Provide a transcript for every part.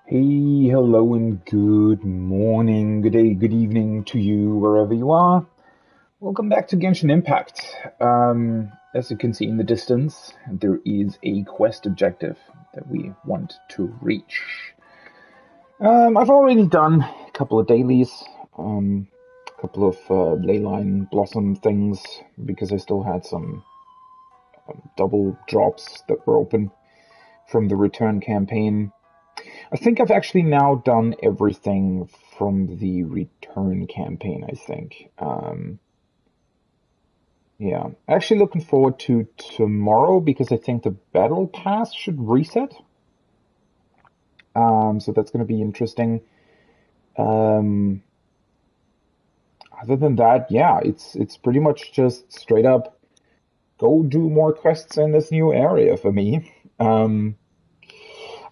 Hey, hello, and good morning, good day, good evening to you, wherever you are. Welcome back to Genshin Impact. As you can see in the distance, there is a quest objective that we want to reach. I've already done a couple of dailies, a couple of leyline blossom things, because I still had some double drops that were open from the return campaign. I think I've actually now done everything from the return campaign, I think. Yeah, actually looking forward to tomorrow because I think the battle pass should reset. So that's going to be interesting. Um, Other than that, yeah, it's pretty much just straight up go do more quests in this new area for me.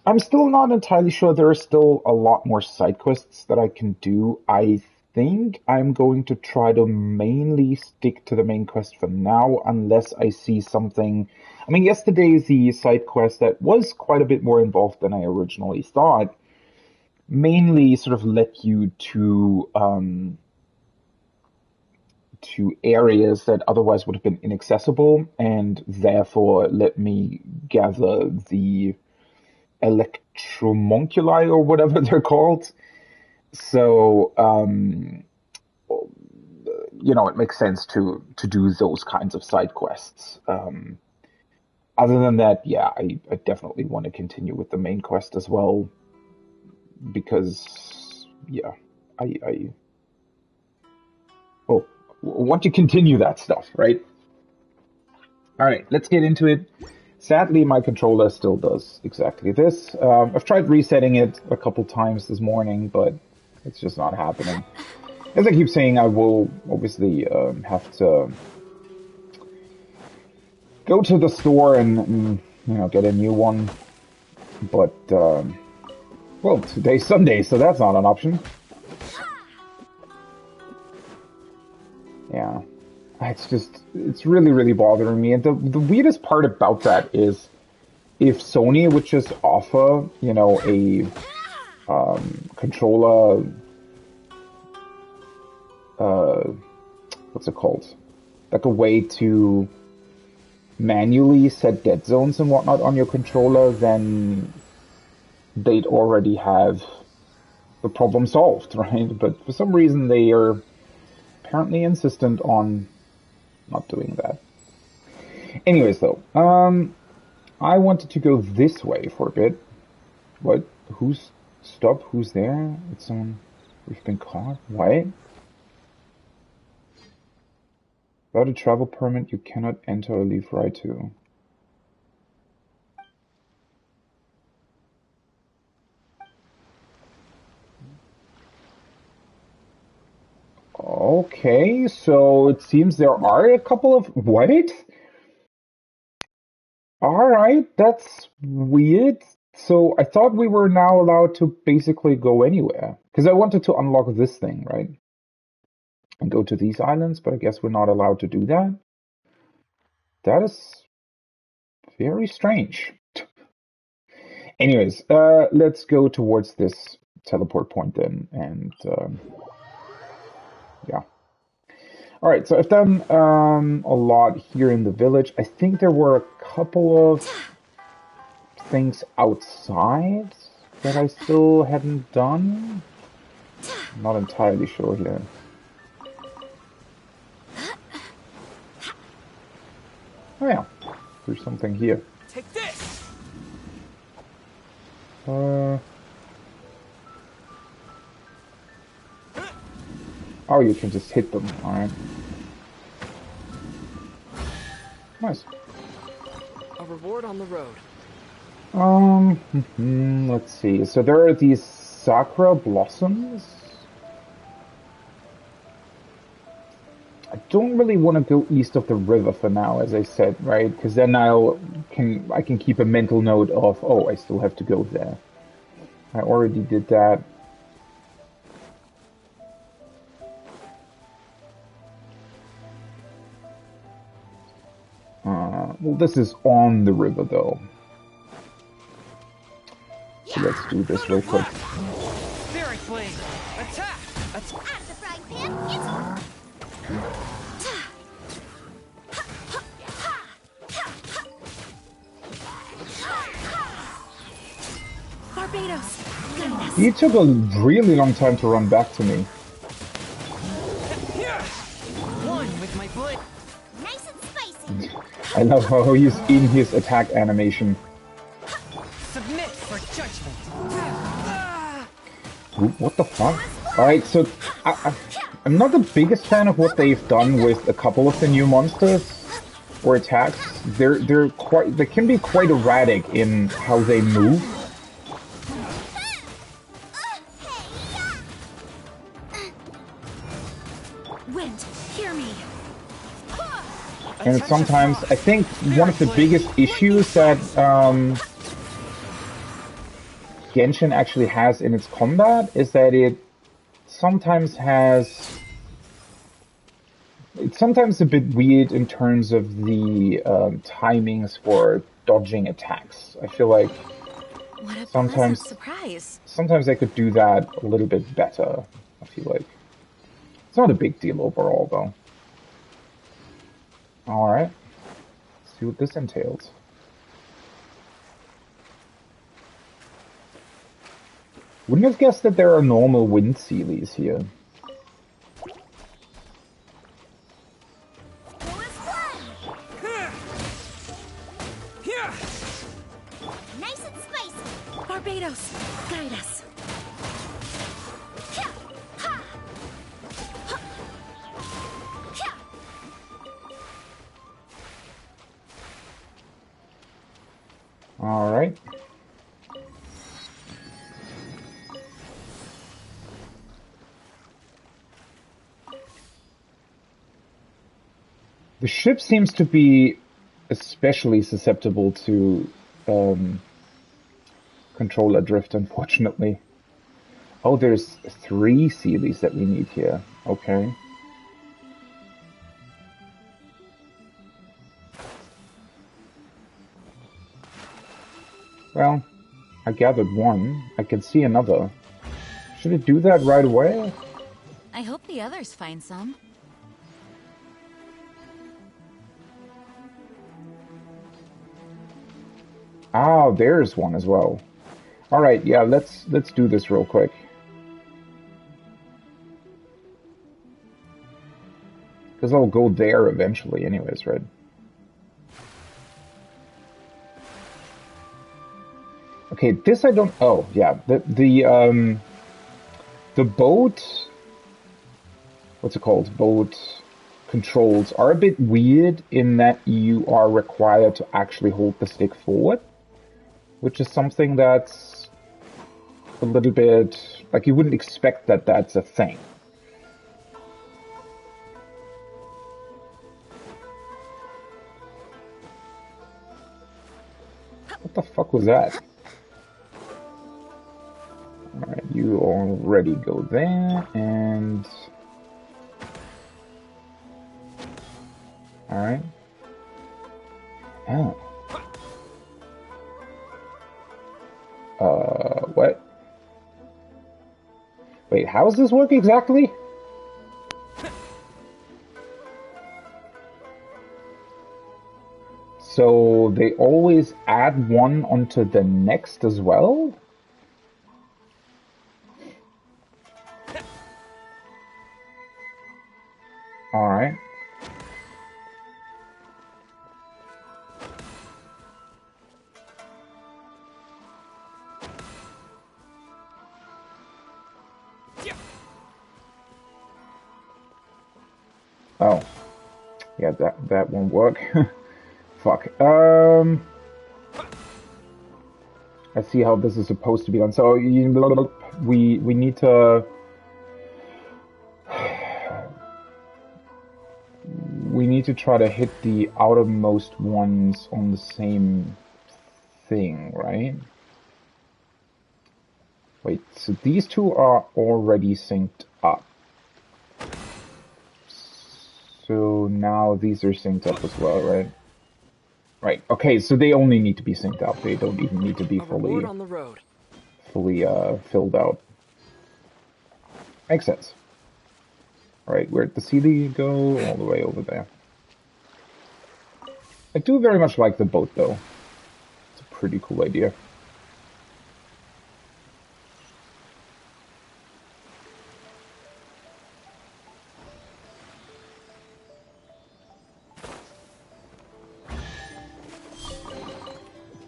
I'm still not entirely sure. There are still a lot more side quests that I can do. I think I'm going to try to mainly stick to the main quest for now, unless I see something. I mean, yesterday the side quest that was quite a bit more involved than I originally thought, mainly sort of led you to areas that otherwise would have been inaccessible, and therefore let me gather the electromonculi or whatever they're called. So, it makes sense to do those kinds of side quests. Other than that, yeah, I definitely want to continue with the main quest as well because, yeah, I oh, want to continue that stuff, right? All right, let's get into it. Sadly, my controller still does exactly this. I've tried resetting it a couple times this morning, but it's just not happening. As I keep saying, I will obviously have to go to the store and get a new one. But well, today's Sunday, so that's not an option. Yeah, it's really really bothering me. And the weirdest part about that is if Sony would just offer a controller, uh, what's it called? Like a way to manually set dead zones and whatnot on your controller, then they'd already have the problem solved, right? But for some reason, they are apparently insistent on not doing that. Anyways, though, I wanted to go this way for a bit. What? Who's stop? Who's there? It's on. We've been caught. Why? Without a travel permit, you cannot enter or leave Raitu. Okay, so it seems there are a couple of... What? Alright, that's weird. So I thought we were now allowed to basically go anywhere. Because I wanted to unlock this thing, right? And go to these islands, but I guess we're not allowed to do that. That is very strange. Anyways, let's go towards this teleport point then, and yeah. All right, so I've done a lot here in the village. I think there were a couple of things outside that I still hadn't done. I'm not entirely sure here. Oh yeah, there's something here. Take this. Oh, you can just hit them. All right. Nice. A reward on the road. Let's see. So there are these sakura blossoms. I don't really want to go east of the river for now, as I said, right? Because then I can keep a mental note of, oh, I still have to go there. I already did that. Well, this is on the river, though. So let's do this real quick. Spirit blade. Attack. Out of the frying pan, Barbados. Goodness. He took a really long time to run back to me. One with my blade. Nice and spicy. I love how he's in his attack animation. Submit for judgment. Ooh, what the fuck? Alright, so I'm not the biggest fan of what they've done with a couple of the new monsters or attacks. They can be quite erratic in how they move. Wind, hear me. And sometimes, I think one of the biggest issues that Genshin actually has in its combat is that it's sometimes a bit weird in terms of the timings for dodging attacks. I feel like What a sometimes surprise. sometimes they could do that a little bit better. I feel like it's not a big deal overall, though. All right, let's see what this entails. Wouldn't have guessed that there are normal wind sealies here. Nice and spicy. Barbados, guide us. All right. The ship seems to be especially susceptible to controller drift, unfortunately. Oh, there's 3 sealies that we need here. Okay. Well, I gathered one. I can see another. Should it do that right away? I hope the others find some. Ah, there's one as well. All right, yeah, let's do this real quick. Because I'll go there eventually anyways, right? Okay, this I don't... Oh, yeah, the boat... What's it called? Boat controls are a bit weird in that you are required to actually hold the stick forward, which is something that's a little bit... Like, you wouldn't expect that that's a thing. What the fuck was that? Alright, you already go there, and... Alright. Oh. What? Wait, how does this work exactly? So they always add one onto the next as well? Alright. Oh. Yeah, that won't work. Fuck. I see how this is supposed to be done. So we need to try to hit the outermost ones on the same thing, right? Wait, so these two are already synced up. So now these are synced up as well, right? Right, okay, so they only need to be synced up. They don't even need to be A reward fully... on the road. fully filled out. Makes sense. Alright, where'd the CD go? All the way over there. I do very much like the boat, though. It's a pretty cool idea.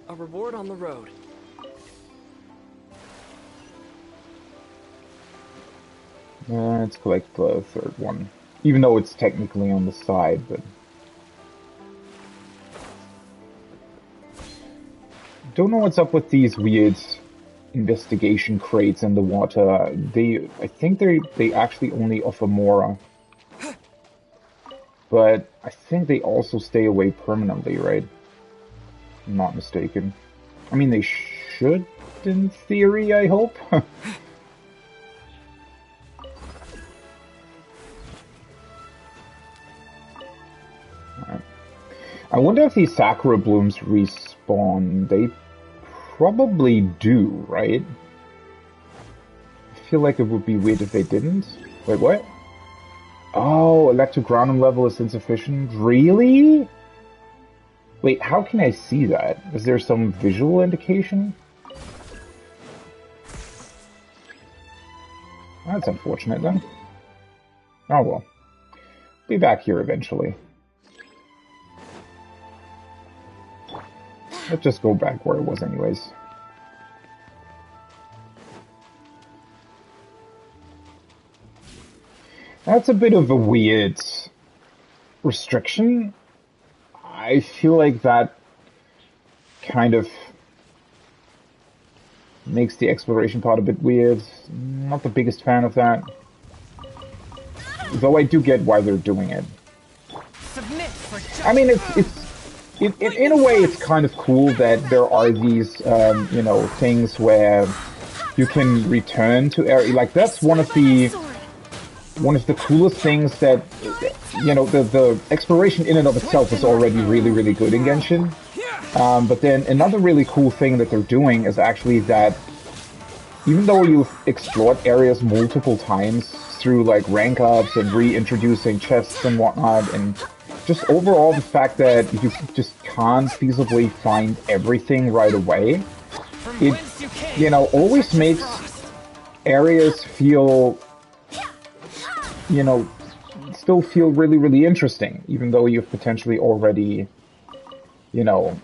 A reward on the road. Let's collect the third one. Even though it's technically on the side, but... Don't know what's up with these weird investigation crates in the water. I think they actually only offer Mora. But I think they also stay away permanently, right? I'm not mistaken. I mean, they should, in theory, I hope. I wonder if these Sakura blooms respawn. They probably do, right? I feel like it would be weird if they didn't. Wait, what? Oh, electrogranum level is insufficient? Really? Wait, how can I see that? Is there some visual indication? That's unfortunate then. Oh well. Be back here eventually. Let's just go back where it was anyways. That's a bit of a weird restriction. I feel like that kind of makes the exploration part a bit weird. Not the biggest fan of that. Though I do get why they're doing it. I mean, in a way, it's kind of cool that there are these, you know, things where you can return to area. Like, that's one of the coolest things that, you know, the exploration in and of itself is already really, really good in Genshin. But then another really cool thing that they're doing is actually that even though you've explored areas multiple times through, like, rank ups and reintroducing chests and whatnot, and just overall the fact that you just can't feasibly find everything right away, it, you know, always makes areas feel, you know, still feel really, really interesting, even though you've potentially already, you know,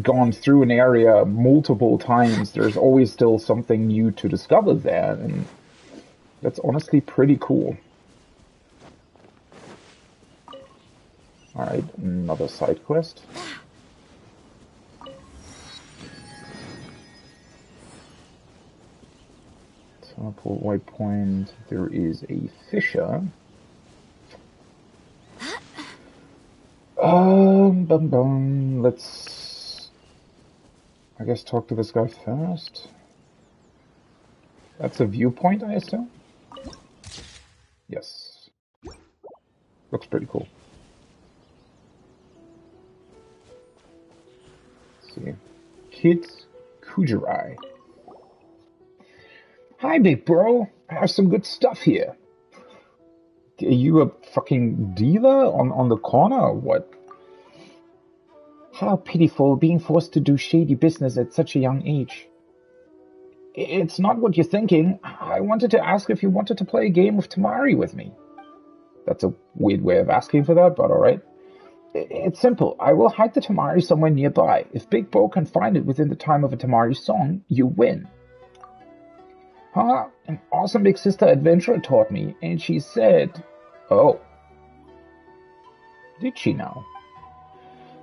gone through an area multiple times. There's always still something new to discover there, and that's honestly pretty cool. Alright, another side quest. Teleport waypoint. There is a fisher. Let's, I guess, talk to this guy first. That's a viewpoint, I assume? Yes. Looks pretty cool. Kid Kujirai. Hi, big bro. I have some good stuff here. Are you a fucking dealer on the corner or what? How pitiful, being forced to do shady business at such a young age. It's not what you're thinking. I wanted to ask if you wanted to play a game of Tamari with me. That's a weird way of asking for that, but alright. It's simple. I will hide the Tamari somewhere nearby. If Big Bro can find it within the time of a Tamari song, you win. Huh? An awesome big sister adventurer taught me, and she said... Oh. Did she now?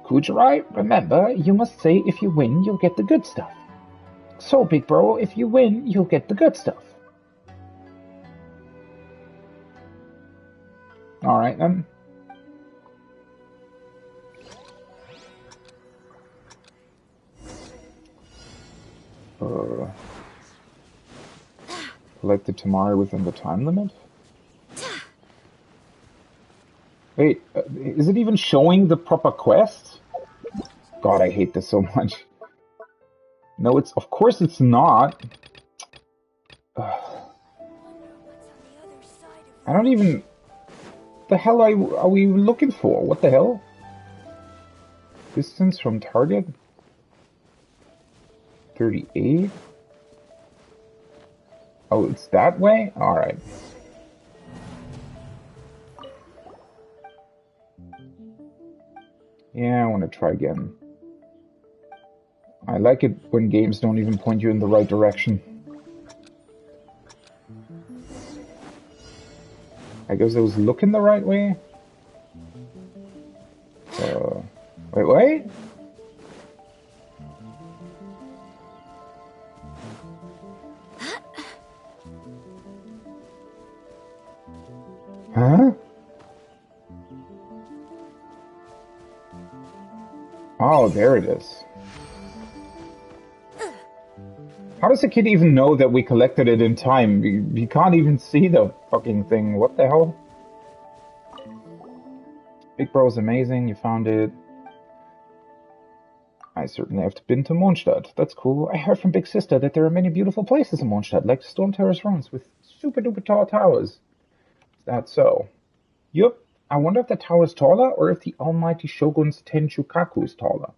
Kujirai, remember, you must say if you win, you'll get the good stuff. So, Big Bro, if you win, you'll get the good stuff. Alright, then. Collect the Tamari within the time limit? Wait, is it even showing the proper quest? God, I hate this so much. No, of course it's not. I don't even... The hell are we looking for? What the hell? Distance from target? 38? Oh, it's that way? Alright. Yeah, I want to try again. I like it when games don't even point you in the right direction. I guess I was looking the right way. Wait. Huh? Oh, there it is. How does the kid even know that we collected it in time? You can't even see the fucking thing. What the hell? Big Bro's amazing. You found it. I certainly have been to Mondstadt. That's cool. I heard from Big Sister that there are many beautiful places in Mondstadt, like Storm Terrace Ruins with super duper tall towers. Is that so? Yup. I wonder if the tower is taller or if the almighty Shogun's Tenchukaku is taller.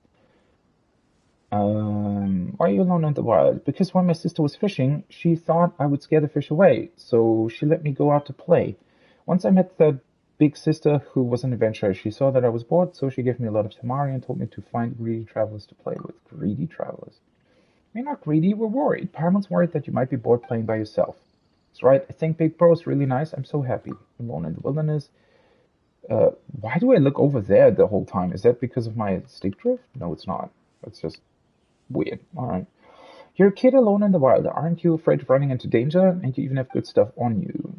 Why are you alone in the wild? Because when my sister was fishing, she thought I would scare the fish away, so she let me go out to play. Once I met that big sister who was an adventurer. She saw that I was bored, so she gave me a lot of tamari and told me to find greedy travelers to play with. Greedy travelers? We're not greedy, we're worried. Paramon's worried that you might be bored playing by yourself. That's right, I think Big Bro is really nice. I'm so happy. Alone in the wilderness. Why do I look over there the whole time? Is that because of my stick drift? No, it's not. That's just weird. Alright. You're a kid alone in the wild. Aren't you afraid of running into danger? And you even have good stuff on you.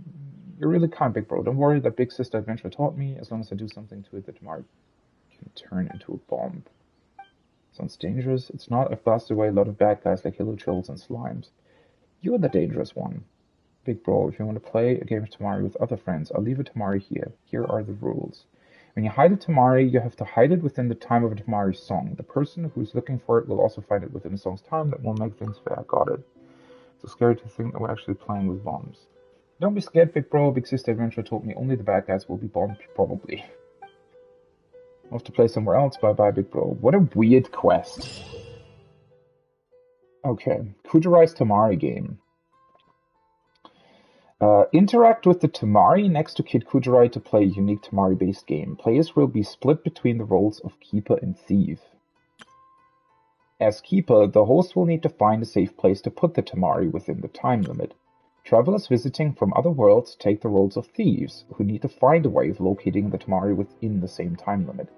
You're really kind, Big Bro. Don't worry, that Big Sister adventure taught me. As long as I do something to it, the tomorrow can turn into a bomb. Sounds dangerous. It's not. I've blasted away a lot of bad guys like Hilo Trolls and Slimes. You're the dangerous one. Big Bro, if you want to play a game of Tamari with other friends, I'll leave a Tamari here. Here are the rules. When you hide a Tamari, you have to hide it within the time of a Tamari song. The person who's looking for it will also find it within the song's time. That won't make things fair. Got it. It's so scary to think that we're actually playing with bombs. Don't be scared, Big Bro. Big Sister Adventure told me only the bad guys will be bombed, probably. I'll have to play somewhere else. Bye-bye, Big Bro. What a weird quest. Okay. Kujarai's Tamari game. Interact with the Tamari next to Kid Kujarai to play a unique Tamari-based game. Players will be split between the roles of Keeper and Thief. As Keeper, the host will need to find a safe place to put the Tamari within the time limit. Travelers visiting from other worlds take the roles of thieves, who need to find a way of locating the Tamari within the same time limit.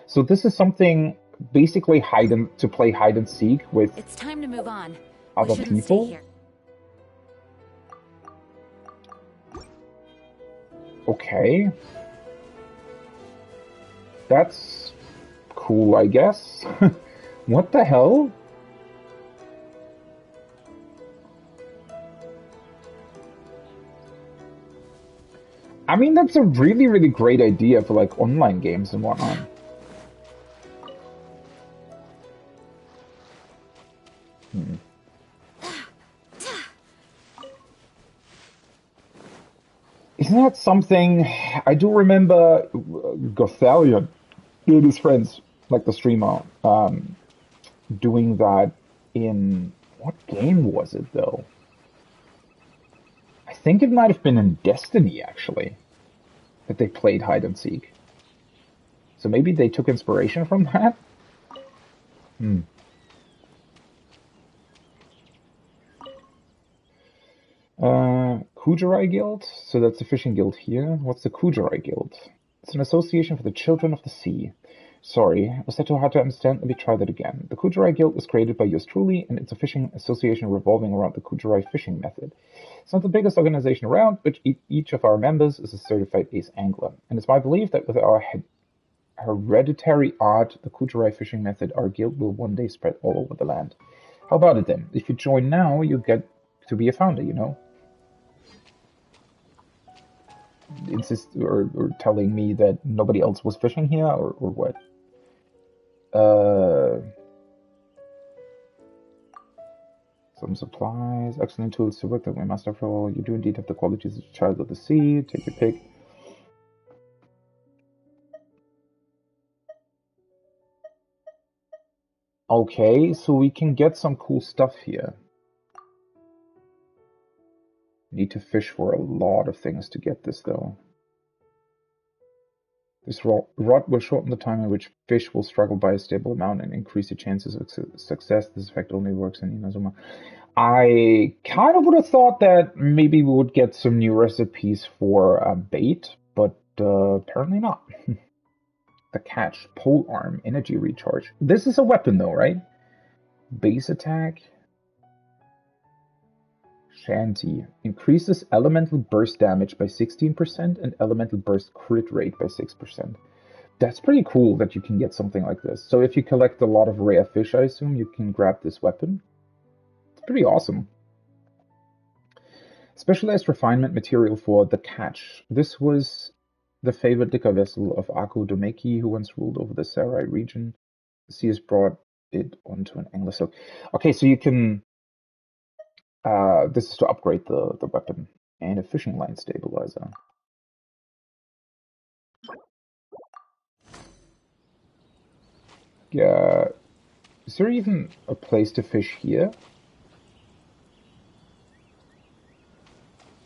So this is something basically to play hide and seek with It's time to move on. other We shouldn't people. stay here. Okay. That's cool, I guess. What the hell? I mean, that's a really, really great idea for like online games and whatnot. Isn't that something? I do remember Gothalion and his friends, like the streamer, doing that in... What game was it, though? I think it might have been in Destiny, actually, that they played hide and seek. So maybe they took inspiration from that? Kujarai Guild? So that's the fishing guild here. What's the Kujarai Guild? It's an association for the children of the sea. Sorry, was that too hard to understand? Let me try that again. The Kujarai Guild was created by yours truly, and it's a fishing association revolving around the Kujarai fishing method. It's not the biggest organization around, but each of our members is a certified ace angler. And it's my belief that with our hereditary art, the Kujarai fishing method, our guild will one day spread all over the land. How about it then? If you join now, you get to be a founder, you know? Insist or telling me that nobody else was fishing here, or what? Some supplies, excellent tools to work that we must after all. You do indeed have the qualities of a child of the sea. Take your pick. Okay, so we can get some cool stuff here. Need to fish for a lot of things to get this, though. This rod will shorten the time in which fish will struggle by a stable amount and increase the chances of success. This effect only works in Inazuma. I kind of would have thought that maybe we would get some new recipes for bait, but apparently not. The catch, pole arm, energy recharge. This is a weapon though, right? Base attack. Shanty. Increases elemental burst damage by 16% and elemental burst crit rate by 6%. That's pretty cool that you can get something like this. So if you collect a lot of rare fish, I assume, you can grab this weapon. It's pretty awesome. Specialized refinement material for the catch. This was the favored liquor vessel of Ako Domeki, who once ruled over the Sarai region. The sea has brought it onto an angler. So, okay, so you can... this is to upgrade the weapon. And a fishing line stabilizer. Yeah. Is there even a place to fish here?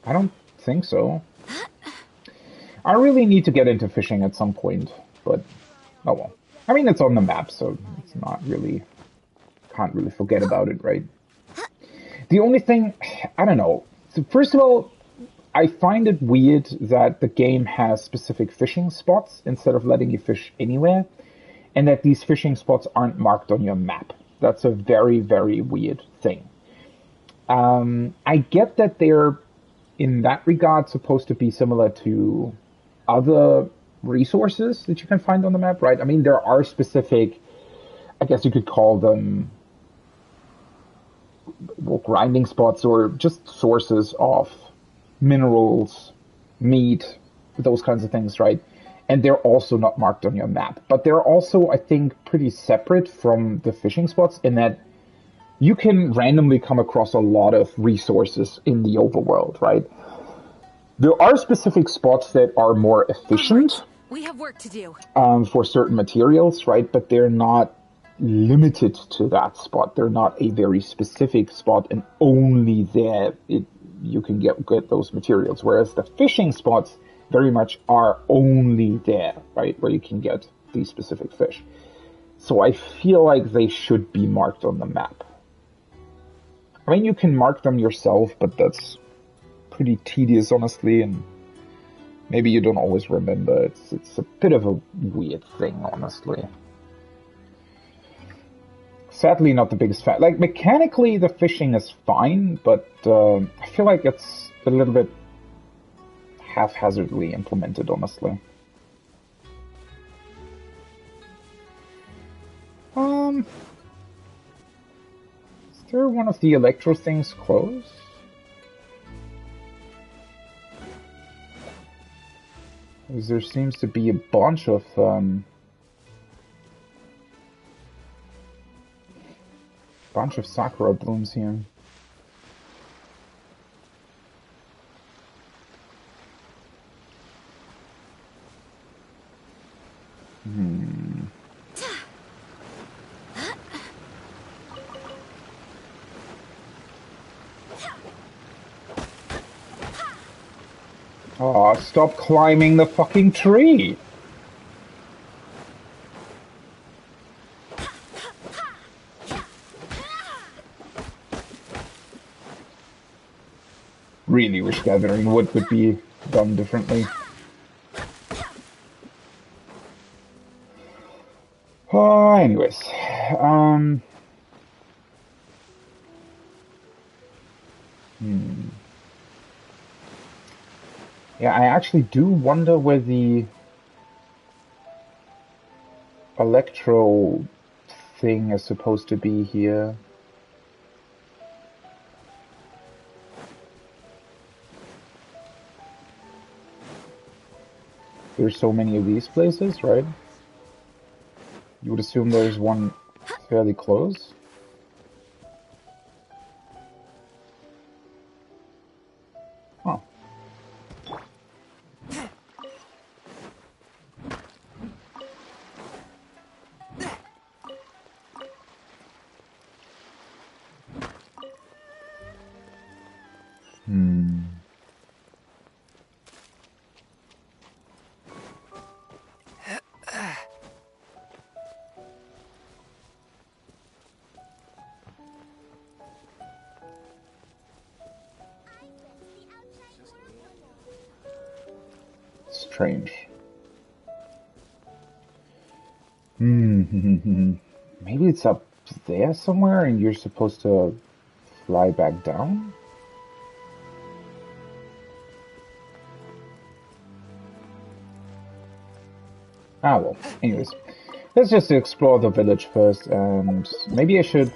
I don't think so. I really need to get into fishing at some point, but oh well. I mean, it's on the map, so it's not really... Can't really forget about it, right? The only thing... I don't know. So first of all, I find it weird that the game has specific fishing spots instead of letting you fish anywhere, and that these fishing spots aren't marked on your map. That's a very, very weird thing. I get that they're, in that regard, supposed to be similar to other resources that you can find on the map, right? I mean, there are specific, I guess you could call them, well, grinding spots or just sources of minerals, meat, those kinds of things, right? And they're also not marked on your map. But they're also, I think, pretty separate from the fishing spots in that you can randomly come across a lot of resources in the overworld, right? There are specific spots that are more efficient. We have work to do. For certain materials, right? But they're not limited to that spot. They're not a very specific spot, and only there you can get those materials. Whereas the fishing spots very much are only there, right? Where you can get these specific fish. So I feel like they should be marked on the map. I mean, you can mark them yourself, but that's pretty tedious, honestly, and maybe you don't always remember. It's a bit of a weird thing, honestly. Sadly, not the biggest fan. Like, mechanically, the fishing is fine, but I feel like it's a little bit haphazardly implemented, honestly. Is there one of the electro things closed? Because there seems to be a bunch of sakura blooms here. Aw, stop climbing the fucking tree! Really wish gathering wood would be done differently. Anyways, yeah, I actually do wonder where the electro thing is supposed to be here. There's so many of these places, right? You would assume there's one fairly close. strange. Maybe it's up there somewhere and you're supposed to fly back down? Ah, well, anyways. Let's just explore the village first, and maybe I should...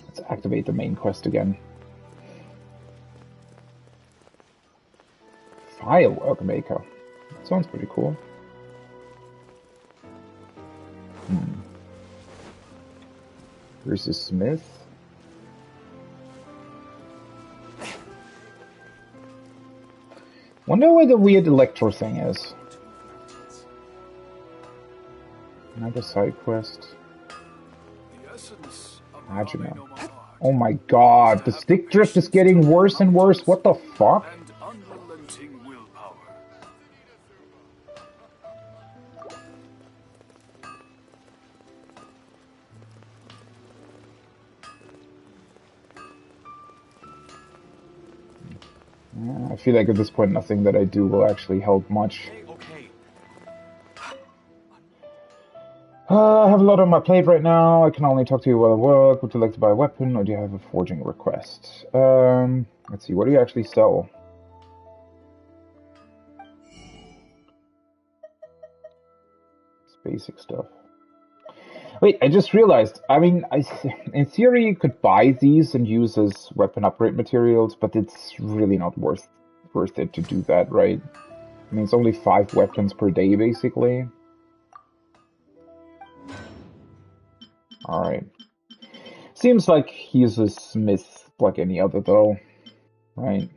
Let's activate the main quest again. Firework maker. That sounds pretty cool. Where's the smith? Wonder where the weird electro thing is. Another side quest. Imagine. Oh my god, the stick drift is getting worse and worse. What the fuck? I feel like at this point nothing that I do will actually help much. I have a lot on my plate right now. I can only talk to you while I work. Would you like to buy a weapon, or do you have a forging request? Let's see, what do you actually sell? It's basic stuff. Wait, I just realized. I mean, in theory, you could buy these and use as weapon upgrade materials, but it's really not worth it to do that, right? I mean, it's only 5 weapons per day, basically. Alright. Seems like he's a smith like any other, though. Right.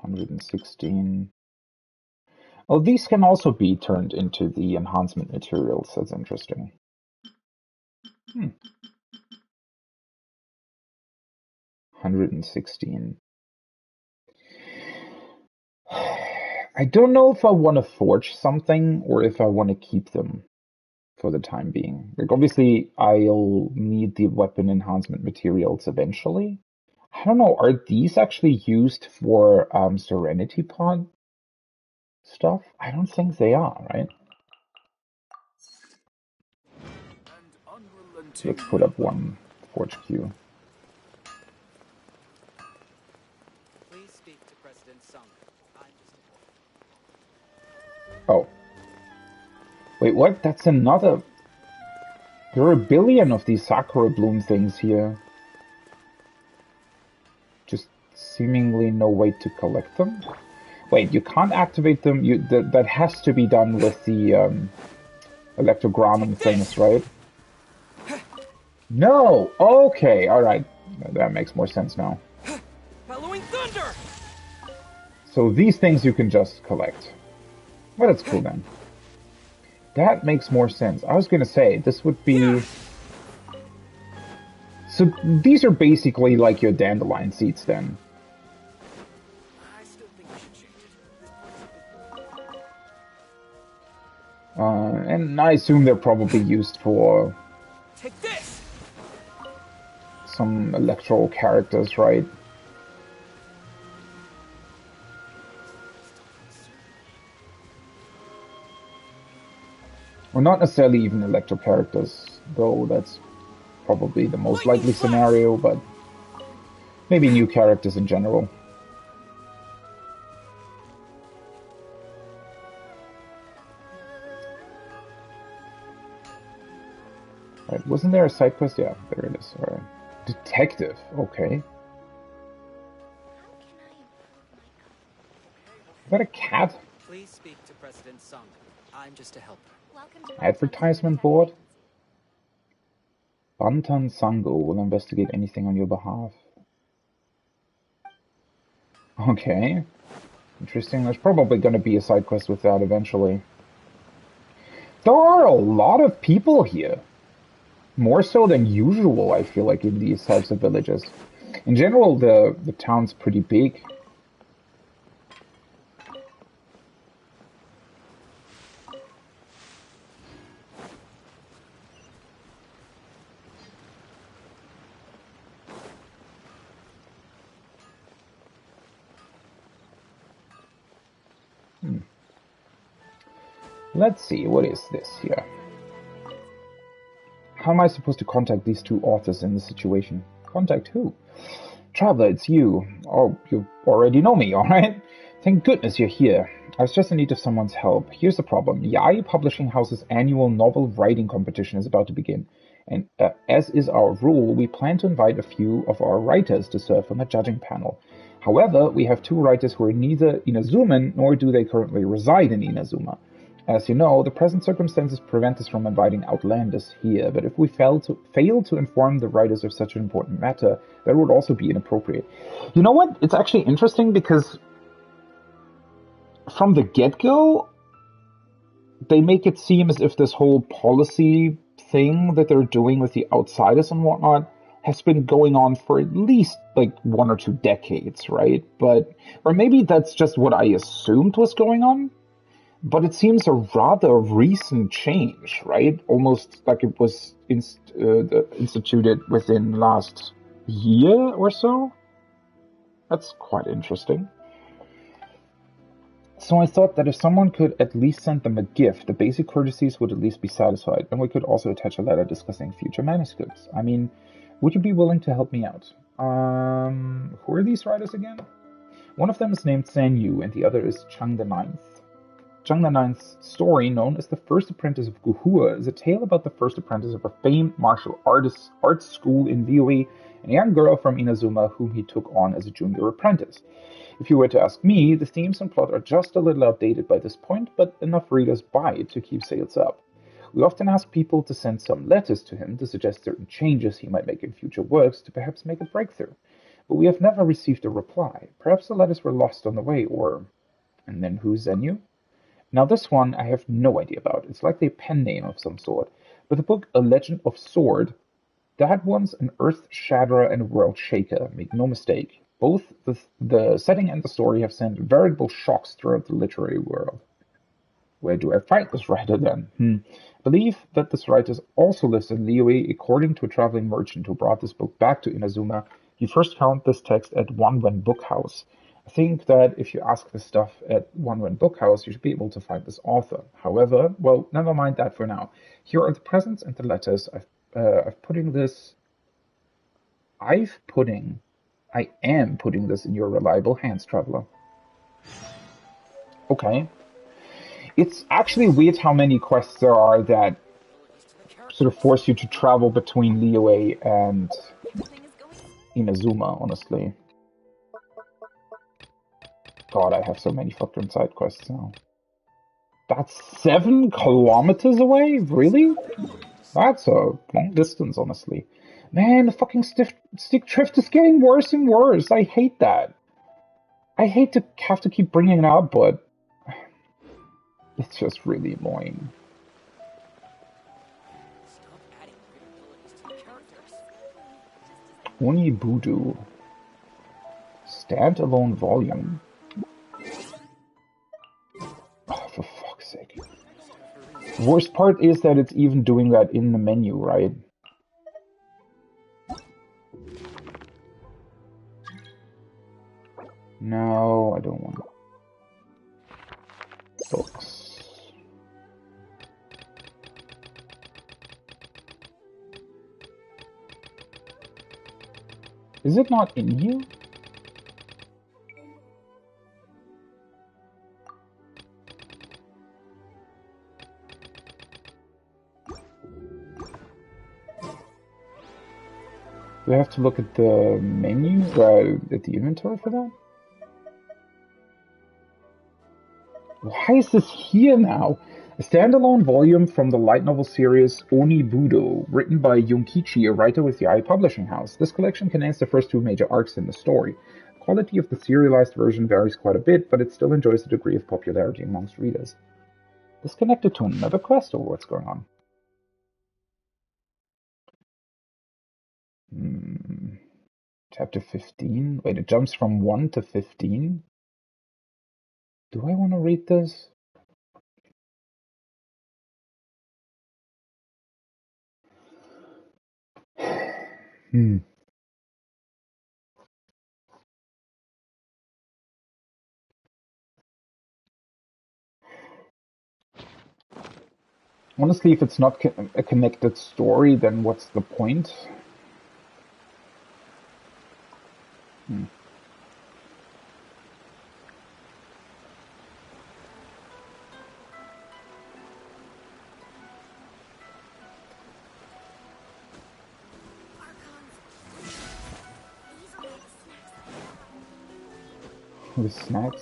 116. Oh, these can also be turned into the enhancement materials. That's interesting. 116. I don't know if I want to forge something or if I want to keep them for the time being. Like, obviously, I'll need the weapon enhancement materials eventually. I don't know, are these actually used for Serenity Pod stuff? I don't think they are, right? Let's put up one forge queue. Please speak to President Sung. Oh. Wait, what? That's another... There are a billion of these Sakura Bloom things here. Just seemingly no way to collect them? Wait, you can't activate them? That has to be done with the Electrogranum things, right? No! Okay, alright. That makes more sense now. Following thunder! So these things you can just collect. Well, that's cool then. That makes more sense. I was gonna say, this would be... So these are basically like your dandelion seeds then. I still think we should change it. And I assume they're probably used for Take this! some electoral characters, right? Or not necessarily even electro characters, though that's probably the most likely scenario, but maybe new characters in general. Right, wasn't there a side quest? Yeah, there it is. Alright. Detective, okay. Is that a cat? Please speak to President Sung. I'm just a helper. Advertisement board? Bantan Sango will investigate anything on your behalf. Okay. Interesting. There's probably going to be a side quest with that eventually. There are a lot of people here. More so than usual, I feel like, in these types of villages. In general, the town's pretty big. Let's see, what is this here? How am I supposed to contact these two authors in this situation? Contact who? Traveler, it's you. Oh, you already know me, alright? Thank goodness you're here. I was just in need of someone's help. Here's the problem. Yai Publishing House's annual novel writing competition is about to begin. And as is our rule, we plan to invite a few of our writers to serve on the judging panel. However, we have two writers who are neither Inazuman nor do they currently reside in Inazuma. As you know, the present circumstances prevent us from inviting outlanders here, but if we fail to inform the writers of such an important matter, that would also be inappropriate. You know what? It's actually interesting because from the get-go, they make it seem as if this whole policy thing that they're doing with the outsiders and whatnot has been going on for at least like 1 or 2 decades, right? Or maybe that's just what I assumed was going on. But it seems a rather recent change, right? Almost like it was instituted within last year or so. That's quite interesting. So I thought that if someone could at least send them a gift, the basic courtesies would at least be satisfied, and we could also attach a letter discussing future manuscripts. I mean, would you be willing to help me out? Who are these writers again? One of them is named San Yu, and the other is Chang the Ninth. Chang the Ninth's story, known as The First Apprentice of Guhua, is a tale about the first apprentice of a famed martial arts school in Liyue, and a young girl from Inazuma whom he took on as a junior apprentice. If you were to ask me, the themes and plot are just a little outdated by this point, but enough readers buy it to keep sales up. We often ask people to send some letters to him to suggest certain changes he might make in future works to perhaps make a breakthrough. But we have never received a reply. Perhaps the letters were lost on the way, or... And then who's Zenyu? Now this one I have no idea about. It's likely a pen name of some sort. But the book A Legend of Sword, that one's an earth shatterer and a world shaker, make no mistake. Both the setting and the story have sent veritable shocks throughout the literary world. Where do I find this writer then? I believe that this writer also lives in Liyue, according to a traveling merchant who brought this book back to Inazuma. He first found this text at Wanwen Book House. I think that if you ask this stuff at Wanwen Book House, you should be able to find this author. However, well, never mind that for now. Here are the presents and the letters. I am putting this in your reliable hands, traveler. Okay. It's actually weird how many quests there are that sort of force you to travel between Liyue and Inazuma, honestly. God, I have so many fucking side quests now. That's 7 kilometers away? Really? That's a long distance, honestly. Man, the fucking stick drift is getting worse and worse. I hate that. I hate to have to keep bringing it up, but it's just really annoying. Onibudu. Standalone volume. Oh, for fuck's sake. Worst part is that it's even doing that in the menu, right? No, I don't want books. Is it not in here? Do I have to look at the menu, at the inventory for that? Why is this here now? A standalone volume from the light novel series Onibudo, written by Junkichi, a writer with the Yai Publishing House. This collection contains the first 2 major arcs in the story. The quality of the serialized version varies quite a bit, but it still enjoys a degree of popularity amongst readers. This connected to another quest, or what's going on? Chapter 15? Wait, it jumps from 1 to 15? Do I want to read this? Honestly, if it's not a connected story, then what's the point? With snacks?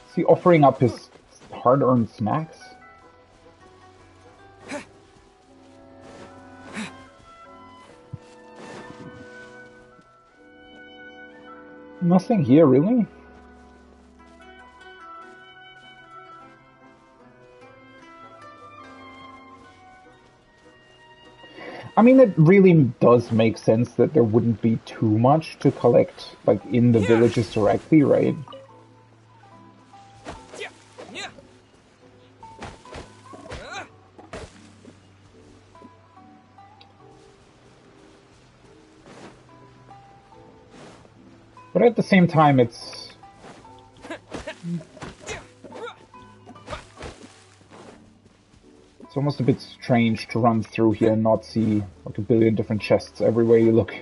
Is he offering up his hard-earned snacks? Nothing here, really? I mean, it really does make sense that there wouldn't be too much to collect, like, in the villages directly, right? But at the same time, it's almost a bit strange to run through here and not see like a billion different chests everywhere you look.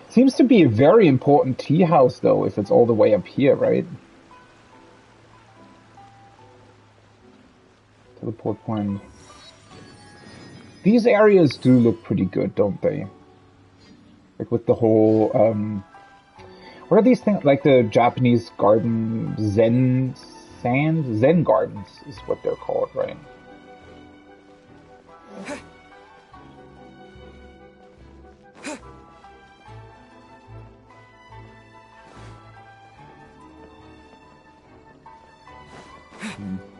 Seems to be a very important tea house, though, if it's all the way up here, right? Teleport point. These areas do look pretty good, don't they? Like with the whole, what are these things? Like the Japanese garden, Zen gardens is what they're called, right?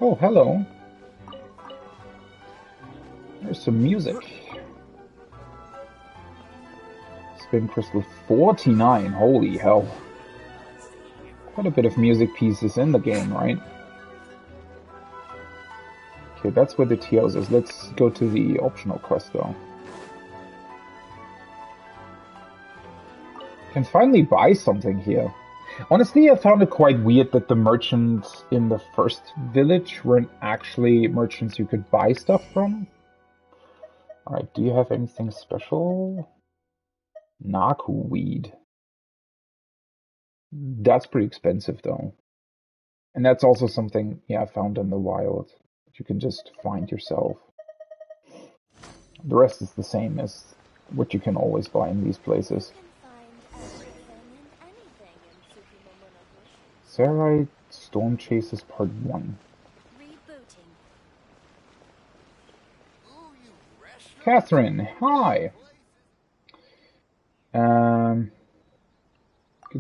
Oh, hello. There's some music. Spin crystal 49. Holy hell. Quite a bit of music pieces in the game, right? Okay, that's where the tea house is. Let's go to the optional quest, though. Can finally buy something here. Honestly, I found it quite weird that the merchants in the first village weren't actually merchants you could buy stuff from. Alright, do you have anything special? Naku weed. That's pretty expensive, though. And that's also something, yeah, I found in the wild that you can just find yourself. The rest is the same as what you can always buy in these places. Sarai Storm Chasers Part 1. Catherine, hi! Could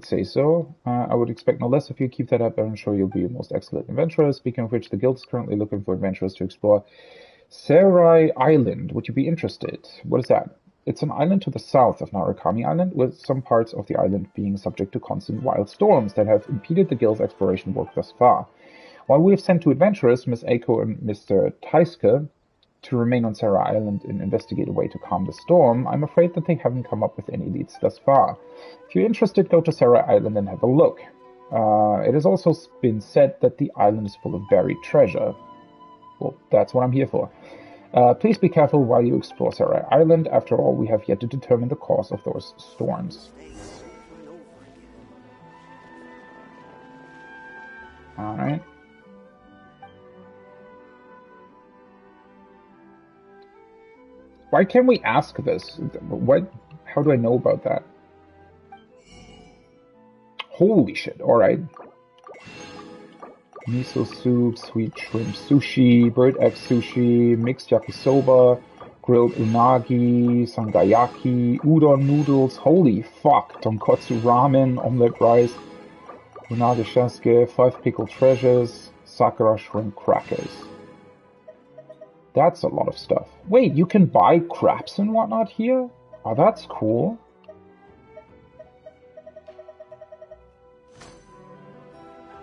say so. I would expect no less of you. Keep that up. I'm sure you'll be a most excellent adventurer. Speaking of which, the guild is currently looking for adventurers to explore Sarai Island. Would you be interested? What is that? It's an island to the south of Narukami Island, with some parts of the island being subject to constant wild storms that have impeded the guild's exploration work thus far. While we have sent two adventurers, Miss Aiko and Mr. Taiske, to remain on Sarai Island and investigate a way to calm the storm, I'm afraid that they haven't come up with any leads thus far. If you're interested, go to Sarai Island and have a look. It has also been said that the island is full of buried treasure. Well, that's what I'm here for. Please be careful while you explore Sarai Island. After all, we have yet to determine the cause of those storms. Alright. Why can't we ask this? What? How do I know about that? Holy shit, alright. Miso soup, sweet shrimp sushi, bird egg sushi, mixed yakisoba, grilled unagi, sangayaki, udon noodles, holy fuck, tonkotsu ramen, omelette rice, unagi shasuke, 5 pickled treasures, sakura shrimp crackers. That's a lot of stuff. Wait, you can buy crabs and whatnot here? Oh, that's cool.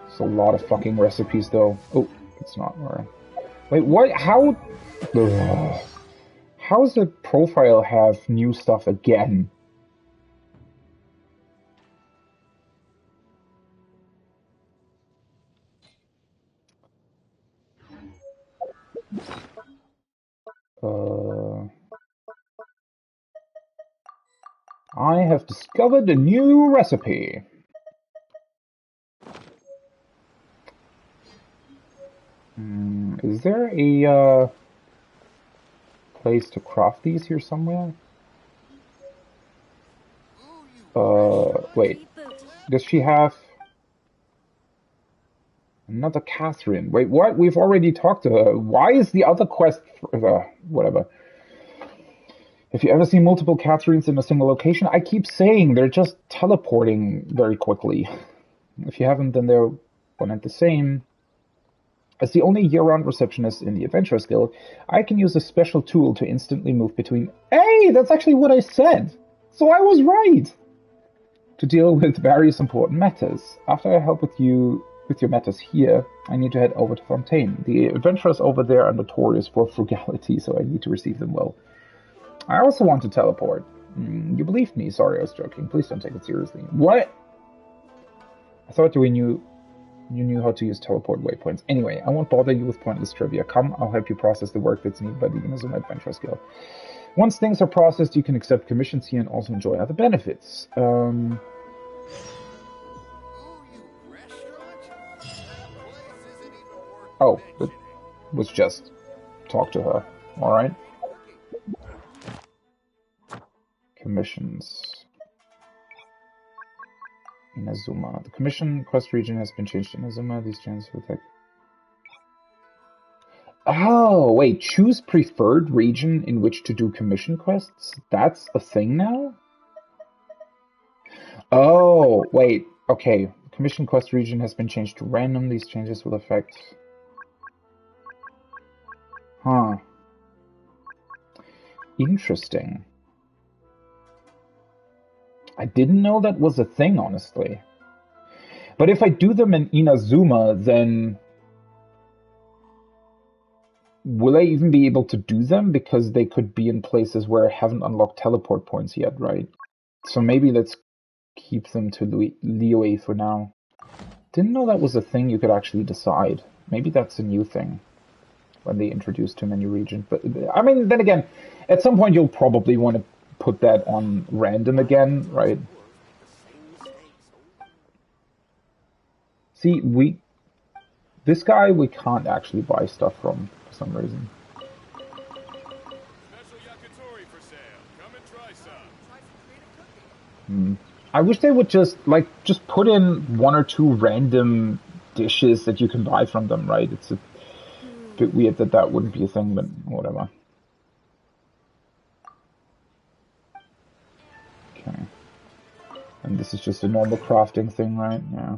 It's a lot of fucking recipes, though. Oh, it's not where. Wait, what? How? Ugh. How does the profile have new stuff again? I have discovered a new recipe. Is there a place to craft these here somewhere? Wait. Does she have another Catherine? Wait, what? We've already talked to her. Why is the other quest whatever. If you ever see multiple Catherines in a single location, I keep saying they're just teleporting very quickly. If you haven't, then they're one and the same. As the only year-round receptionist in the Adventurers Guild, I can use a special tool to instantly move between... Hey, that's actually what I said! So I was right! To deal with various important matters. After I help with you with your matters here, I need to head over to Fontaine. The adventurers over there are notorious for frugality, so I need to receive them well. I also want to teleport. You believed me. Sorry, I was joking. Please don't take it seriously. What? I thought you knew how to use teleport waypoints. Anyway, I won't bother you with pointless trivia. Come, I'll help you process the work that's needed by the Inazuma Adventurers Guild. Once things are processed, you can accept commissions here and also enjoy other benefits. Oh, that was just talk to her. Alright. Commissions. Inazuma. The commission quest region has been changed to Inazuma. These changes will take... Oh, wait. Choose preferred region in which to do commission quests? That's a thing now? Oh, wait. Okay. Commission quest region has been changed to random. These changes will affect... Huh. Interesting. I didn't know that was a thing, honestly. But if I do them in Inazuma, then... Will I even be able to do them? Because they could be in places where I haven't unlocked teleport points yet, right? So maybe let's keep them to Liyue for now. Didn't know that was a thing you could actually decide. Maybe that's a new thing when they introduce too many regions. But I mean, then again, at some point you'll probably want to put that on random again, right? See, this guy we can't actually buy stuff from for some reason. Special yakitori for sale. Come and try some. I wish they would just put in one or two random dishes that you can buy from them, right? It's a bit weird that wouldn't be a thing, but whatever. Okay. And this is just a normal crafting thing, right? Yeah.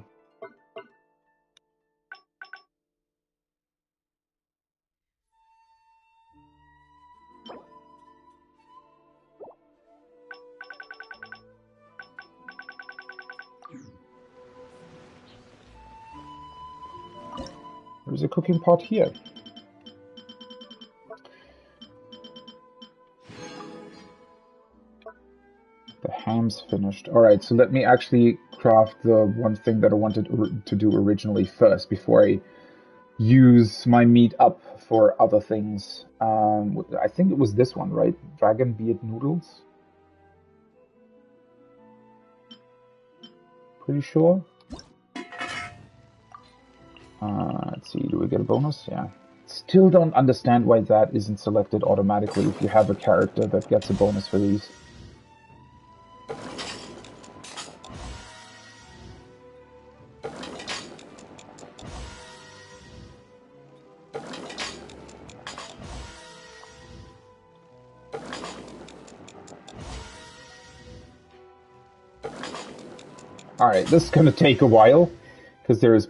There's a cooking pot here. The ham's finished. Alright, so let me actually craft the one thing that I wanted to do originally first before I use my meat up for other things. I think it was this one, right? Dragon beard noodles? Pretty sure. Let's see, do we get a bonus? Yeah. Still don't understand why that isn't selected automatically if you have a character that gets a bonus for these. Alright, this is gonna take a while, because there's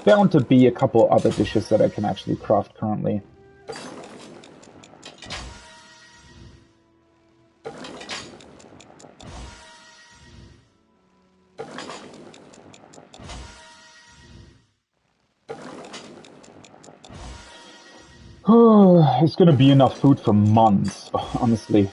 bound to be a couple other dishes that I can actually craft currently. It's gonna be enough food for months, honestly.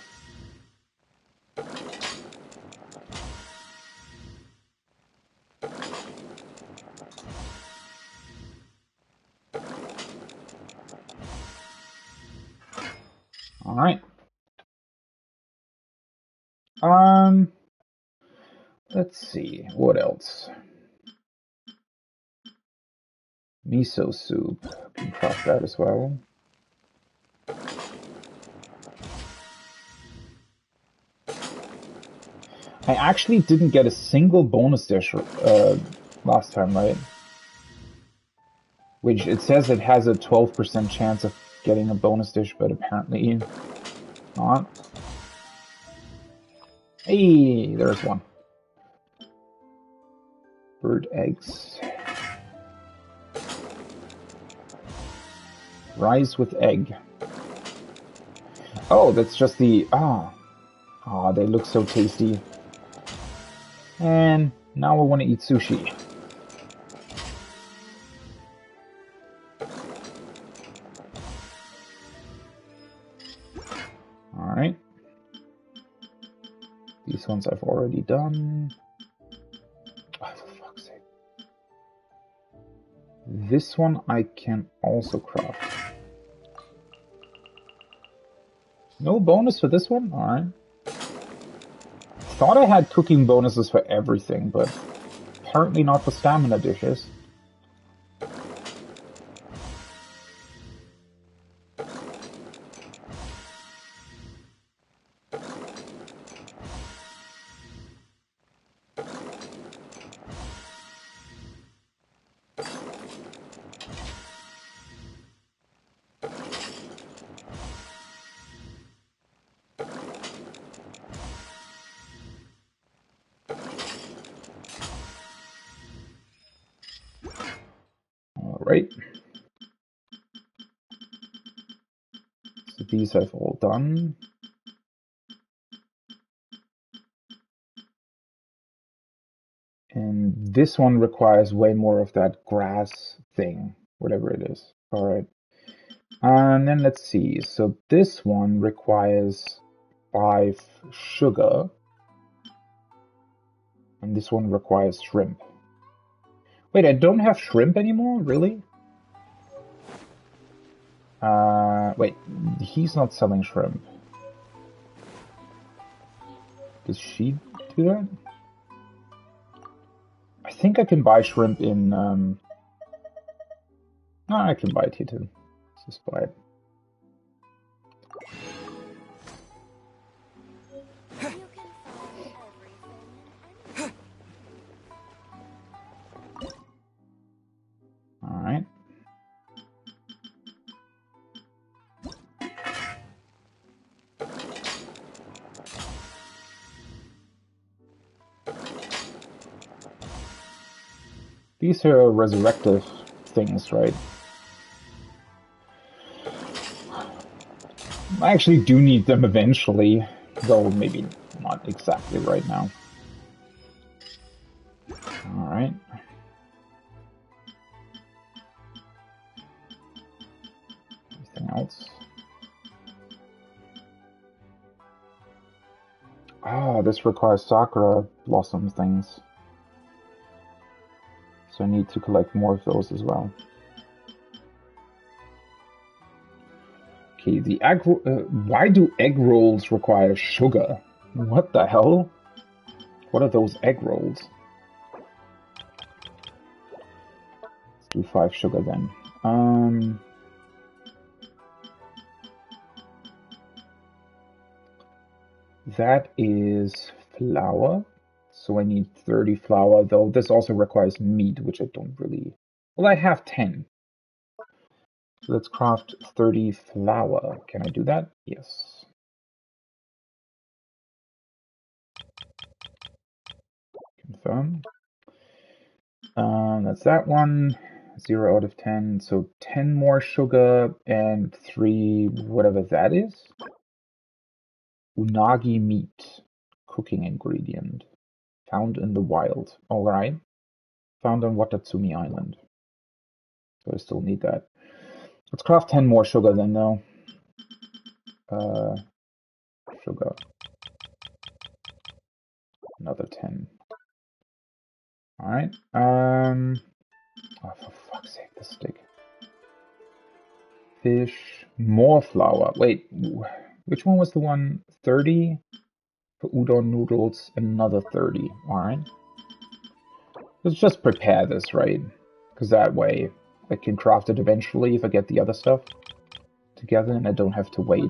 Alright. Let's see, what else? Miso soup. Can craft that as well. I actually didn't get a single bonus dish last time, right? Which it says it has a 12% chance of getting a bonus dish, but apparently not. Hey, there's one. Bird eggs. Rice with egg. Oh, that's just the... Oh, they look so tasty. And now I want to eat sushi. Alright. These ones I've already done. Oh, for fuck's sake. This one I can also craft. No bonus for this one? Alright. Thought I had cooking bonuses for everything, but apparently not for stamina dishes. Alright. So these I've all done. And this one requires way more of that grass thing, whatever it is. Alright. And then let's see. So this one requires 5 sugar. And this one requires shrimp. Wait, I don't have shrimp anymore? Really? Wait, he's not selling shrimp. Does she do that? I think I can buy shrimp in, No, I can buy it here too. Let's just buy it. Alright. These are resurrective things, right? I actually do need them eventually, though maybe not exactly right now. Alright. Anything else? Ah, this requires Sakura Blossom things. So I need to collect more of those as well. Okay, the egg... why do egg rolls require sugar? What the hell? What are those egg rolls? Let's do 5 sugar then. That is flour. So I need 30 flour, though this also requires meat, which I don't really... Well, I have 10. So let's craft 30 flour. Can I do that? Yes. Confirm. That's that one. 0 out of 10. So 10 more sugar and 3 whatever that is. Unagi meat. Cooking ingredient. Found in the wild. Alright. Found on Watatsumi Island. So I still need that. Let's craft 10 more sugar then, though. Sugar. Another 10. Alright. Oh, for fuck's sake, the stick. Fish. More flour. Wait. Which one was the one? 30 for udon noodles, another 30. Alright. Let's just prepare this, right? Because that way I can craft it eventually if I get the other stuff together and I don't have to wait.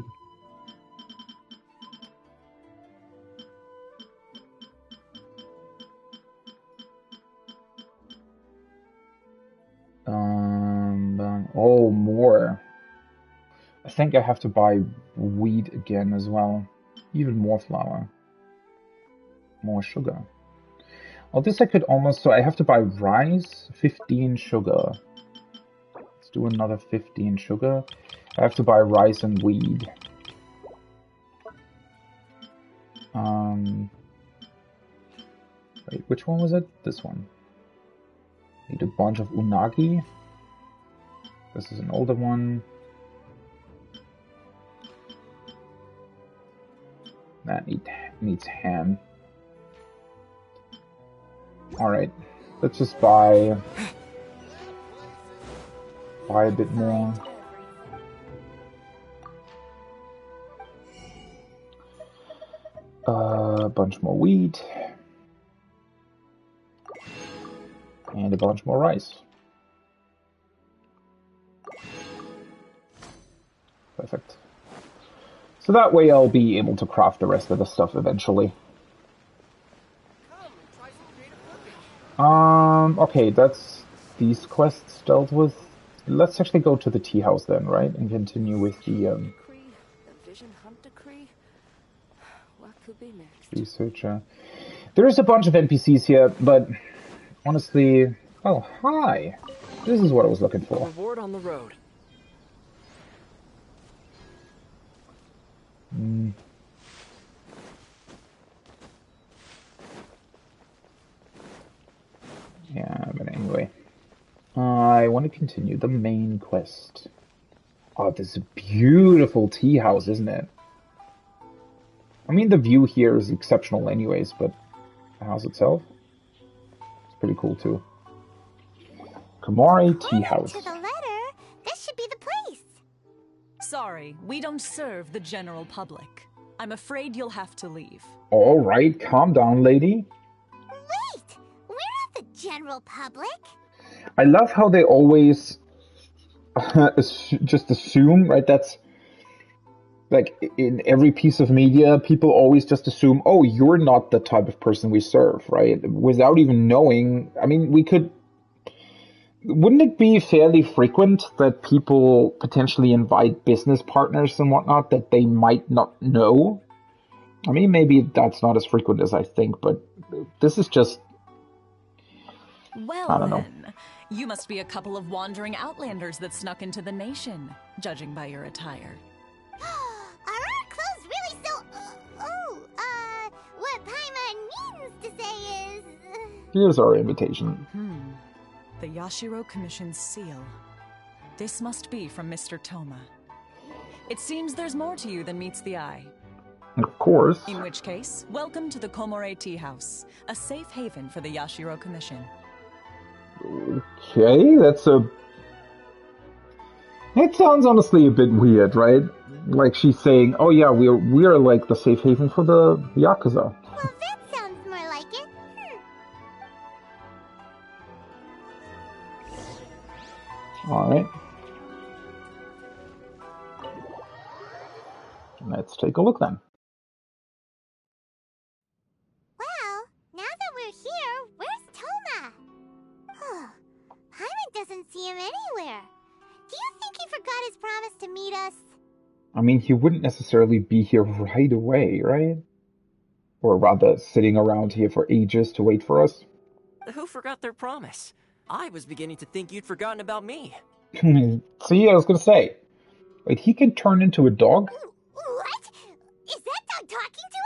Oh, more. I think I have to buy wheat again as well. Even more flour. More sugar. Oh, this I could almost... So I have to buy rice, 15 sugar. Let's do another 15 sugar. I have to buy rice and weed. Wait, which one was it? This one. Need a bunch of unagi. This is an older one. That needs ham. Alright, let's just buy a bit more. A bunch more wheat. And a bunch more rice. Perfect. So that way I'll be able to craft the rest of the stuff eventually. Okay, that's these quests dealt with. Let's actually go to the tea house then, right? And continue with the Vision hunt decree. What could be next? researcher. There's a bunch of NPCs here, but honestly... Oh, hi! This is what I was looking for. Reward on the road. Yeah, but anyway. I want to continue the main quest. Oh, this is a beautiful tea house, isn't it? I mean, the view here is exceptional anyways, but the house itself is pretty cool too. Komore Tea House. To the letter, this should be the place. Sorry, we don't serve the general public. I'm afraid you'll have to leave. Alright, calm down, lady. Wait! We're not the general public. I love how they always just assume, right? That's like in every piece of media, people always just assume, oh, you're not the type of person we serve, right? Without even knowing. I mean, wouldn't it be fairly frequent that people potentially invite business partners and whatnot that they might not know? I mean, maybe that's not as frequent as I think, but this is just... Well, I don't know. then, you must be a couple of wandering outlanders that snuck into the nation, judging by your attire. Are our clothes really so... what Paimon means to say is... Here's our invitation. The Yashiro Commission's seal. This must be from Mr. Toma. It seems there's more to you than meets the eye. Of course. In which case, welcome to the Komore Tea House, a safe haven for the Yashiro Commission. Okay, that's a... It sounds honestly a bit weird, right? Like she's saying, oh yeah, we're like the safe haven for the Yakuza. Well, that sounds more like it. Alright. Let's take a look then. Well, now that we're here, where's Toma? Paimon doesn't see him anywhere. Do you think he forgot his promise to meet us? I mean, he wouldn't necessarily be here right away, right? Or rather, sitting around here for ages to wait for us. Who forgot their promise? I was beginning to think you'd forgotten about me. See, I was gonna say. Wait, he can turn into a dog? What? Is that dog talking to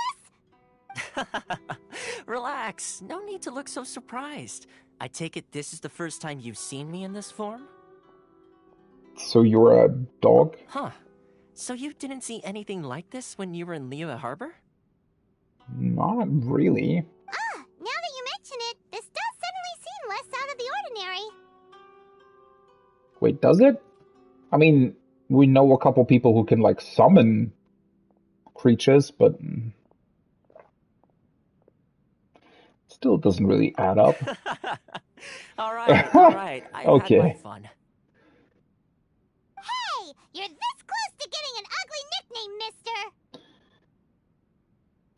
us? Relax. No need to look so surprised. I take it this is the first time you've seen me in this form? So you're a dog? Huh. So you didn't see anything like this when you were in Liyue Harbor? Not really. Now that you mention it, this does suddenly seem less out of the ordinary. Wait, does it? I mean, we know a couple people who can, like, summon creatures, but still doesn't really add up. All right. I've had my Okay. fun. Hey, you're this close to getting an ugly nickname, mister.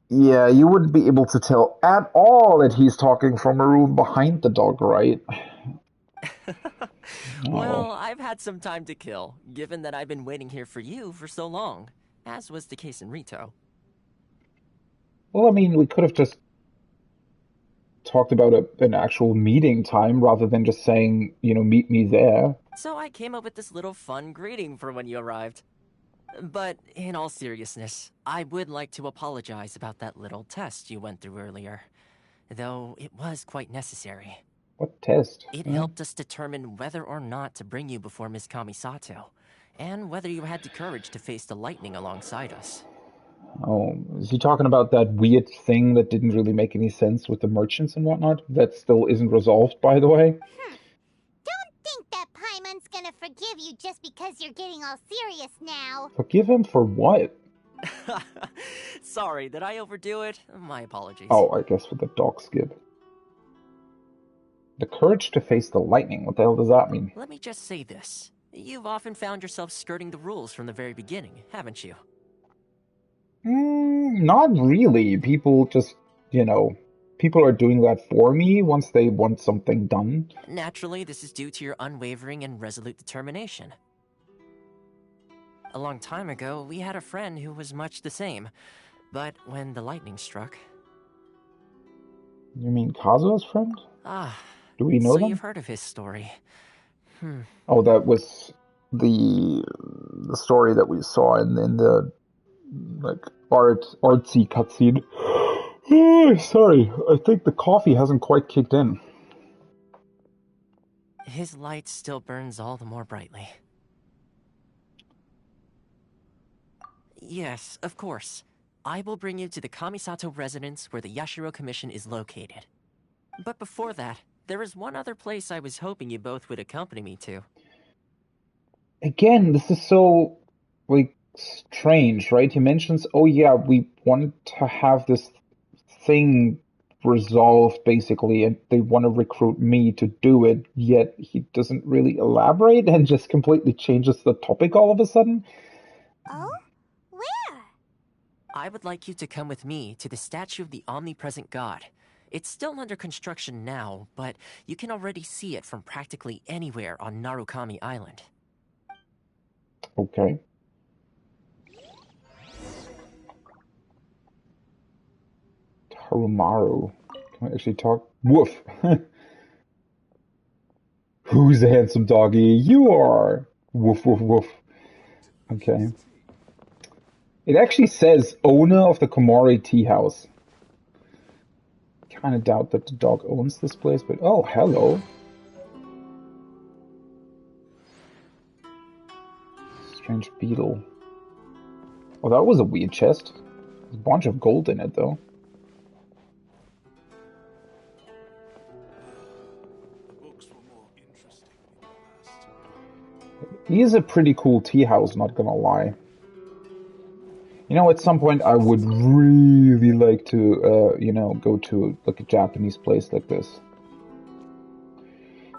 Yeah, you wouldn't be able to tell at all that he's talking from a room behind the dog, right? Oh. Well, I've had some time to kill, given that I've been waiting here for you for so long, as was the case in Rito. Well, I mean, we could have just talked about an actual meeting time rather than just saying, meet me there. So I came up with this little fun greeting for when you arrived. But in all seriousness, I would like to apologize about that little test you went through earlier, though it was quite necessary. What test? It helped us determine whether or not to bring you before Miss Kamisato, and whether you had the courage to face the lightning alongside us. Oh, is he talking about that weird thing that didn't really make any sense with the merchants and whatnot? That still isn't resolved, by the way? Don't think that Paimon's gonna forgive you just because you're getting all serious now. Forgive him for what? Sorry, did I overdo it? My apologies. Oh, I guess for the dog skip. The courage to face the lightning. What the hell does that mean? Let me just say this. You've often found yourself skirting the rules from the very beginning, haven't you? Not really. People just, people are doing that for me once they want something done. Naturally, this is due to your unwavering and resolute determination. A long time ago, we had a friend who was much the same, but when the lightning struck... You mean Kazuo's friend? Do we know so them? you've heard of his story. Oh, that was the story that we saw in the artsy cutscene. Oh, sorry, I think the coffee hasn't quite kicked in. His light still burns all the more brightly. Yes, of course. I will bring you to the Kamisato residence where the Yashiro Commission is located. But before that, there is one other place I was hoping you both would accompany me to. Again, this is so, strange, right? He mentions, oh yeah, we want to have this thing resolved, basically, and they want to recruit me to do it, yet he doesn't really elaborate and just completely changes the topic all of a sudden. Oh? Where? I would like you to come with me to the statue of the omnipresent god. It's still under construction now, but you can already see it from practically anywhere on Narukami Island. Okay. Harumaru. Can we actually talk? Woof! Who's the handsome doggy? You are! Woof, woof, woof. Okay. It actually says owner of the Komori Tea House. Kind of doubt that the dog owns this place, but oh, hello. Strange beetle. Oh, that was a weird chest. There's a bunch of gold in it, though. The books were more interesting in the past. He is a pretty cool tea house, not gonna lie. At some point I would really like to, go to a Japanese place like this.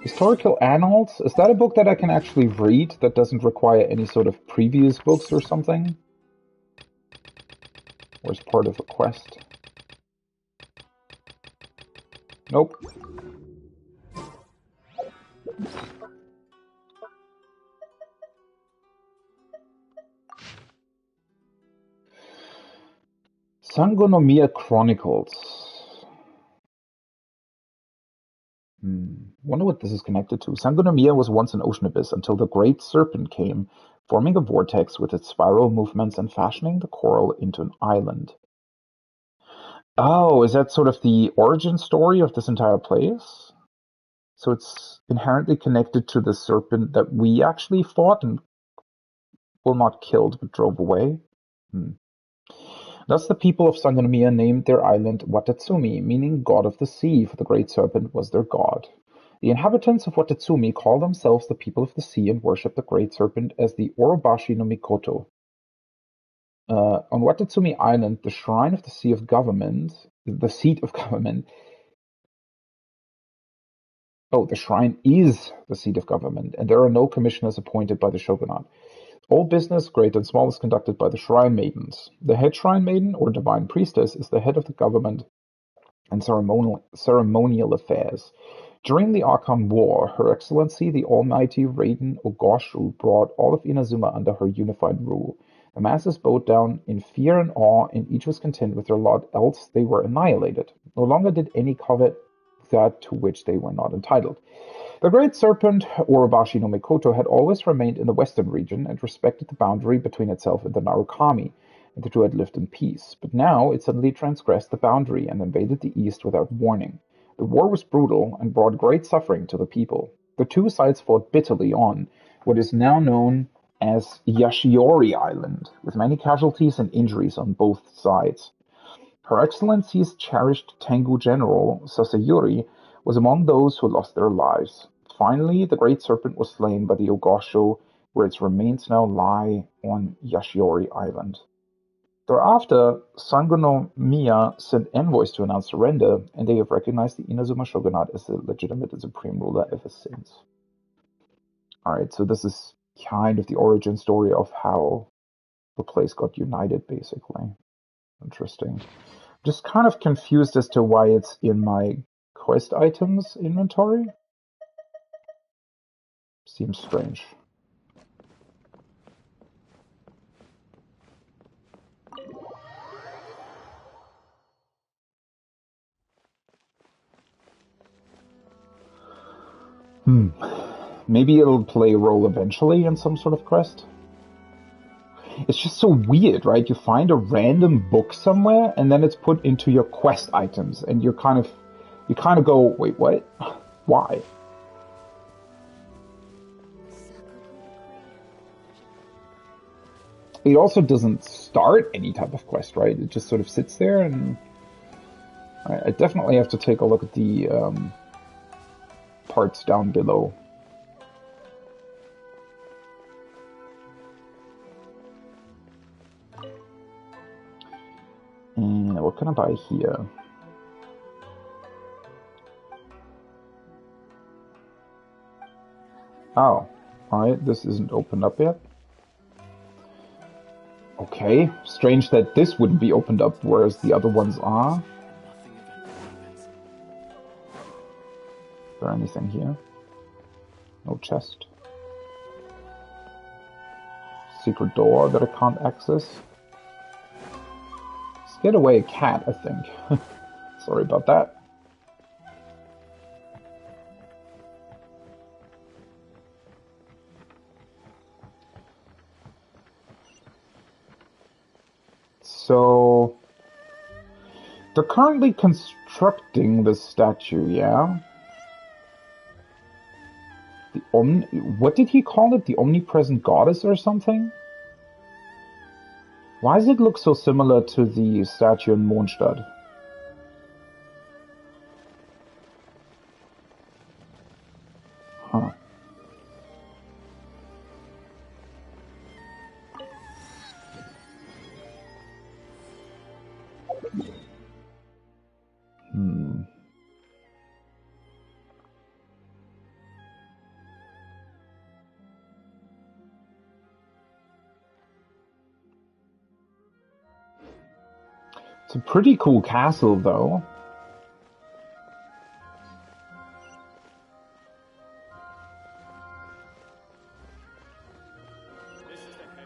Historical Annals? Is that a book that I can actually read that doesn't require any sort of previous books or something? Or is part of a quest? Nope. Sangonomiya Chronicles. Wonder what this is connected to. Sangonomiya was once an ocean abyss until the Great Serpent came, forming a vortex with its spiral movements and fashioning the coral into an island. Oh, is that sort of the origin story of this entire place? So it's inherently connected to the serpent that we actually fought and, well, not killed, but drove away? Thus the people of Sangonomiya named their island Watatsumi, meaning God of the Sea, for the Great Serpent was their god. The inhabitants of Watatsumi call themselves the people of the sea and worship the Great Serpent as the Orobashi no Mikoto. On Watatsumi Island, the shrine of the seat of government, the shrine is the seat of government, and there are no commissioners appointed by the shogunate. All business, great and small, is conducted by the shrine maidens. The head shrine maiden, or divine priestess, is the head of the government and ceremonial affairs. During the Archon War, Her Excellency the Almighty Raiden Ogoshu brought all of Inazuma under her unified rule. The masses bowed down in fear and awe, and each was content with their lot, else they were annihilated. No longer did any covet that to which they were not entitled. The Great Serpent, Orobashi no Mikoto, had always remained in the western region and respected the boundary between itself and the Narukami, and the two had lived in peace. But now it suddenly transgressed the boundary and invaded the east without warning. The war was brutal and brought great suffering to the people. The two sides fought bitterly on what is now known as Yashiori Island, with many casualties and injuries on both sides. Her Excellency's cherished Tengu general, Sasayuri, was among those who lost their lives. Finally, the Great Serpent was slain by the Ogosho, where its remains now lie on Yashiori Island. Thereafter, Sangonomiya sent envoys to announce surrender, and they have recognized the Inazuma shogunate as the legitimate and supreme ruler ever since. Alright, so this is kind of the origin story of how the place got united, basically. Interesting. Just kind of confused as to why it's in my quest items inventory. Seems strange. Maybe it'll play a role eventually in some sort of quest. It's just so weird, right? You find a random book somewhere, and then it's put into your quest items, and you kind of go, wait, what? Why? It also doesn't start any type of quest, right? It just sort of sits there, and I definitely have to take a look at the parts down below. And what can I buy here? Oh, alright, this isn't opened up yet. Okay, strange that this wouldn't be opened up, whereas the other ones are. Is there anything here? No chest. Secret door that I can't access. Get away a cat, I think. Sorry about that. So they're currently constructing the statue, yeah? What did he call it? The omnipresent goddess or something? Why does it look so similar to the statue in Mondstadt? Huh. It's a pretty cool castle, though.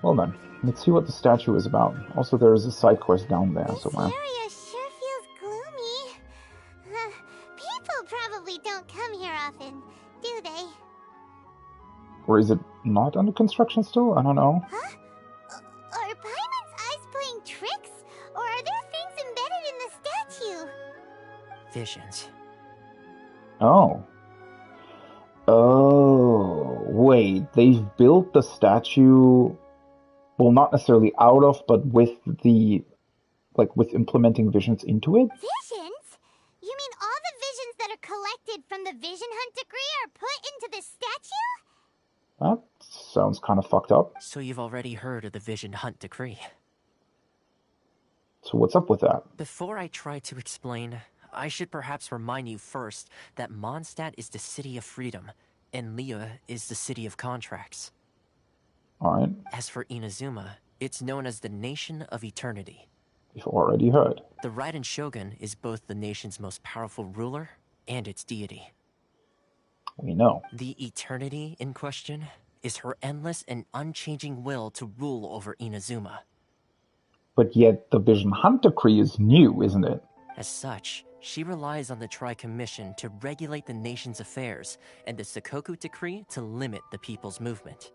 Well then, let's see what the statue is about. Also, there is a side quest down there somewhere. This area sure feels gloomy. People probably don't come here often, do they? Or is it not under construction still? I don't know. Huh? Are Paimon's eyes playing tricks? Or are there things embedded in the statue? Visions. Oh. Oh, wait, they've built the statue, well, not necessarily out of, but with the, with implementing visions into it? Visions? You mean all the visions that are collected from the Vision Hunt degree are put into the statue? That sounds kind of fucked up. So you've already heard of the Vision Hunt decree? So what's up with that? Before I try to explain, I should perhaps remind you first that Mondstadt is the city of freedom, and Liyue is the city of contracts. Alright, As for Inazuma, it's known as the Nation of Eternity. you've already heard. The Raiden Shogun is both the nation's most powerful ruler and its deity. We know. The Eternity in question is her endless and unchanging will to rule over Inazuma. But yet the Vision Hunt Decree is new, isn't it? As such, she relies on the Tri-Commission to regulate the nation's affairs and the Sakoku Decree to limit the people's movement.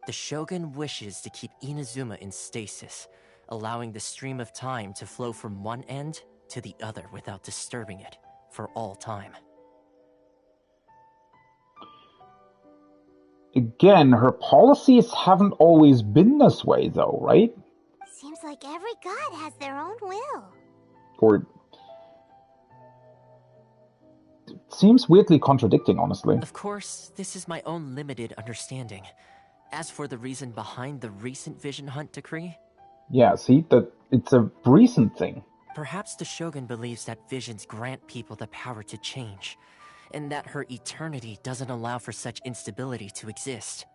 The Shogun wishes to keep Inazuma in stasis, allowing the stream of time to flow from one end to the other without disturbing it for all time. Again, her policies haven't always been this way, though, right? Seems like every god has their own will. Or it seems weirdly contradicting, honestly. Of course, this is my own limited understanding. As for the reason behind the recent Vision Hunt Decree, Yeah, see, that it's a recent thing. perhaps the Shogun believes that visions grant people the power to change, and that her eternity doesn't allow for such instability to exist.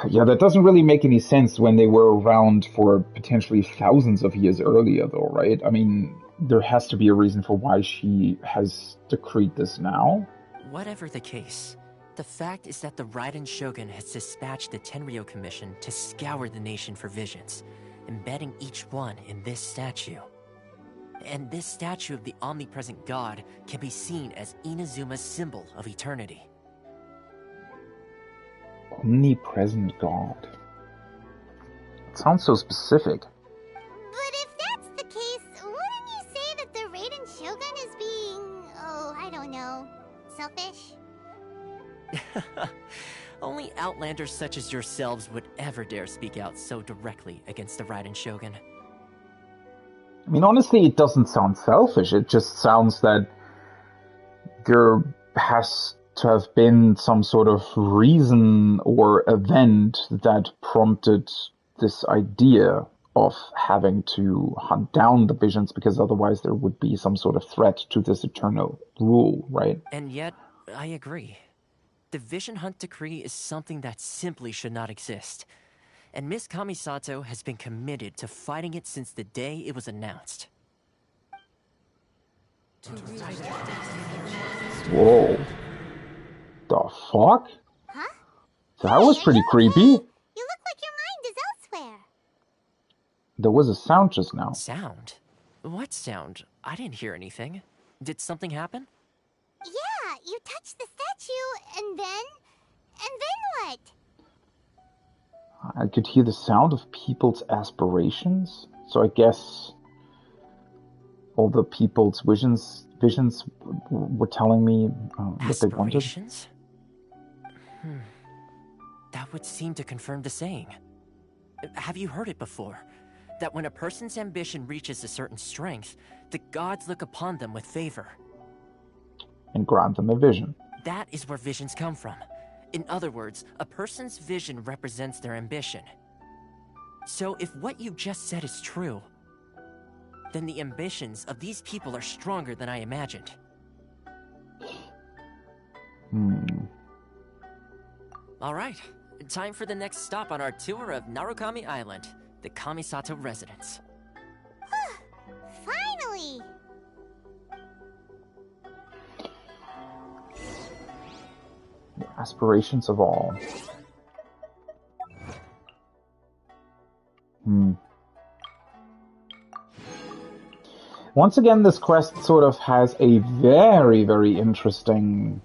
Yeah, that doesn't really make any sense when they were around for potentially thousands of years earlier, though, right? I mean, there has to be a reason for why she has decreed this now. Whatever the case, the fact is that the Raiden Shogun has dispatched the Tenryou Commission to scour the nation for visions, embedding each one in this statue. And this statue of the omnipresent god can be seen as Inazuma's symbol of eternity. Omnipresent God. It sounds so specific. But if that's the case, wouldn't you say that the Raiden Shogun is being, I don't know, selfish? Only outlanders such as yourselves would ever dare speak out so directly against the Raiden Shogun. I mean, honestly, it doesn't sound selfish. It just sounds that there has to have been some sort of reason or event that prompted this idea of having to hunt down the visions, because otherwise there would be some sort of threat to this eternal rule, right? And yet, I agree. The Vision Hunt Decree is something that simply should not exist. And Miss Kamisato has been committed to fighting it since the day it was announced. Whoa. The fuck? Huh? That was pretty creepy. You look like your mind is elsewhere. There was a sound just now. Sound? What sound? I didn't hear anything. Did something happen? Yeah, you touched the statue, and then what? I could hear the sound of people's aspirations. So I guess all the people's visions were telling me what they wanted. Aspirations? That would seem to confirm the saying. Have you heard it before? That when a person's ambition reaches a certain strength, the gods look upon them with favor. And grant them a vision. That is where visions come from. In other words, a person's vision represents their ambition. So if what you just said is true, then the ambitions of these people are stronger than I imagined. Alright, time for the next stop on our tour of Narukami Island, the Kamisato residence. Finally! The aspirations of all. Once again, this quest sort of has a very, very interesting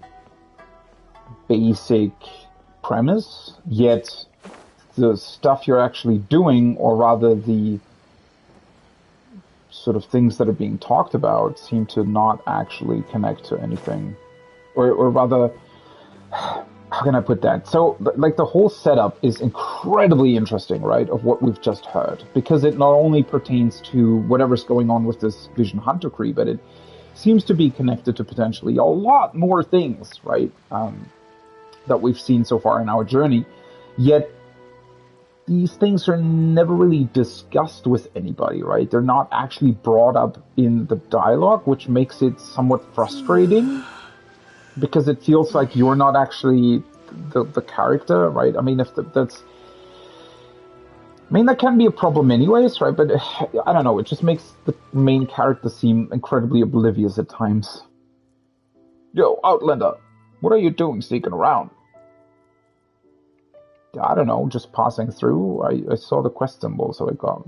basic premise, yet the stuff you're actually doing, or rather the sort of things that are being talked about, seem to not actually connect to anything. Or rather, how can I put that? So, like, the whole setup is incredibly interesting, right, of what we've just heard, because it not only pertains to whatever's going on with this Vision Hunt Decree, but it seems to be connected to potentially a lot more things, right, that we've seen so far in our journey. Yet, these things are never really discussed with anybody, right? They're not actually brought up in the dialogue, which makes it somewhat frustrating, because it feels like you're not actually the character, right? I mean, if that's... I mean, that can be a problem anyways, right? But I don't know, it just makes the main character seem incredibly oblivious at times. Yo, Outlander, what are you doing sneaking around? I don't know, just passing through. I saw the quest symbol, so I got...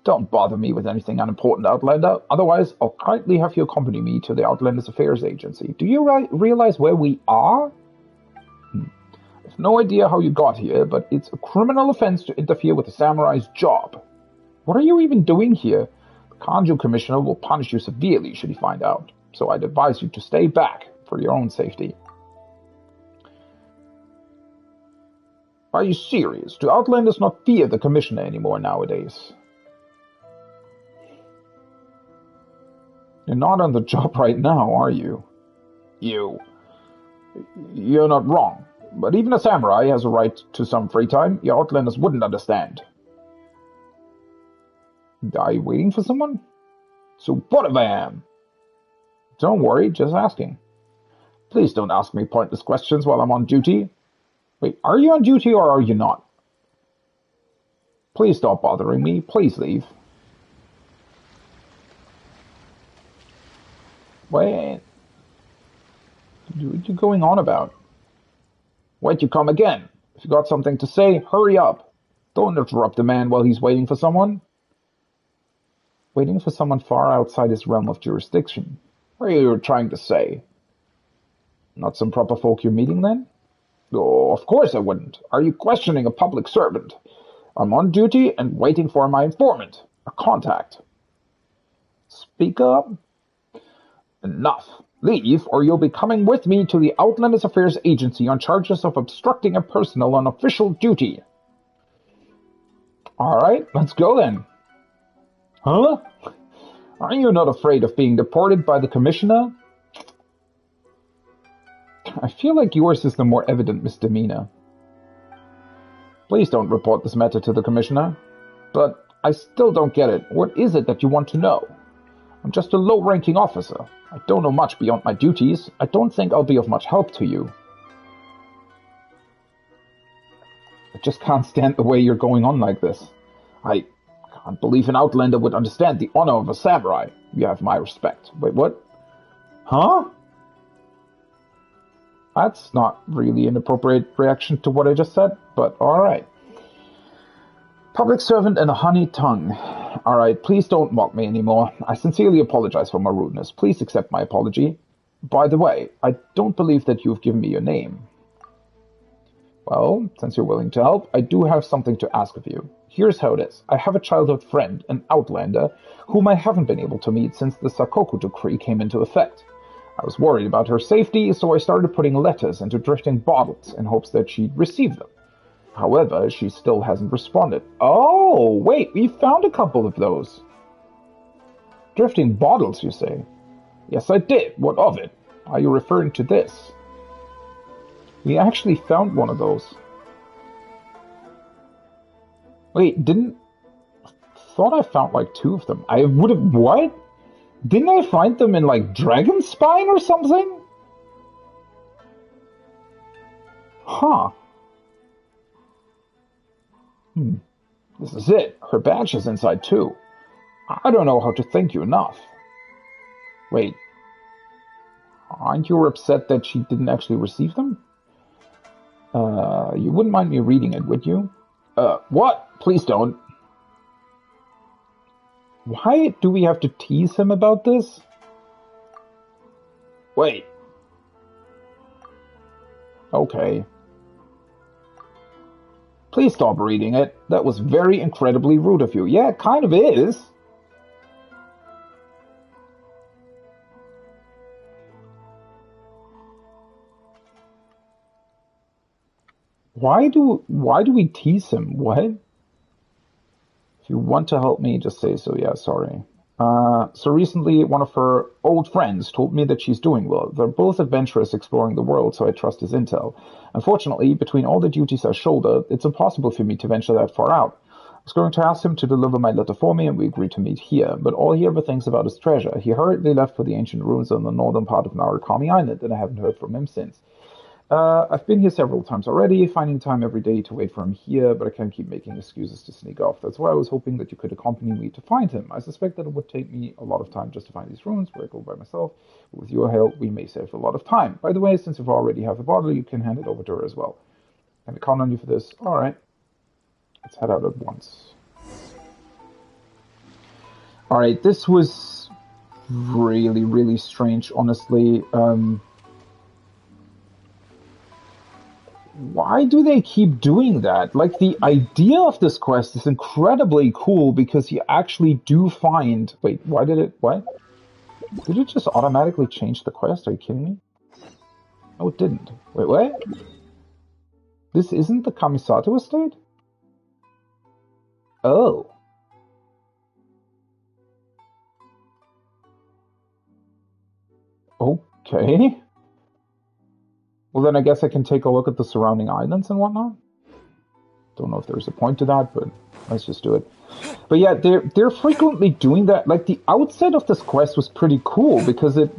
Don't bother me with anything unimportant, Outlander. Otherwise, I'll kindly have you accompany me to the Outlanders Affairs Agency. Do you realize where we are? I've no idea how you got here, but it's a criminal offense to interfere with a samurai's job. What are you even doing here? The Kanju Commissioner will punish you severely should he find out. So I'd advise you to stay back for your own safety. Are you serious? Do Outlanders not fear the Commissioner anymore nowadays? You're not on the job right now, are you? You're not wrong. But even a samurai has a right to some free time. Your Outlanders wouldn't understand. Are you waiting for someone? So what if I am? Don't worry, just asking. Please don't ask me pointless questions while I'm on duty. Wait, are you on duty or are you not? Please stop bothering me. Please leave. Wait. What are you going on about? Wait, you come again. If you got something to say, hurry up. Don't interrupt a man while he's waiting for someone. Waiting for someone far outside his realm of jurisdiction. What are you trying to say? Not some proper folk you're meeting, then? Oh, of course I wouldn't. Are you questioning a public servant? I'm on duty and waiting for my informant, a contact. Speak up. Enough. Leave, or you'll be coming with me to the Outlanders Affairs Agency on charges of obstructing a personnel on official duty. Alright, let's go then. Huh? Are you not afraid of being deported by the Commissioner? I feel like yours is the more evident misdemeanor. Please don't report this matter to the Commissioner. But I still don't get it. What is it that you want to know? I'm just a low-ranking officer. I don't know much beyond my duties. I don't think I'll be of much help to you. I just can't stand the way you're going on like this. I can't believe an Outlander would understand the honor of a samurai. You have my respect. Wait, what? Huh? That's not really an appropriate reaction to what I just said, but alright. Public servant and a honey tongue. Alright, please don't mock me anymore. I sincerely apologize for my rudeness. Please accept my apology. By the way, I don't believe that you've given me your name. Well, since you're willing to help, I do have something to ask of you. Here's how it is. I have a childhood friend, an Outlander, whom I haven't been able to meet since the Sakoku decree came into effect. I was worried about her safety, so I started putting letters into drifting bottles in hopes that she'd receive them. However, she still hasn't responded. Oh, wait, we found a couple of those. Drifting bottles, you say? Yes, I did. What of it? Are you referring to this? We actually found one of those. Wait, thought I found like two of them. I would have... What? Didn't I find them in like Dragon's Spine or something? Huh. This is it. Her badge is inside too. I don't know how to thank you enough. Wait. Aren't you upset that she didn't actually receive them? You wouldn't mind me reading it, would you? What? Please don't. Why do we have to tease him about this? Wait. Okay. Please stop reading it. That was very incredibly rude of you. Yeah, it kind of is. Why do we tease him? What? If you want to help me, just say so. Yeah, sorry. So recently, one of her old friends told me that she's doing well. They're both adventurous exploring the world, so I trust his intel. Unfortunately, between all the duties I shoulder, it's impossible for me to venture that far out. I was going to ask him to deliver my letter for me, and we agreed to meet here, but all he ever thinks about is treasure. He hurriedly left for the ancient ruins on the northern part of Narukami Island, and I haven't heard from him since. I've been here several times already, finding time every day to wait for him here, but I can't keep making excuses to sneak off. That's why I was hoping that you could accompany me to find him. I suspect that it would take me a lot of time just to find these ruins, where I go by myself. But with your help, we may save a lot of time. By the way, since you already have the bottle, you can hand it over to her as well. Can I count on you for this? Alright. Let's head out at once. Alright, this was really, really strange, honestly. Why do they keep doing that? Like, the idea of this quest is incredibly cool because you actually do find... Wait, why did it... What? Did it just automatically change the quest? Are you kidding me? No, it didn't. Wait, what? This isn't the Kamisato estate? Oh. Okay. Well, then I guess I can take a look at the surrounding islands and whatnot. Don't know if there's a point to that, but let's just do it. But yeah, they're frequently doing that. Like, the outset of this quest was pretty cool because it...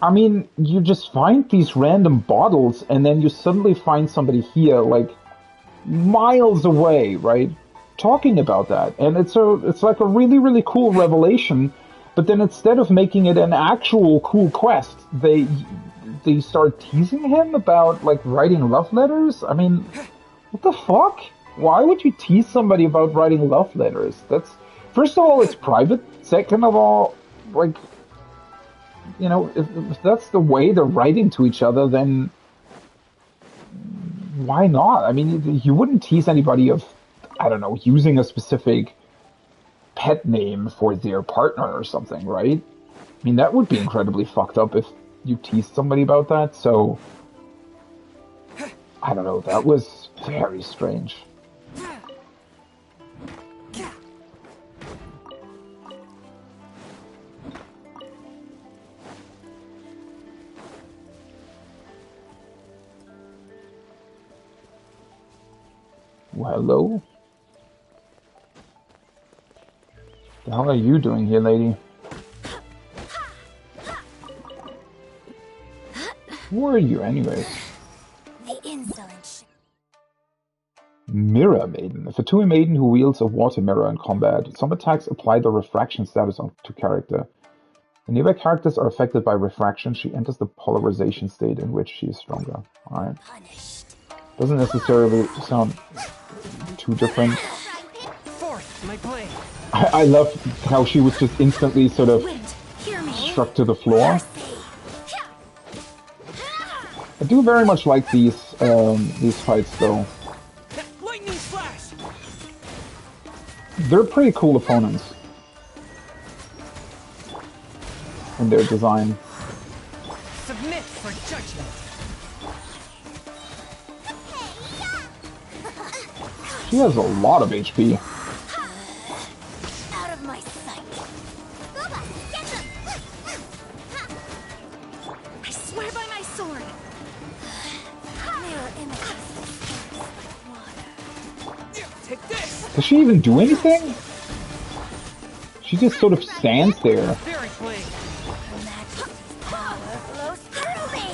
I mean, you just find these random bottles and then you suddenly find somebody here, like, miles away, right? Talking about that. And it's like a really, really cool revelation. But then instead of making it an actual cool quest, they start teasing him about, like, writing love letters? I mean, what the fuck? Why would you tease somebody about writing love letters? That's... First of all, it's private. Second of all, like, you know, if that's the way they're writing to each other, then why not? I mean, you wouldn't tease anybody of, I don't know, using a specific pet name for their partner or something, right? I mean, that would be incredibly fucked up if you teased somebody about that, so... I don't know, that was very strange. Well, hello? The hell are you doing here, lady? Who are you, anyways? The insolent. Mirror Maiden. A Fatui maiden who wields a water mirror in combat. Some attacks apply the refraction status to character. When nearby characters are affected by refraction, she enters the polarization state in which she is stronger. Alright. Doesn't necessarily sound too different. Fourth, my blade. I love how she was just instantly sort of struck to the floor. I do very much like these fights, though. Lightning slash. They're pretty cool opponents in their design. Submit for judgment. She has a lot of HP. Out of my sight. Boba, get them! I swear by my sword. Mirror images like water. Take this. Does she even do anything? She just sort of stands there. Very blade. Majesty's power flows through me.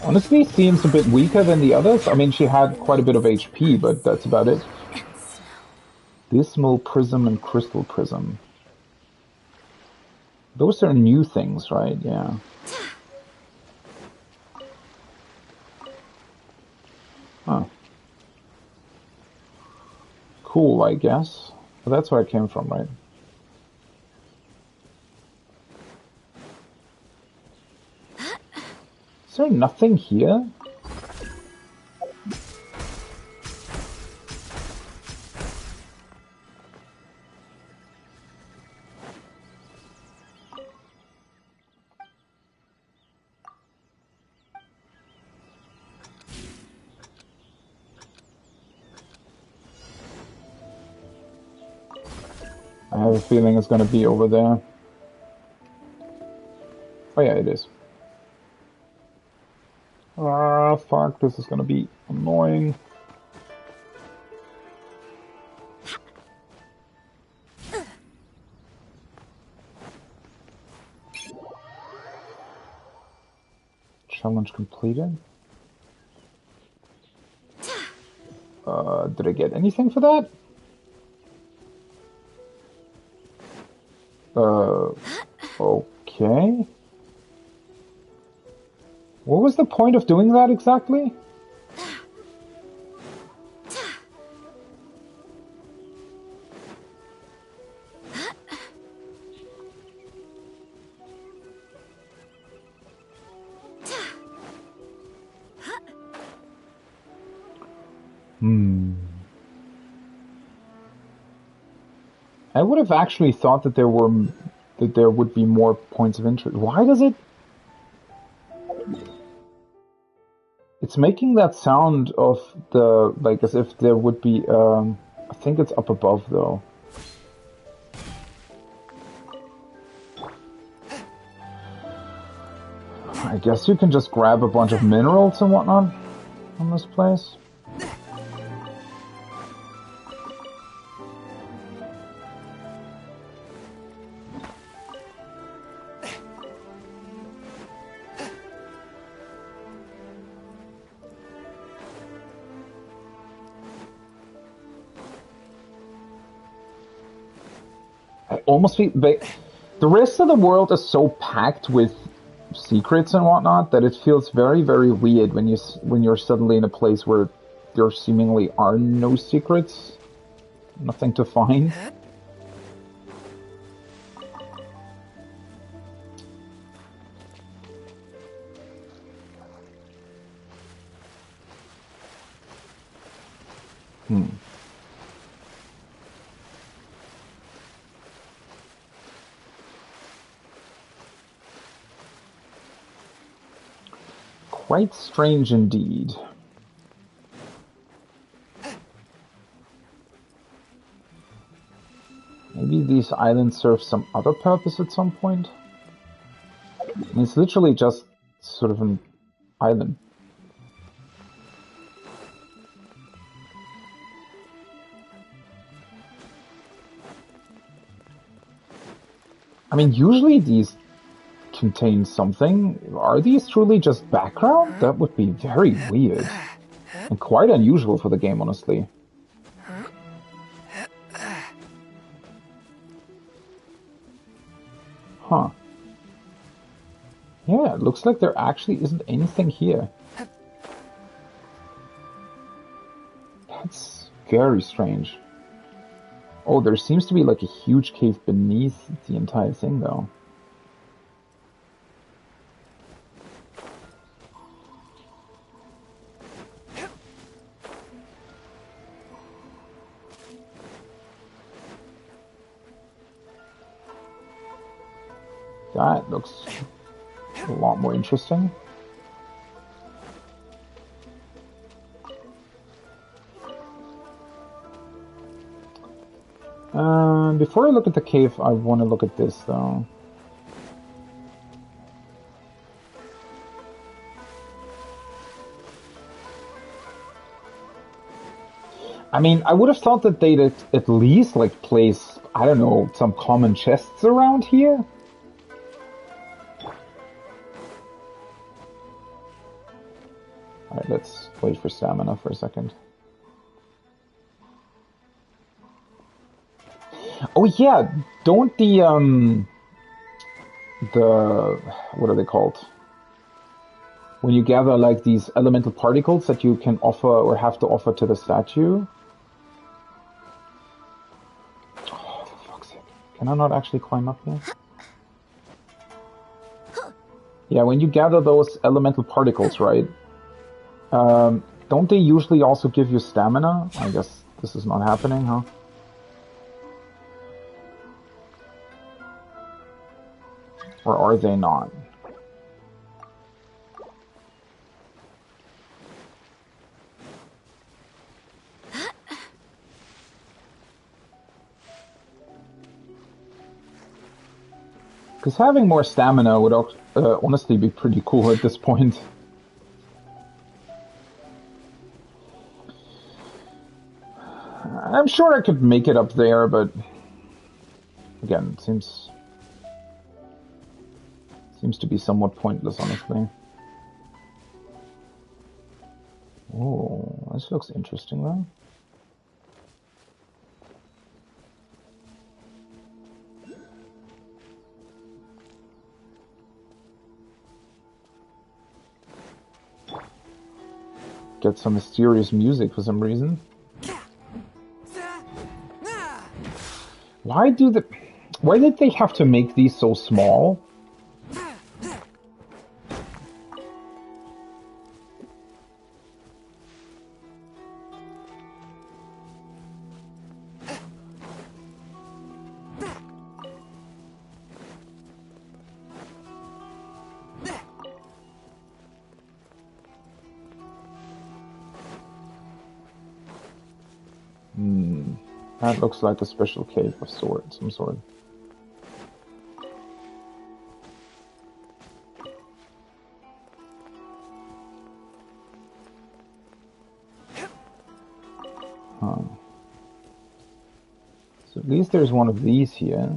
Honestly, seems a bit weaker than the others. I mean, she had quite a bit of HP, but that's about it. Dismal Prism and Crystal Prism. Those are new things, right? Yeah. Huh. Cool, I guess. But that's where I came from, right? Is there nothing here? I have a feeling it's gonna be over there. Oh yeah, it is. Ah, fuck, this is gonna be annoying. Challenge completed. Did I get anything for that? Okay. What was the point of doing that exactly? I would have actually thought that there would be more points of interest. Why does it? It's making that sound of the like as if there would be. I think it's up above though. I guess you can just grab a bunch of minerals and whatnot on this place. I almost feel the rest of the world is so packed with secrets and whatnot that it feels very, very weird when you're suddenly in a place where there seemingly are no secrets, nothing to find. Quite strange indeed. Maybe these islands serve some other purpose at some point? I mean, it's literally just sort of an island. I mean, usually these contain something. Are these truly just background? That would be very weird. And quite unusual for the game, honestly. Huh. Yeah, it looks like there actually isn't anything here. That's very strange. Oh, there seems to be like a huge cave beneath the entire thing, though. That looks a lot more interesting. Before I look at the cave, I want to look at this, though. I mean, I would have thought that they'd at least, like, place, I don't know, some common chests around here? Alright, let's wait for stamina for a second. Oh yeah, don't the what are they called? When you gather like these elemental particles that you can offer or have to offer to the statue. Oh, for fuck's sake. Can I not actually climb up here? Yeah, when you gather those elemental particles, right? Don't they usually also give you stamina? I guess this is not happening, huh? Or are they not? Because having more stamina would honestly be pretty cool at this point. I'm sure I could make it up there, but again, it seems to be somewhat pointless, honestly. Oh, this looks interesting, though. Get some mysterious music for some reason. Why did they have to make these so small? That looks like a special cave of some sort. So at least there's one of these here.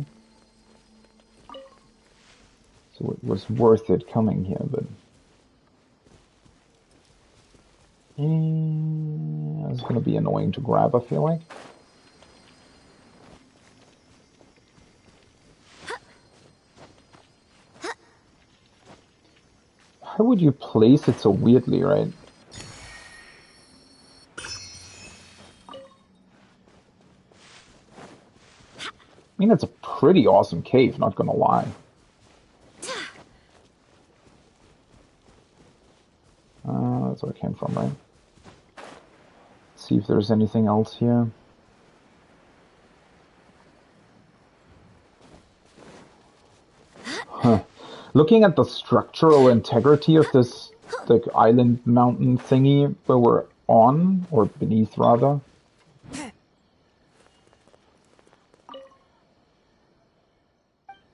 So it was worth it coming here, but... it's gonna be annoying to grab, I feel like. How would you place it so weirdly, right? I mean, it's a pretty awesome cave, not gonna lie. That's where it came from, right? Let's see if there's anything else here. Huh. Looking at the structural integrity of this like island mountain thingy where we're on, or beneath rather.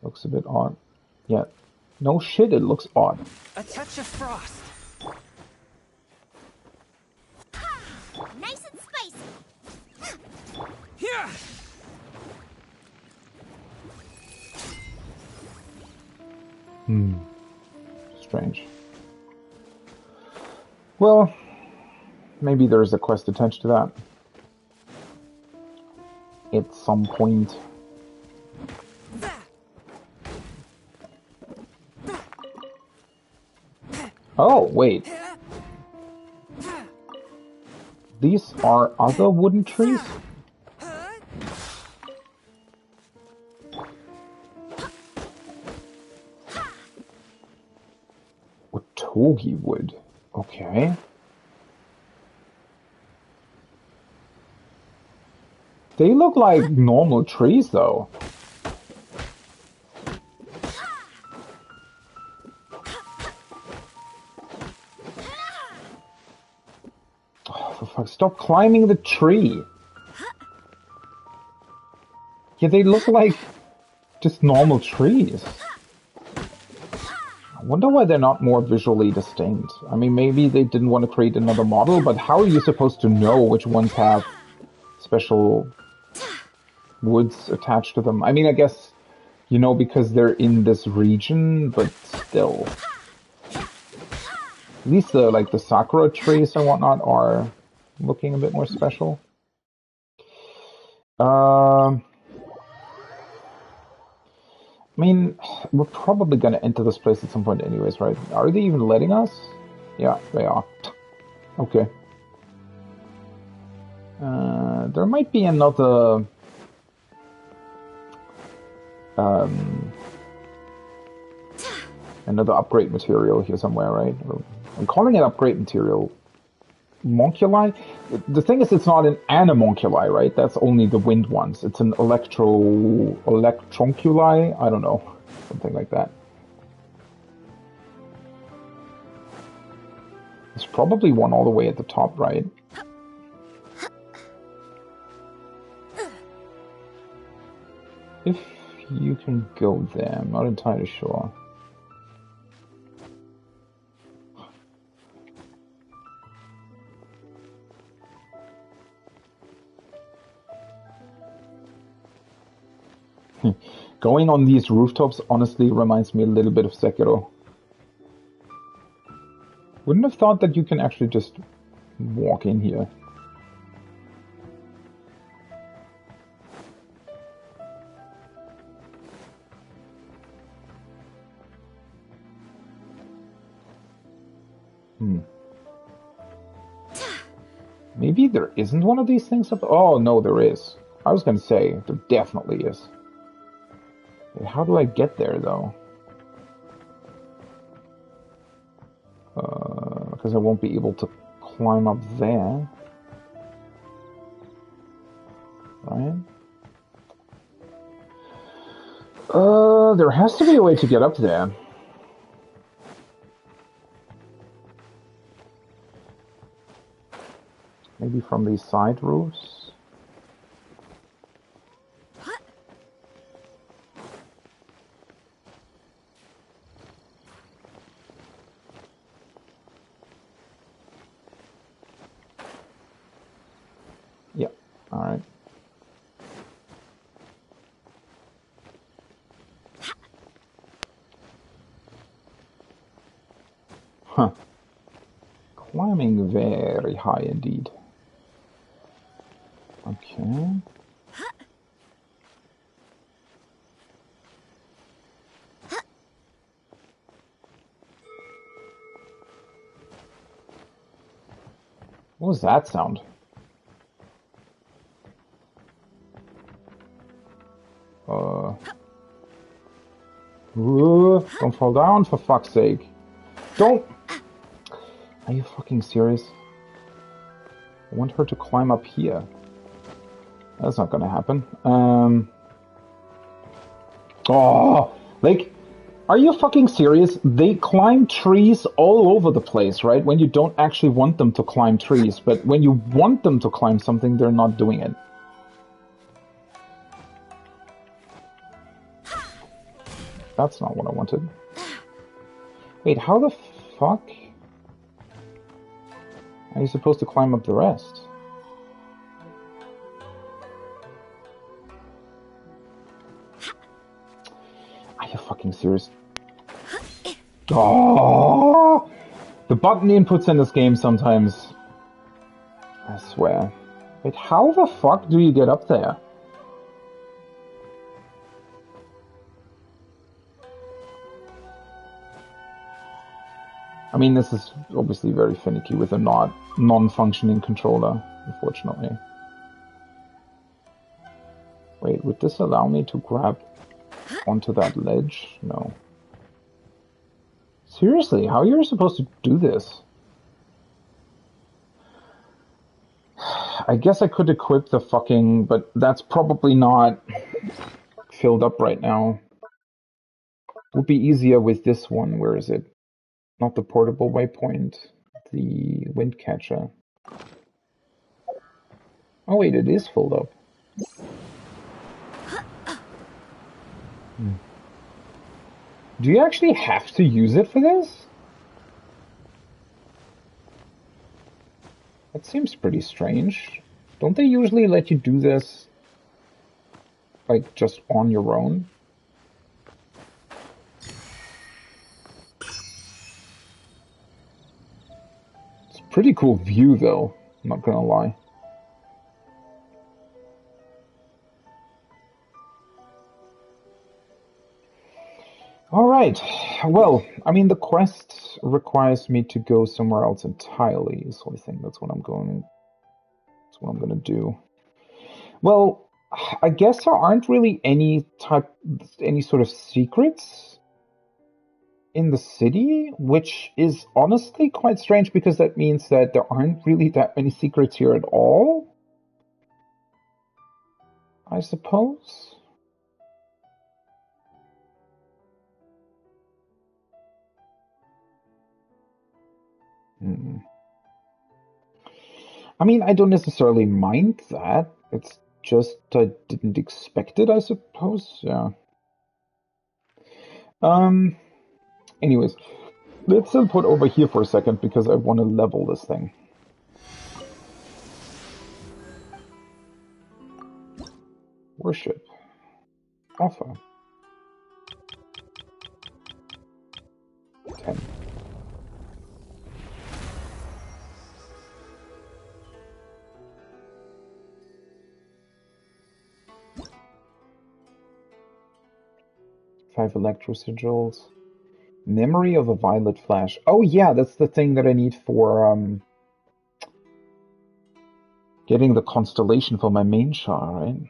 Looks a bit odd. Yeah. No shit, it looks odd. A touch of frost. Nice and spicy. Here. Strange. Well, maybe there's a quest attached to that. At some point. Oh, wait. These are other wooden trees? Togi wood. Okay. They look like normal trees, though. Oh, for fuck's sake, stop climbing the tree. Yeah, they look like just normal trees. I wonder why they're not more visually distinct. I mean, maybe they didn't want to create another model, but how are you supposed to know which ones have special woods attached to them? I mean, I guess, you know, because they're in this region, but still. At least the sakura trees and whatnot are looking a bit more special. I mean, we're probably gonna enter this place at some point anyways, right? Are they even letting us? Yeah, they are. Okay. There might be another... another upgrade material here somewhere, right? I'm calling it upgrade material. Monculi? The thing is, it's not an animonculi, right? That's only the wind ones. It's an electronculi? I don't know. Something like that. There's probably one all the way at the top, right? If you can go there. I'm not entirely sure. Going on these rooftops honestly reminds me a little bit of Sekiro. Wouldn't have thought that you can actually just walk in here. Maybe there isn't one of these things up. Oh, no, there is. I was gonna say, there definitely is. Wait, how do I get there, though? Because I won't be able to climb up there. Right? There has to be a way to get up there. Maybe from these side roofs? Yeah, alright. Huh. Climbing very high indeed. Okay. What was that sound? Don't fall down, for fuck's sake. Don't! Are you fucking serious? I want her to climb up here. That's not gonna happen. Oh, like, are you fucking serious? They climb trees all over the place, right? When you don't actually want them to climb trees, but when you want them to climb something, they're not doing it. That's not what I wanted. Wait, how the fuck are you supposed to climb up the rest? Are you fucking serious? Oh! The button inputs in this game sometimes. I swear. Wait, how the fuck do you get up there? I mean, this is obviously very finicky with a non-functioning controller, unfortunately. Wait, would this allow me to grab onto that ledge? No. Seriously, how are you supposed to do this? I guess I could equip the fucking, but that's probably not filled up right now. It would be easier with this one. Where is it? Not the portable waypoint, the wind catcher. Oh wait, it is filled up. Do you actually have to use it for this? That seems pretty strange. Don't they usually let you do this, like, just on your own? It's a pretty cool view, though, I'm not gonna lie. Alright, well, I mean, the quest requires me to go somewhere else entirely, so I think that's what I'm gonna do. Well, I guess there aren't really any sort of secrets in the city, which is honestly quite strange because that means that there aren't really that many secrets here at all, I suppose. I mean, I don't necessarily mind that. It's just I didn't expect it, I suppose. Yeah. Anyways, let's put over here for a second because I want to level this thing. Worship. Alpha. 10. Five electro sigils. Memory of a violet flash. Oh yeah, that's the thing that I need for getting the constellation for my main char, right?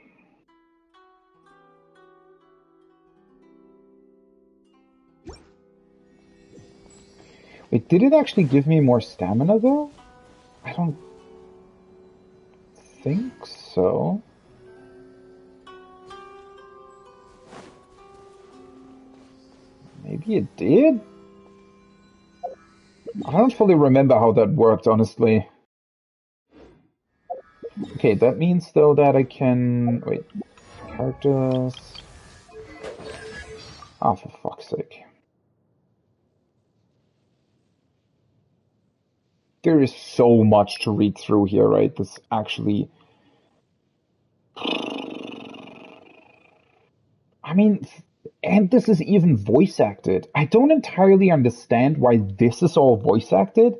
Wait, did it actually give me more stamina though? I don't think so. Maybe it did? I don't fully remember how that worked, honestly. Okay, that means though that I can... Wait, characters... Ah, for fuck's sake. There is so much to read through here, right? This actually... I mean, and this is even voice acted. I don't entirely understand why this is all voice acted,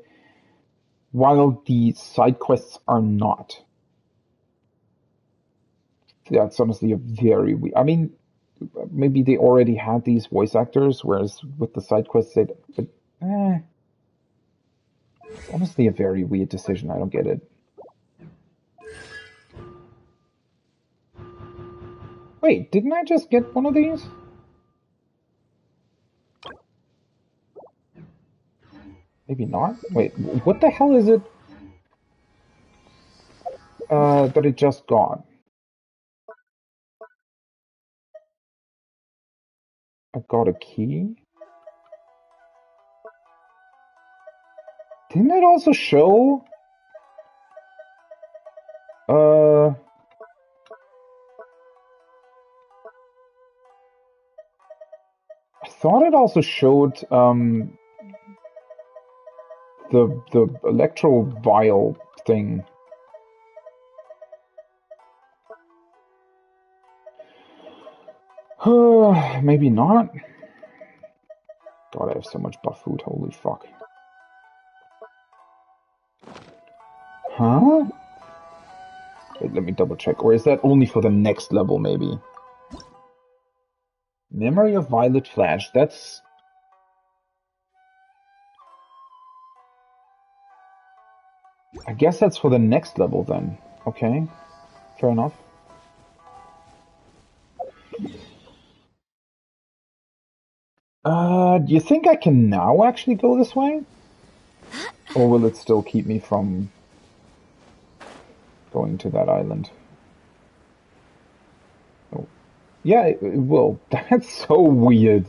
while the side quests are not. That's honestly a very weird... I mean, maybe they already had these voice actors, whereas with the side quests, they... But, it's honestly a very weird decision. I don't get it. Wait, didn't I just get one of these? Maybe not? Wait, what the hell is it that it just got? I got a key? Didn't it also show... I thought it also showed the electro vial thing. Maybe not. God, I have so much buff food. Holy fuck. Huh? Wait, let me double check. Or is that only for the next level, maybe? Memory of Violet Flash. That's... I guess that's for the next level then. Okay. Fair enough. Do you think I can now actually go this way? Or will it still keep me from going to that island? Oh. Yeah, it will. That's so weird.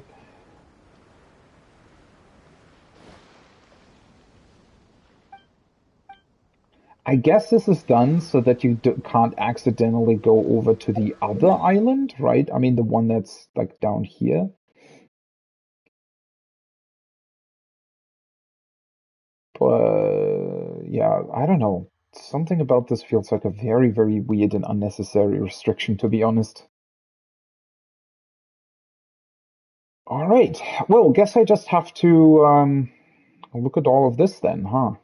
I guess this is done so that you can't accidentally go over to the other island, right? I mean, the one that's like down here. But yeah, I don't know. Something about this feels like a very, very weird and unnecessary restriction, to be honest. All right. Well, guess I just have to look at all of this then, huh?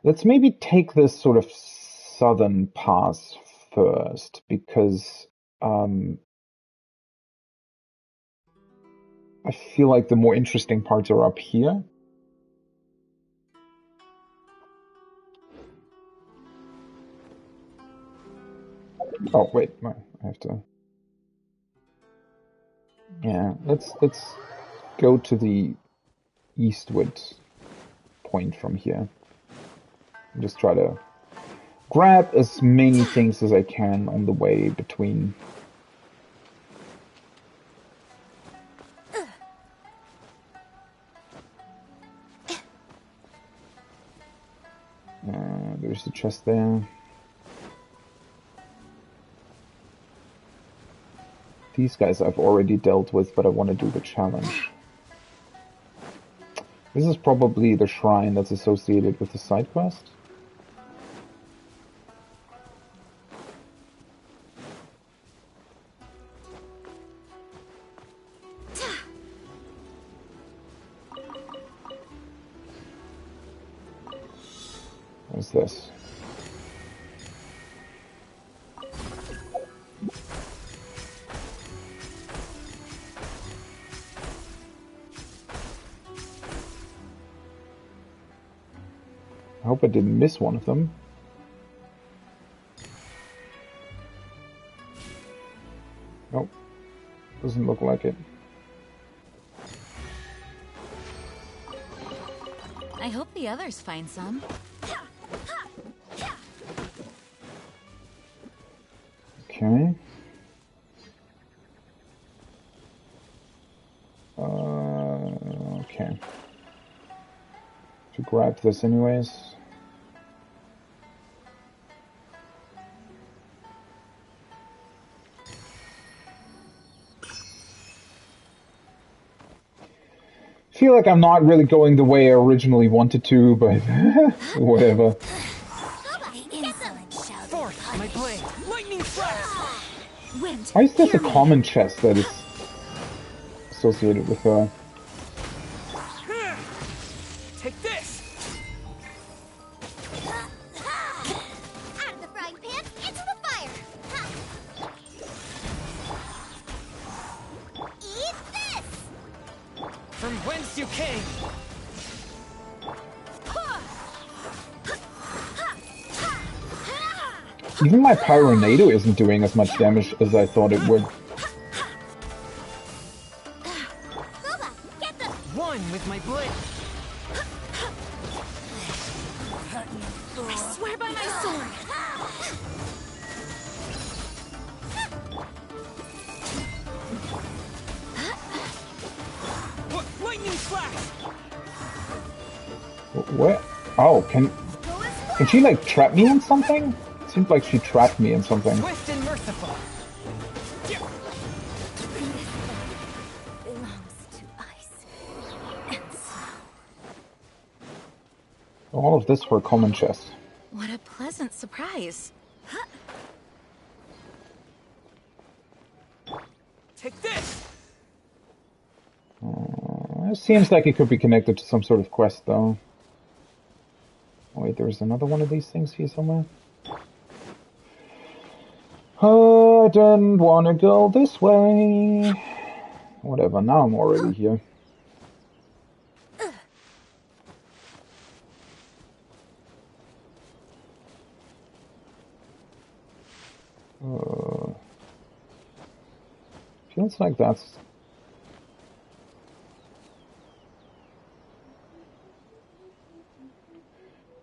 Let's maybe take this sort of southern pass first, because I feel like the more interesting parts are up here. Oh wait, I have to. Yeah, let's go to the eastward point from here. And just try to grab as many things as I can on the way between. There's the chest there. These guys I've already dealt with, but I want to do the challenge. This is probably the shrine that's associated with the side quest. What's this? I hope I didn't miss one of them. Nope. Doesn't look like it. I hope the others find some. Okay. Okay. To grab this anyways. Feel like I'm not really going the way I originally wanted to, but whatever. My blade! Lightning flash! Why is this a common chest that is associated with her? Take this! Out of the frying pan, into the fire! Eat this! From whence you came! Even my Pyronado isn't doing as much damage as I thought it would. Soba, get the... One with my blade! I swear by my sword! Lightning flash! What? Oh, can she like trap me in something? It seemed like she trapped me in something. Swift and merciful! Belongs to ice and snow. All of this for a common chest. What a pleasant surprise. Take this! It seems like it could be connected to some sort of quest, though. Oh, wait, there's another one of these things here somewhere. Oh, I didn't want to go this way. Whatever, now I'm already here. Feels like that's...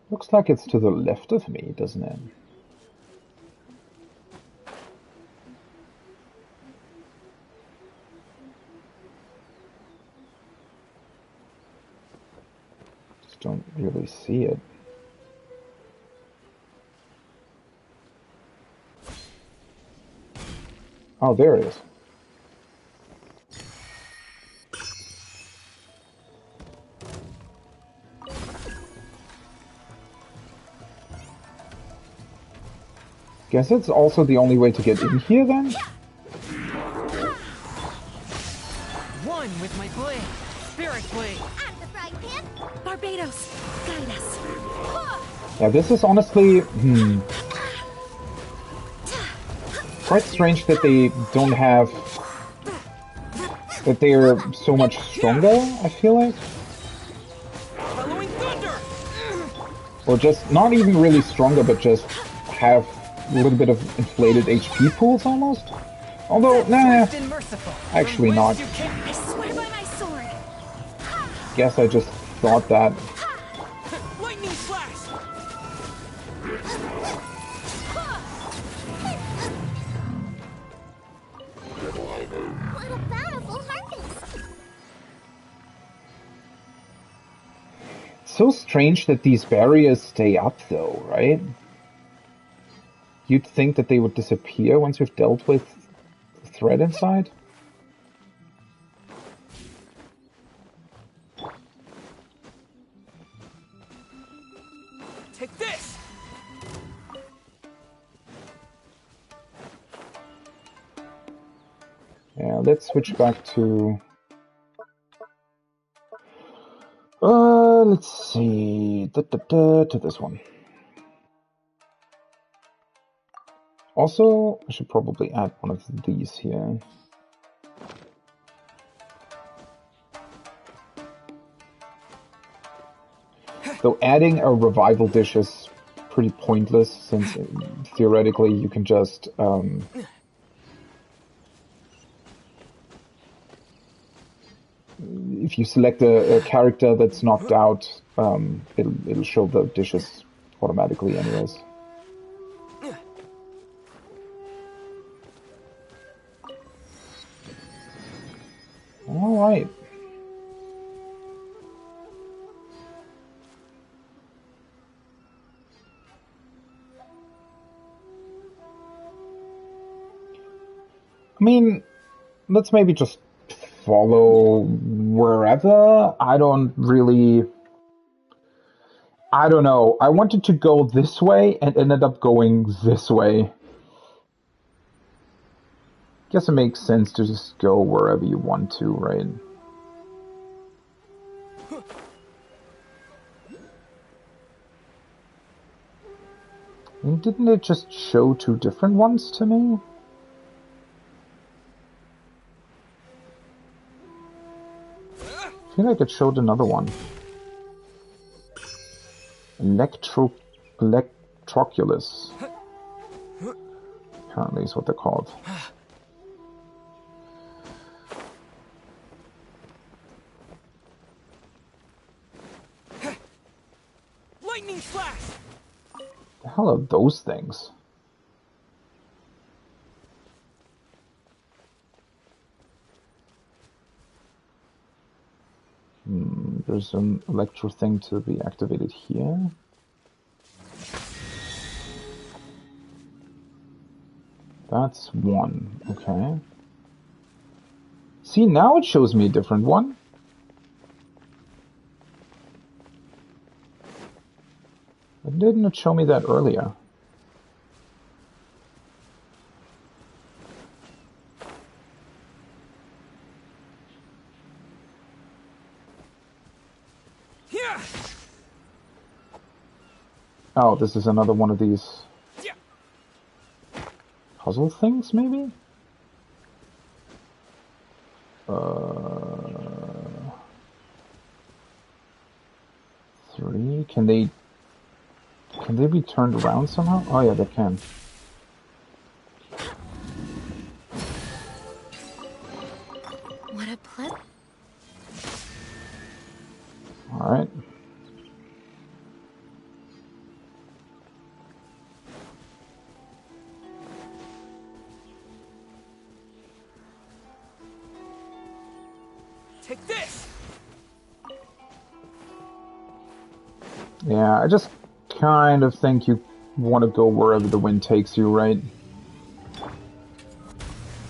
Looks like it's to the left of me, doesn't it? Just don't really see it. Oh, there it is. Guess it's also the only way to get in here then? One with my blade! Spirit blade! Out of the frying pan! Barbados, guide us. Yeah, this is honestly, quite strange that they don't have, that they're so much stronger, I feel like. Following thunder! Or just, not even really stronger, but just have a little bit of inflated HP pools almost. Although, nah, Swift and merciful! actually From not. whence you came. I swear by my sword. Guess I just thought that. Lightning flash! What a bountiful harvest! so strange that these barriers stay up, though, right? You'd think that they would disappear once you've dealt with the threat inside? Take this! Yeah, let's switch back to... let's see... to this one. Also, I should probably add one of these here. Though adding a revival dish is pretty pointless, since theoretically you can just... if you select a character that's knocked out, it'll show the dishes automatically anyways. Alright. I mean, let's maybe just follow wherever. I don't know. I wanted to go this way and ended up going this way. Guess it makes sense to just go wherever you want to, right? And didn't it just show two different ones to me? I feel like it showed another one. Electroculus. Apparently is what they're called. Lightning flash! The hell are those things? There's an electro thing to be activated here. That's one, okay. See, now it shows me a different one. Why didn't it show me that earlier? Oh, this is another one of these puzzle things, maybe? Three? Can they be turned around somehow? Oh yeah, they can. What a pleasant. Alright. Take this! Yeah, I just kind of think you want to go wherever the wind takes you, right? Out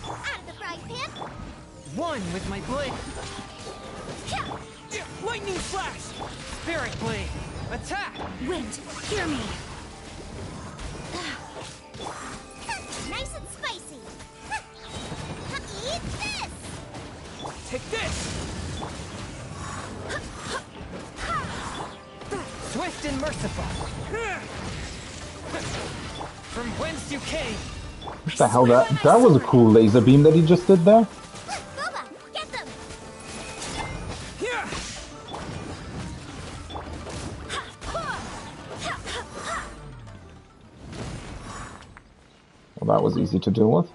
of the frying pan. One with my blade. Lightning flash! Spirit blade! Attack! Wind, hear me. Nice and spicy. Eat this. Take this! Swift and merciful. From whence you came. What the hell, that was a cool laser beam that he just did there. Boba, get them. Well, that was easy to deal with.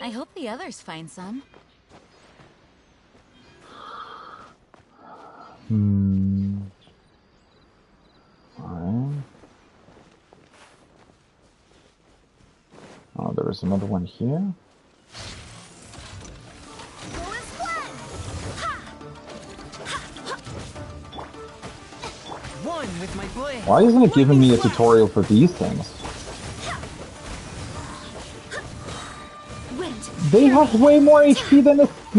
I hope the others find some. Alright. Oh, there is another one here. Go and splat. with my blade. Why isn't it giving me a tutorial for these things? Wind. They have way more HP than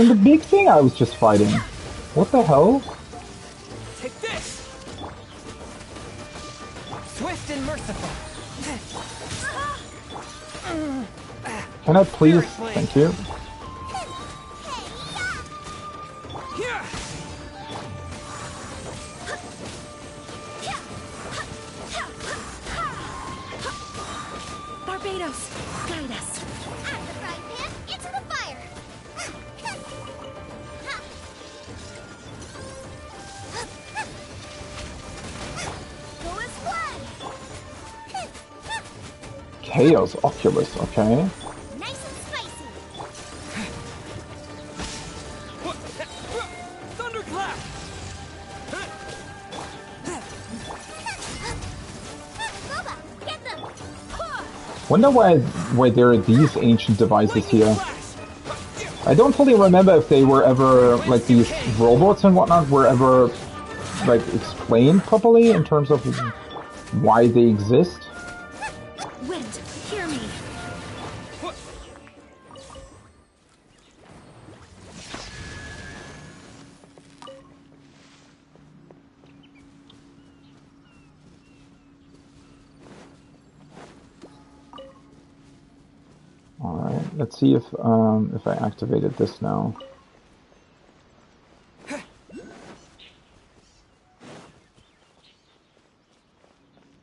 the big thing I was just fighting. What the hell? Take this. Swift and merciful. Can I please? Thank you. Barbados, guide us. At the frying pan, into the fire. Go as one. Chaos Oculus, okay. Nice and spicy. Thunderclap. Boba, get them. Wonder why there are these ancient devices here. I don't fully remember if they were ever, like, these robots and whatnot were ever, like, explained properly in terms of why they exist. Wind, hear me. Alright, let's see if I activated this now.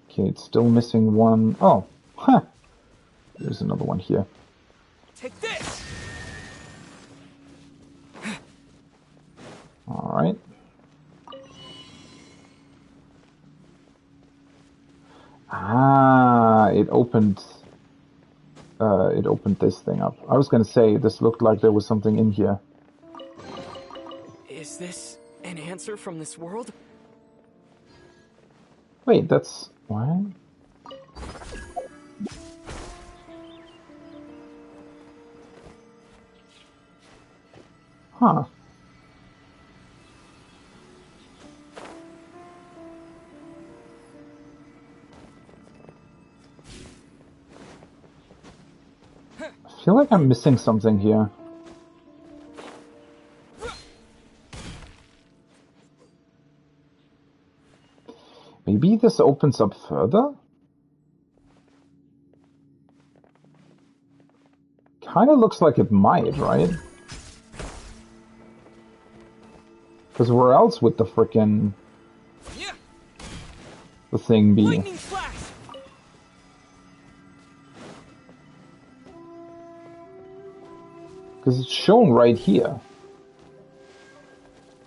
Okay, it's still missing one. Oh, huh. There's another one here. Take this. Alright. Ah, it opened this thing up. I was gonna say, this looked like there was something in here. Is this an answer from this world? Wait, that's... what? Huh. I feel like I'm missing something here. Maybe this opens up further? Kinda looks like it might, right? Because where else would the frickin' the thing be? Lightning flash. Because it's shown right here.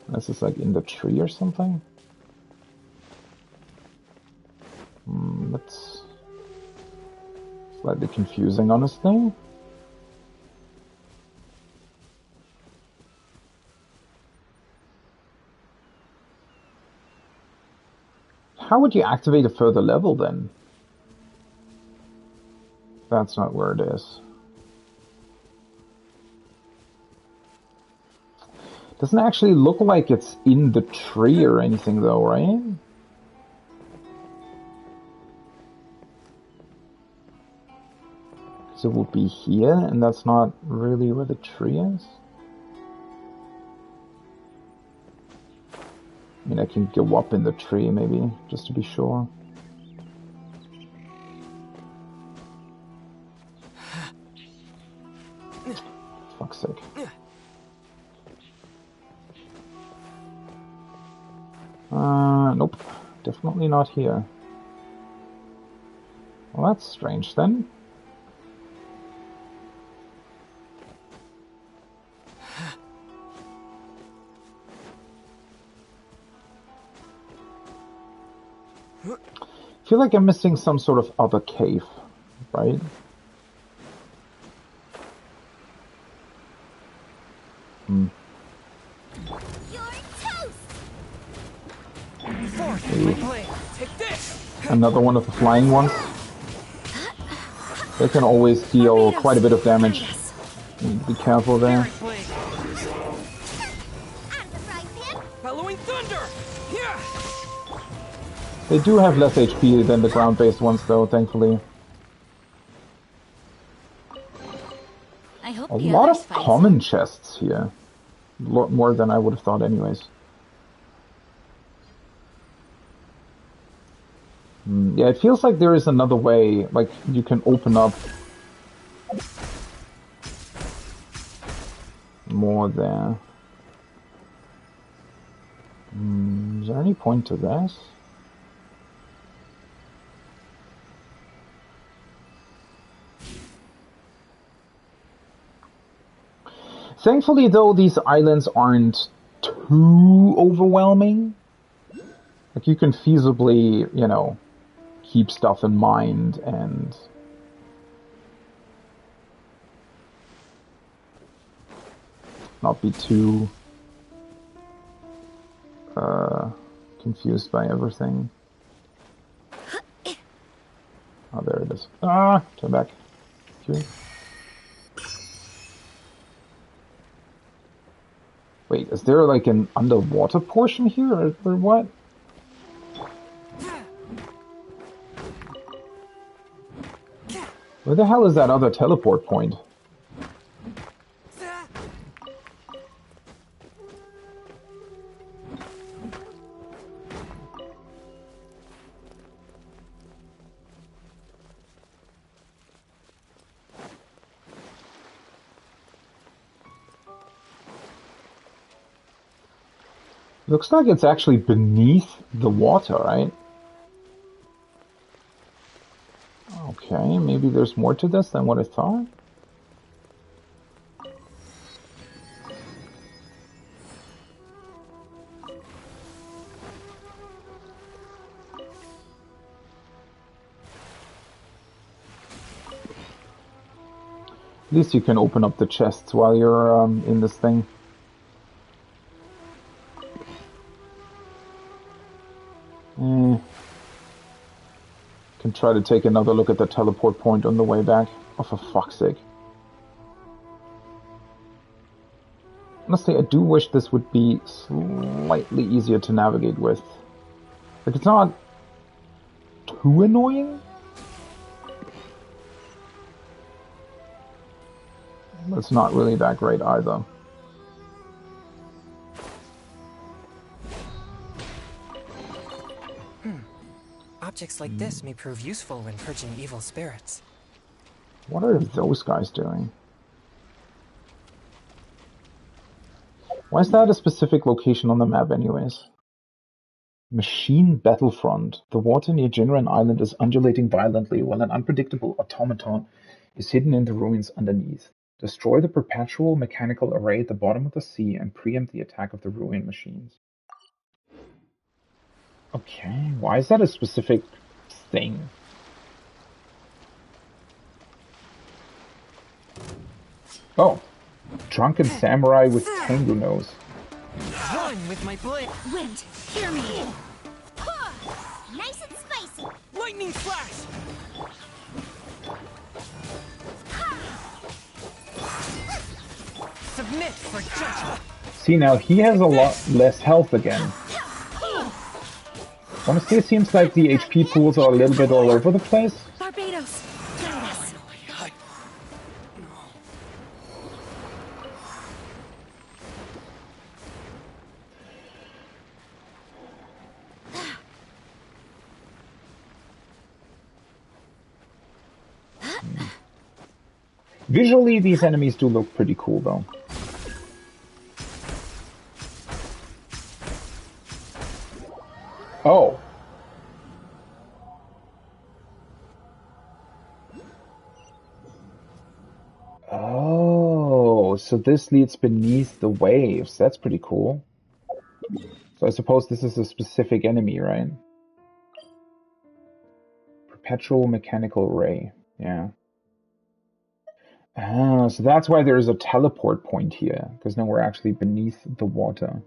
This is like in the tree or something. That's slightly confusing, honestly. How would you activate a further level then? That's not where it is. Doesn't actually look like it's in the tree or anything though, right? Because it would be here, and that's not really where the tree is. I mean, I can go up in the tree maybe, just to be sure. Fuck's sake. Nope. Definitely not here. Well, that's strange then. I feel like I'm missing some sort of other cave, right? You're toast. Maybe. Take this. Another one of the flying ones. They can always deal quite a bit of damage. Be careful there. At the frying pan. Bellowing thunder. Yeah. They do have less HP than the ground-based ones, though, thankfully. I hope A the lot others of find common some. chests here. A lot more than I would have thought anyways. Yeah, it feels like there is another way, like you can open up more there. Is there any point to this? Thankfully, though, these islands aren't too overwhelming. Like, you can feasibly, you know, keep stuff in mind and not be too confused by everything. Oh, there it is. Ah, turn back. Okay. Wait, is there like an underwater portion here, or what? Where the hell is that other teleport point? Looks like it's actually beneath the water, right? Okay, maybe there's more to this than what I thought. At least you can open up the chests while you're in this thing. Can try to take another look at the teleport point on the way back. Oh, for fuck's sake. Honestly, I do wish this would be slightly easier to navigate with. Like, it's not too annoying. But it's not really that great either. Objects like this may prove useful when purging evil spirits. What are those guys doing? Why is that a specific location on the map anyways? Machine Battlefront. The water near Jinran Island is undulating violently while an unpredictable automaton is hidden in the ruins underneath. Destroy the perpetual mechanical array at the bottom of the sea and preempt the attack of the ruin machines. Okay, why is that a specific thing? Oh, drunken samurai with Tengu nose. One with my blade. Wind, hear me. Nice and spicy. Lightning flash. Submit for judgment. See, now he has a lot less health again. Honestly, it seems like the HP pools are a little bit all over the place. Barbados, guide us. Visually, these enemies do look pretty cool, though. Oh. Oh, so this leads beneath the waves. That's pretty cool. So I suppose this is a specific enemy, right? Perpetual mechanical ray. Yeah. Ah, so that's why there is a teleport point here, because now we're actually beneath the water.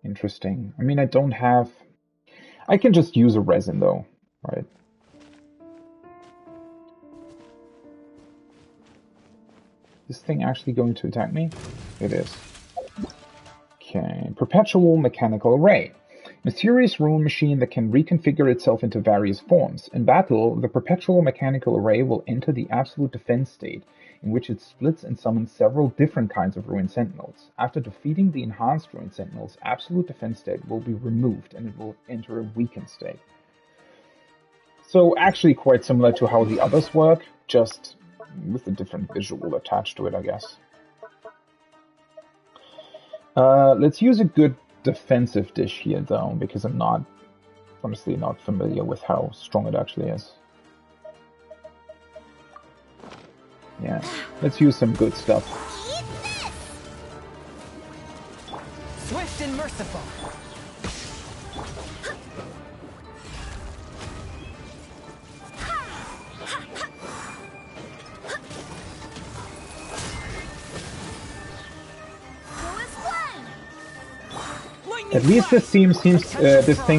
Interesting. I mean, I don't have... I can just use a resin, though, right? Is this thing actually going to attack me? It is. Okay. Perpetual mechanical array. Mysterious ruin machine that can reconfigure itself into various forms. In battle, the perpetual mechanical array will enter the absolute defense state, in which it splits and summons several different kinds of ruin sentinels. After defeating the enhanced ruin sentinels, absolute defense state will be removed and it will enter a weakened state. So actually quite similar to how the others work, just with a different visual attached to it, I guess. Let's use a good defensive dish here, though, because I'm honestly not familiar with how strong it actually is. Yeah, let's use some good stuff. Swift and merciful. At least this thing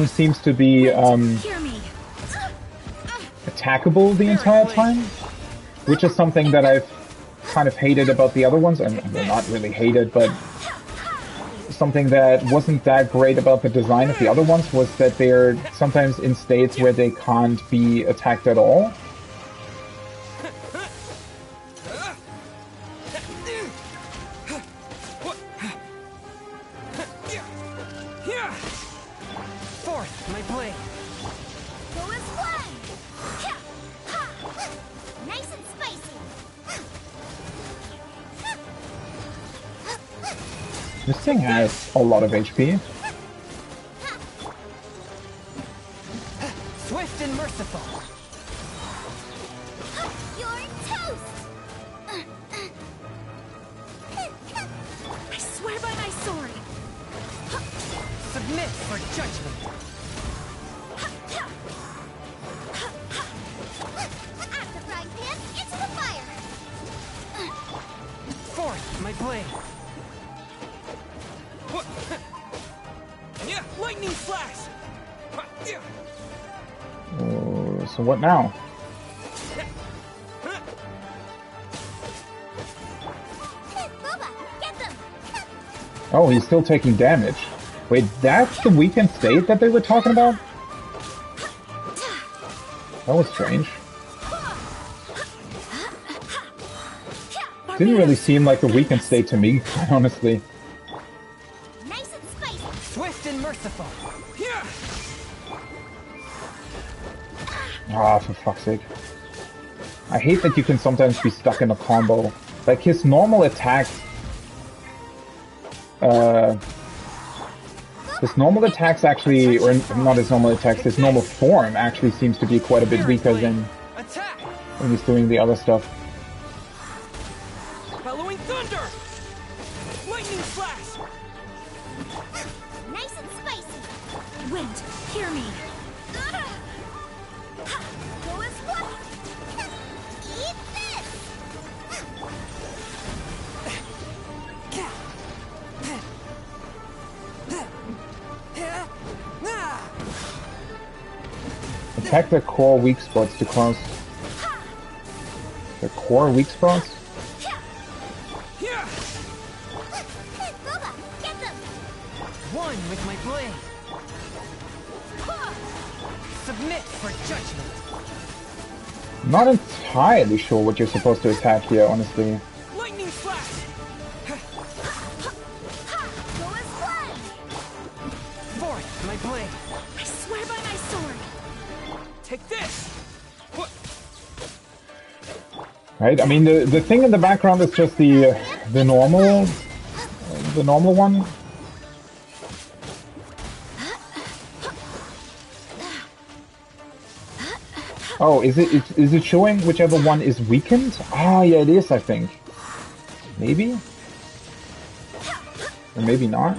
seems to be attackable the entire time, which is something that I've kind of hated about the other ones. Well, not really hated, but something that wasn't that great about the design of the other ones was that they're sometimes in states where they can't be attacked at all. This thing has a lot of HP. Swift and merciful. You're toast. I swear by my sword. Submit for judgment. At the frying pan, into the fire. Forth my blade. Lightning flash. So what now? Boba, get them. Oh, he's still taking damage. Wait, that's the weakened state that they were talking about? That was strange. Didn't really seem like the weakened state to me, quite honestly. Nice and spicy. Swift and merciful. Ah, for fuck's sake. I hate that you can sometimes be stuck in a combo. Like, his normal attacks... his normal attacks actually... Or not his normal attacks, his normal form actually seems to be quite a bit weaker than when he's doing the other stuff. Following thunder! Lightning flash! Nice and spicy. Wind, hear me. Go as one. Eat this. Attack their core weak spots to cause... Their core weak spots? Boba, get them. One with my blade. Submit for judgment. Not entirely sure what you're supposed to attack here, honestly. Lightning flash. Go as one. Forth my blade. I swear by my sword. Take this. Right? I mean, the thing in the background is just the normal one. Oh, is it showing whichever one is weakened? Ah, yeah, it is, I think. Maybe? Or maybe not.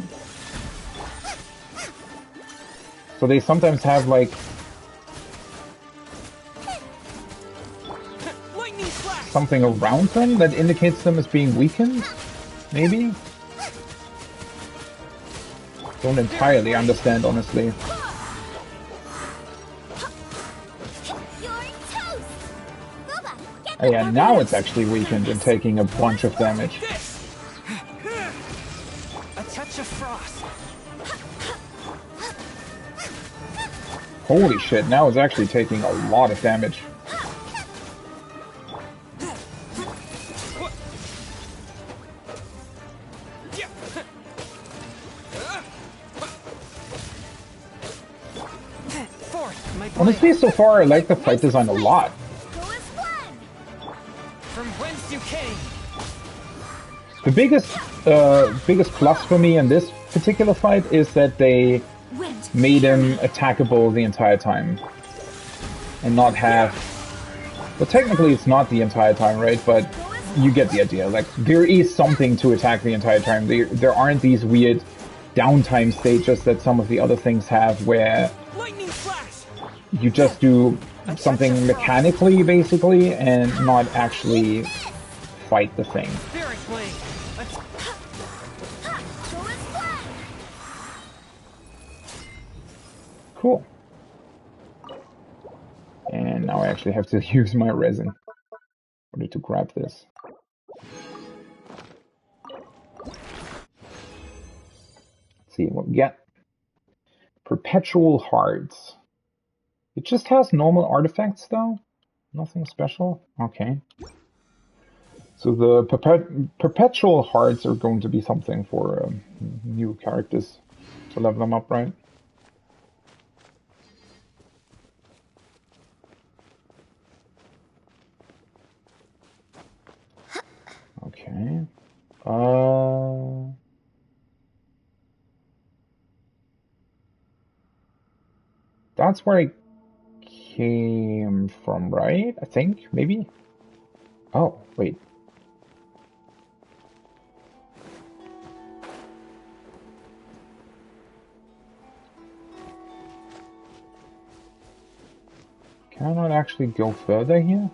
So they sometimes have, like... something around them that indicates them as being weakened? Maybe? Don't entirely understand, honestly. Oh yeah, now it's actually weakened and taking a bunch of damage. A touch of frost. Holy shit, now it's actually taking a lot of damage. Honestly, so far I like the fight design a lot. From whence you came. The biggest plus for me in this particular fight is that they made him attackable the entire time. And not have... Well, technically it's not the entire time, right? But you get the idea. Like, there is something to attack the entire time. There aren't these weird downtime stages that some of the other things have where you just do something mechanically, basically, and not actually fight the thing. Cool. And now I actually have to use my resin in order to grab this. Let's see what we get. Perpetual Hearts. It just has normal artifacts though? Nothing special? Okay. So the Perpetual Hearts are going to be something for new characters to level them up, right? Okay. That's where I came from, right? I think, maybe? Oh, wait. Can I not actually go further here?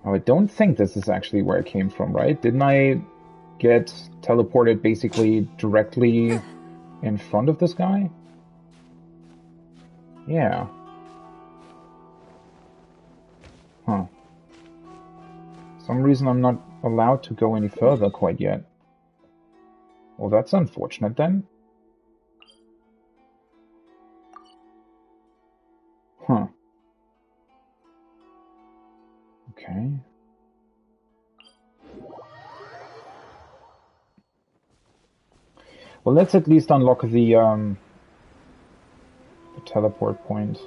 Oh, I don't think this is actually where I came from, right? Didn't I get teleported basically directly in front of this guy? Yeah. Huh. For some reason I'm not allowed to go any further quite yet. Well, that's unfortunate then. Huh. Okay. Well, let's at least unlock the teleport point.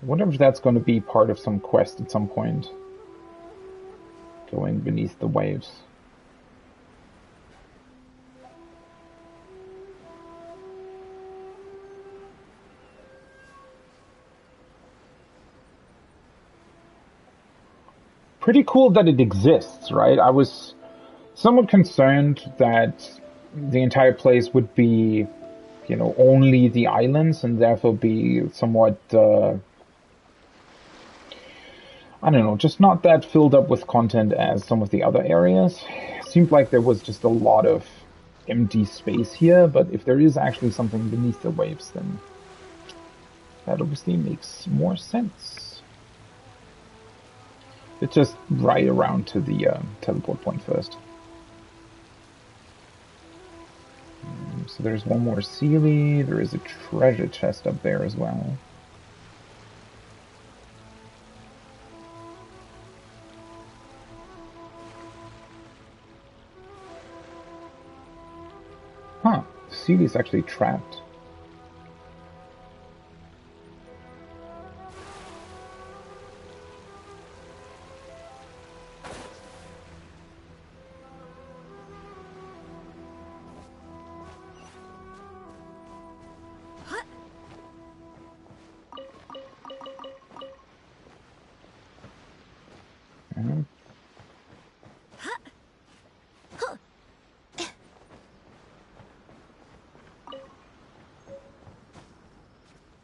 I wonder if that's going to be part of some quest at some point. Going beneath the waves. Pretty cool that it exists, right? I was somewhat concerned that the entire place would be, you know, only the islands and therefore be somewhat, I don't know, just not that filled up with content as some of the other areas. It seemed like there was just a lot of empty space here, but if there is actually something beneath the waves, then that obviously makes more sense. Let's just ride around to the teleport point first. So there's one more Sealy. There is a treasure chest up there as well. Huh. Sealy's actually trapped.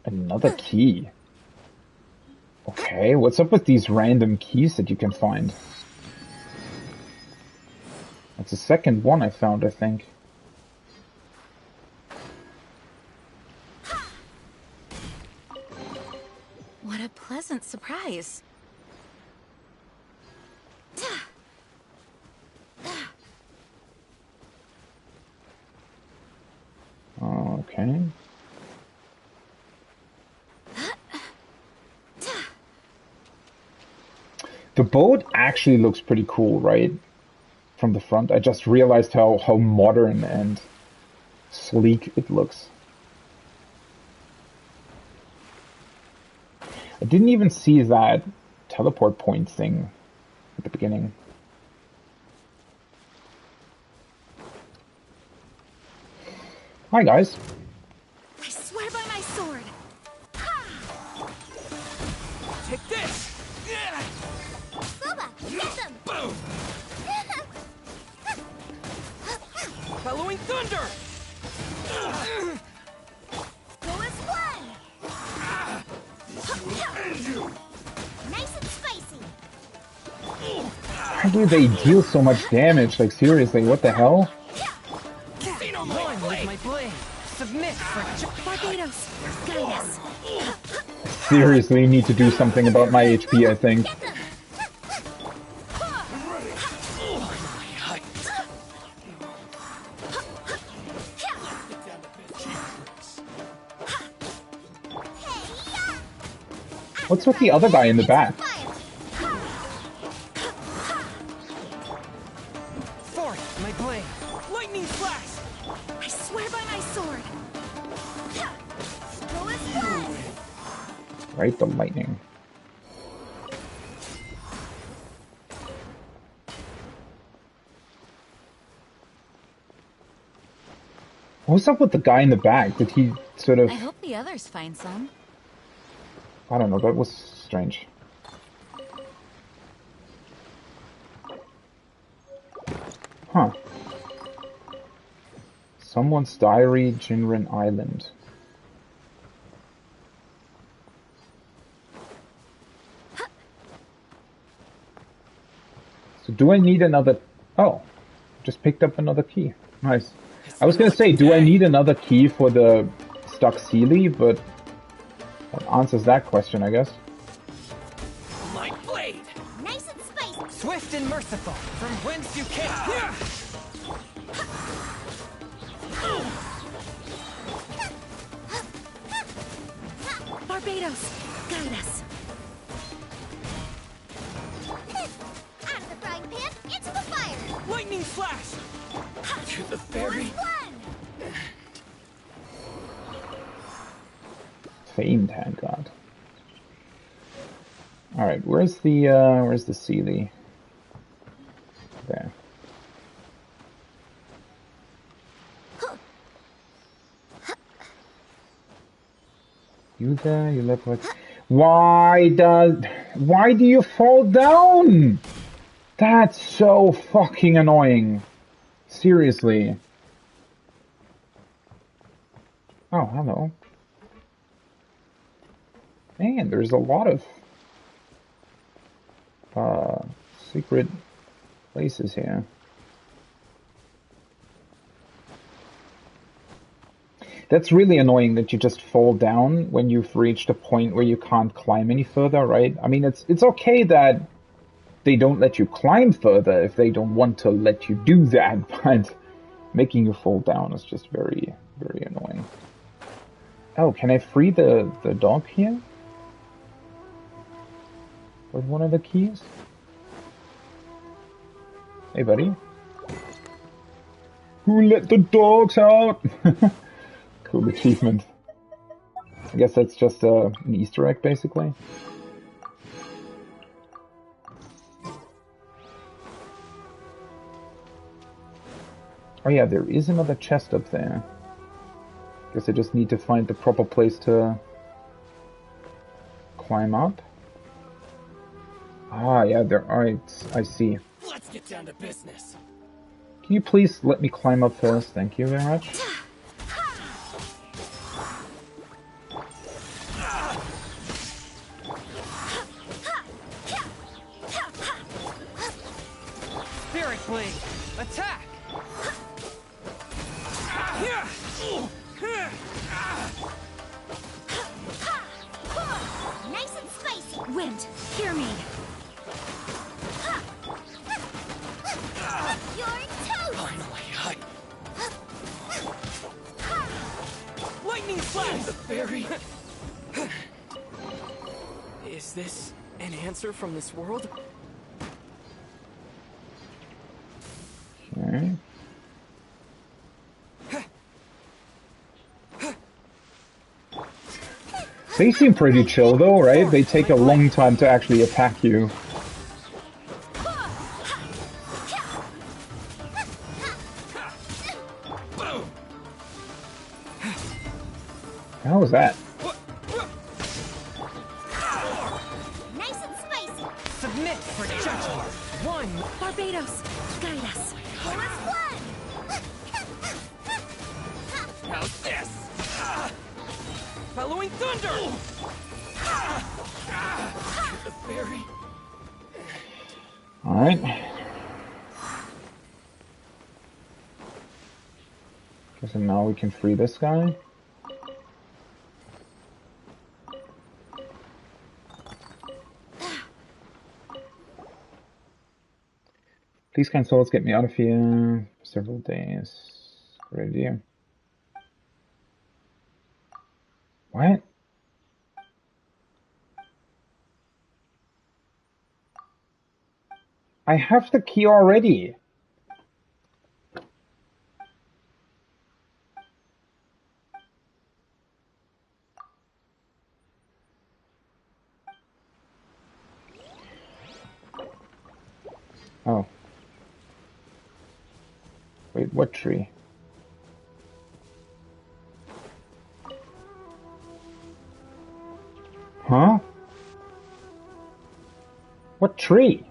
Another key. Okay, what's up with these random keys that you can find? That's the second one I found, I think. What a pleasant surprise. Okay. The boat actually looks pretty cool, right? From the front. I just realized how modern and sleek it looks. I didn't even see that teleport point thing at the beginning. Hi, guys. I swear by my sword. Take this! Boba, get them! Boom! Bellowing thunder! Go as one! Nice and spicy! How do they deal so much damage? Like, seriously, what the hell? One with my blade. Submit, French. Barbados, guide us. Seriously, need to do something about my HP, I think. Get them! What's with the other guy in the back? Fourth, my blade. Lightning flash! I swear by my sword. Go as one! Right, the lightning. What's up with the guy in the back? Did he sort of... I hope the others find some. I don't know, that was strange. Huh. Someone's diary, Jinrin Island. So do I need another... Oh, just picked up another key. Nice. I was gonna say, do I need another key for the stuck Sealy, but that answers that question, I guess. My blade! Nice and spicy! Swift and merciful. From whence you came. Barbados, guide us. Out of the frying pan, into the fire! Lightning flash! To the Go fairy! as one! Famed hand god. Alright, where's the Sealy? There. You there, you leopard. Why do you fall down? That's so fucking annoying. Seriously. Oh, hello. Man, there's a lot of secret places here. That's really annoying that you just fall down when you've reached a point where you can't climb any further, right? I mean, it's okay that they don't let you climb further if they don't want to let you do that, but making you fall down is just very, very annoying. Oh, can I free the dog here? With one of the keys? Hey, buddy. Who let the dogs out? Cool achievement. I guess that's just an Easter egg, basically. Oh yeah, there is another chest up there. Guess I just need to find the proper place to climb up. Ah, yeah, there are. I see. Let's get down to business. Can you please let me climb up first? Thank you very much. Spirit blade. Attack. Nice and spicy! Wind, hear me. You're toast! Finally, Lightning slash! The fairy. Is this an answer from this world? Alright. They seem pretty chill though, right? They take a long time to actually attack you. How was that? Nice and spicy. Submit for judgment. One. Barbados, guide us. Last one. How's this? Following thunder. The fairy. Alright. Guess now we can free this guy. Please kind souls get me out of here for several days. Great idea. What? I have the key already. Oh. Wait, what tree? Huh? What tree?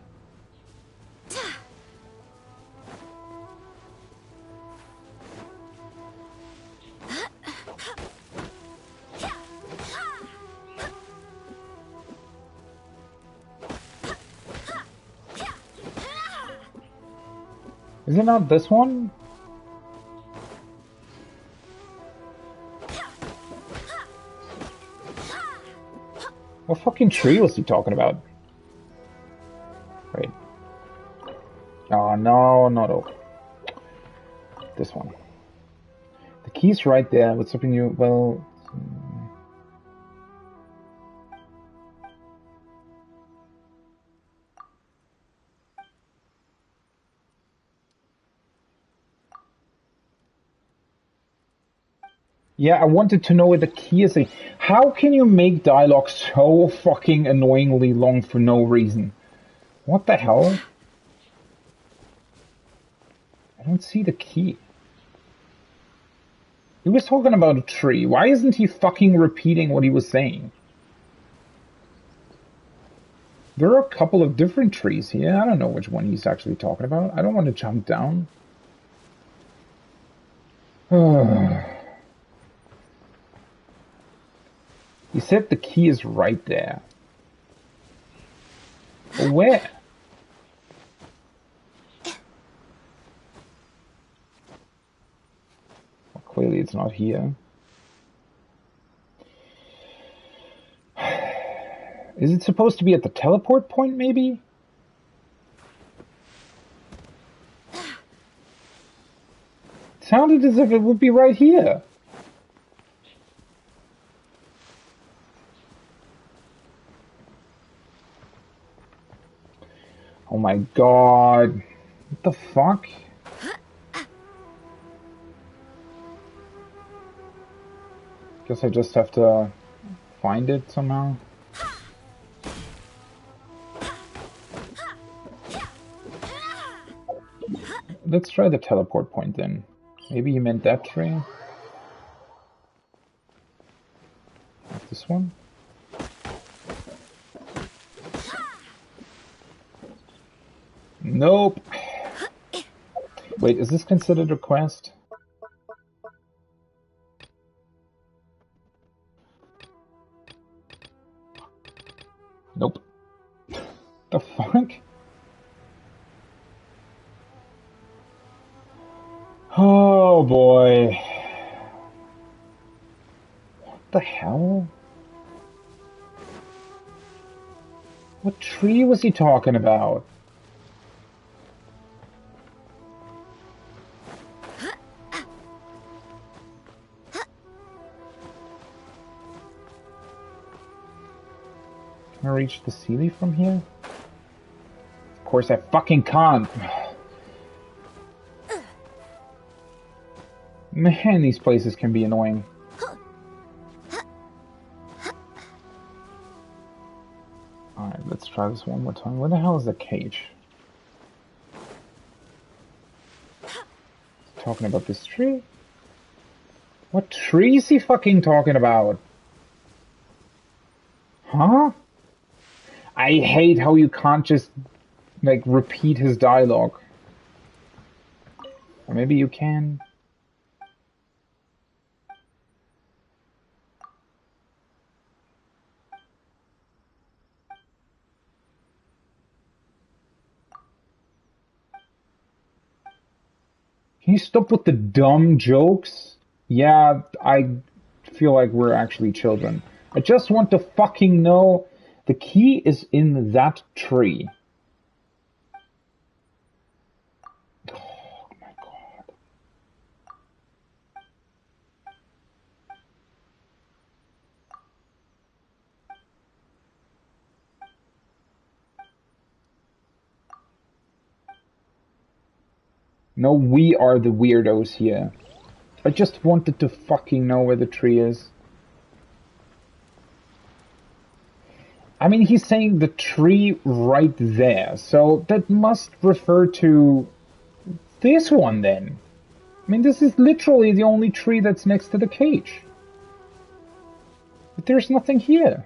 Is it not this one? What fucking tree was he talking about? Wait. Oh, no, not oak. This one. The key's right there. What's up in you? Well... Yeah, I wanted to know where the key is. How can you make dialogue so fucking annoyingly long for no reason? What the hell? I don't see the key. He was talking about a tree. Why isn't he fucking repeating what he was saying? There are a couple of different trees here. I don't know which one he's actually talking about. I don't want to jump down. He said the key is right there. But where? Well, clearly it's not here. Is it supposed to be at the teleport point, maybe? It sounded as if it would be right here. Oh my god. What the fuck? Guess I just have to find it somehow. Let's try the teleport point then. Maybe he meant that tree? Like this one? Nope. Wait, is this considered a quest? Nope. The fuck? Oh boy. What the hell? What tree was he talking about? Can I reach the Sealy from here? Of course I fucking can't. Man, these places can be annoying. Alright, let's try this one more time. Where the hell is the cage? Talking about this tree? What tree is he fucking talking about? Huh? I hate how you can't just, like, repeat his dialogue. Or maybe you can. Can you stop with the dumb jokes? Yeah, I feel like we're actually children. I just want to fucking know the key is in that tree. Oh my god. No, we are the weirdos here. I just wanted to fucking know where the tree is. I mean, he's saying the tree right there, so that must refer to this one then. I mean, this is literally the only tree that's next to the cage. But there's nothing here.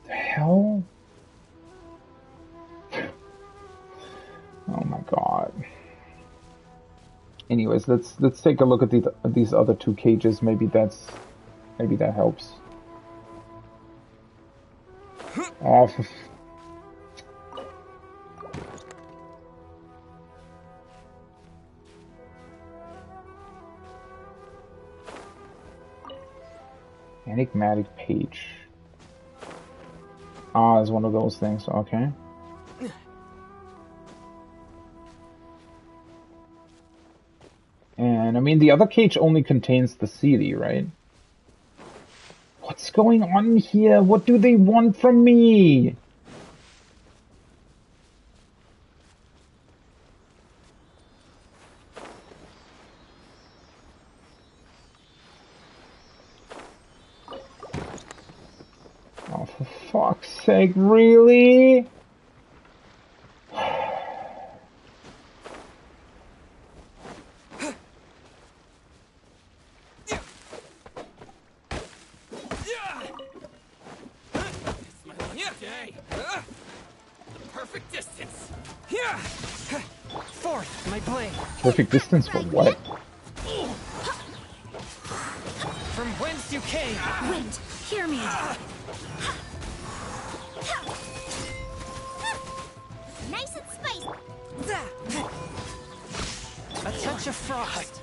The hell? Oh my god. Anyways, let's take a look at these other two cages. Maybe that helps. Oh, enigmatic page. Ah, it's one of those things. Okay. And, I mean, the other cage only contains the CD, right? What's going on here? What do they want from me? Oh, for fuck's sake, really? Perfect distance for what? From whence you came. Wind, hear me. Nice and spicy. A touch of frost.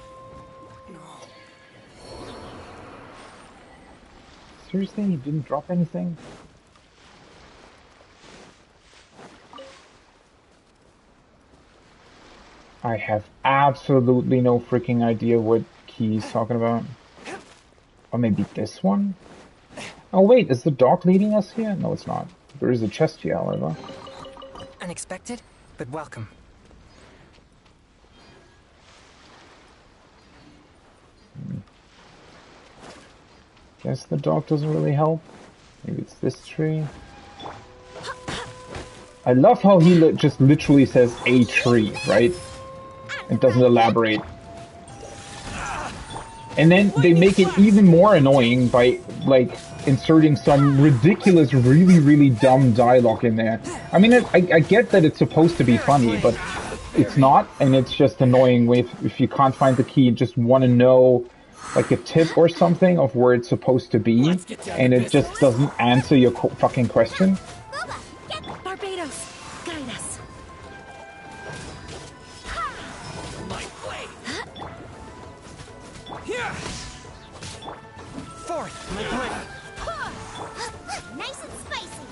Seriously, he didn't drop anything? I have absolutely no freaking idea what key he's talking about. Or maybe this one? Oh wait, is the dog leading us here? No, it's not. There is a chest here, however. Unexpected, but welcome. Guess the dog doesn't really help. Maybe it's this tree. I love how he just literally says a tree, right? It doesn't elaborate. And then they make it even more annoying by, like, inserting some ridiculous, really, really dumb dialogue in there. I mean, I get that it's supposed to be funny, but it's not, and it's just annoying if you can't find the key and just want to know, like, a tip or something of where it's supposed to be, and it just doesn't answer your fucking question. Barbados, guide us. Forth, my blade. Nice and spicy.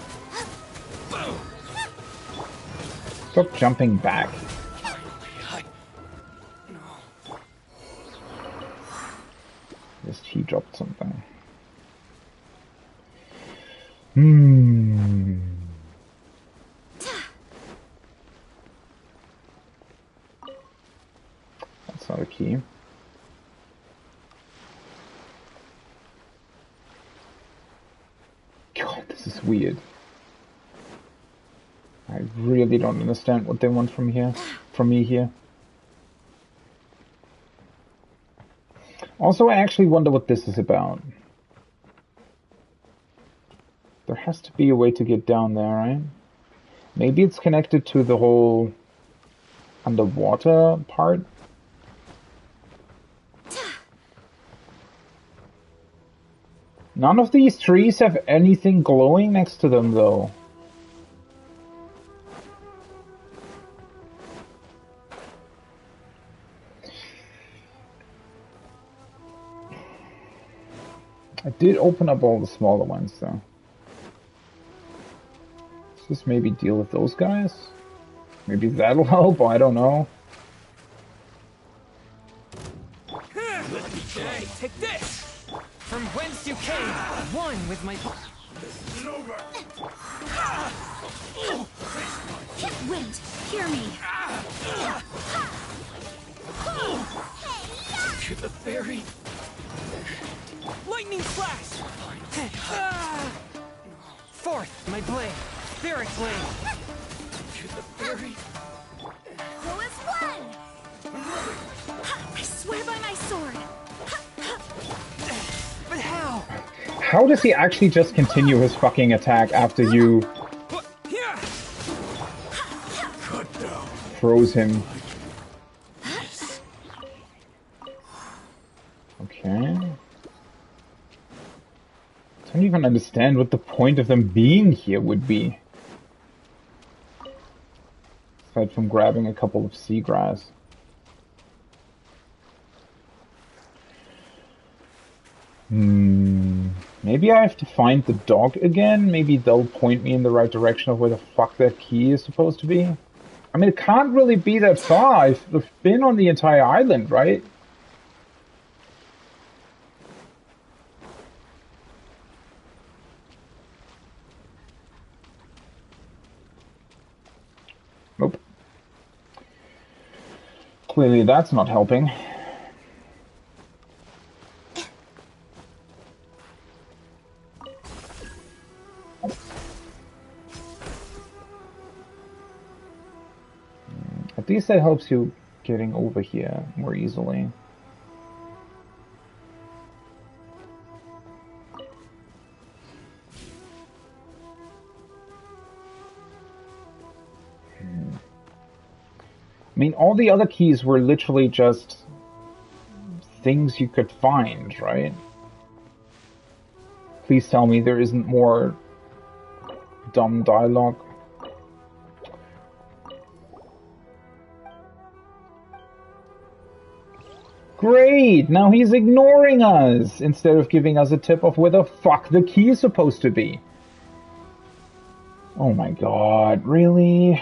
Stop jumping back. Just he dropped something. Hmm. That's not a key. God, this is weird. I really don't understand what they want from me here. Also, I actually wonder what this is about. There has to be a way to get down there, right? Maybe it's connected to the whole underwater part. None of these trees have anything glowing next to them, though. I did open up all the smaller ones, though. Let's just maybe deal with those guys. Maybe that'll help, I don't know. Hey, take this! From whence you came, one with my... Wind, hear me. To the fairy. Lightning slash! Fourth, my blade. Spirit blade. To the fairy. Who is one? I swear by my sword. But how? How does he actually just continue his fucking attack after you froze him? Okay. I don't even understand what the point of them being here would be. Aside from grabbing a couple of seagrass. Maybe I have to find the dog again? Maybe they'll point me in the right direction of where the fuck that key is supposed to be? I mean, it can't really be that far. I've been on the entire island, right? Nope. Clearly that's not helping. At least that helps you getting over here more easily. I mean, all the other keys were literally just things you could find, right? Please tell me there isn't more dumb dialogue. Great! Now he's ignoring us instead of giving us a tip of where the fuck the key is supposed to be. Oh my god, really?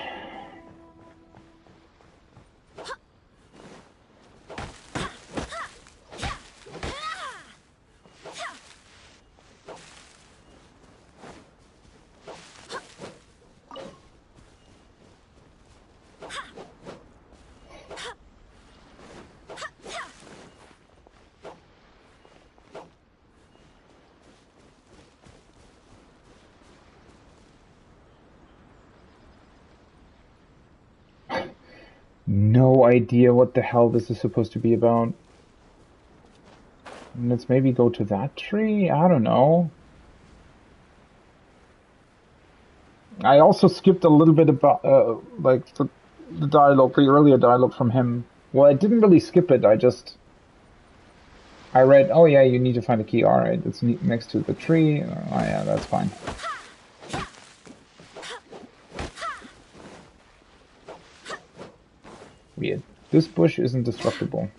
No idea what the hell this is supposed to be about. Let's maybe go to that tree? I don't know. I also skipped a little bit about, like, the dialogue, the earlier dialogue from him. Well, I didn't really skip it, I read, oh yeah, you need to find a key. Alright, it's next to the tree. Oh yeah, that's fine. Weird. This bush isn't destructible.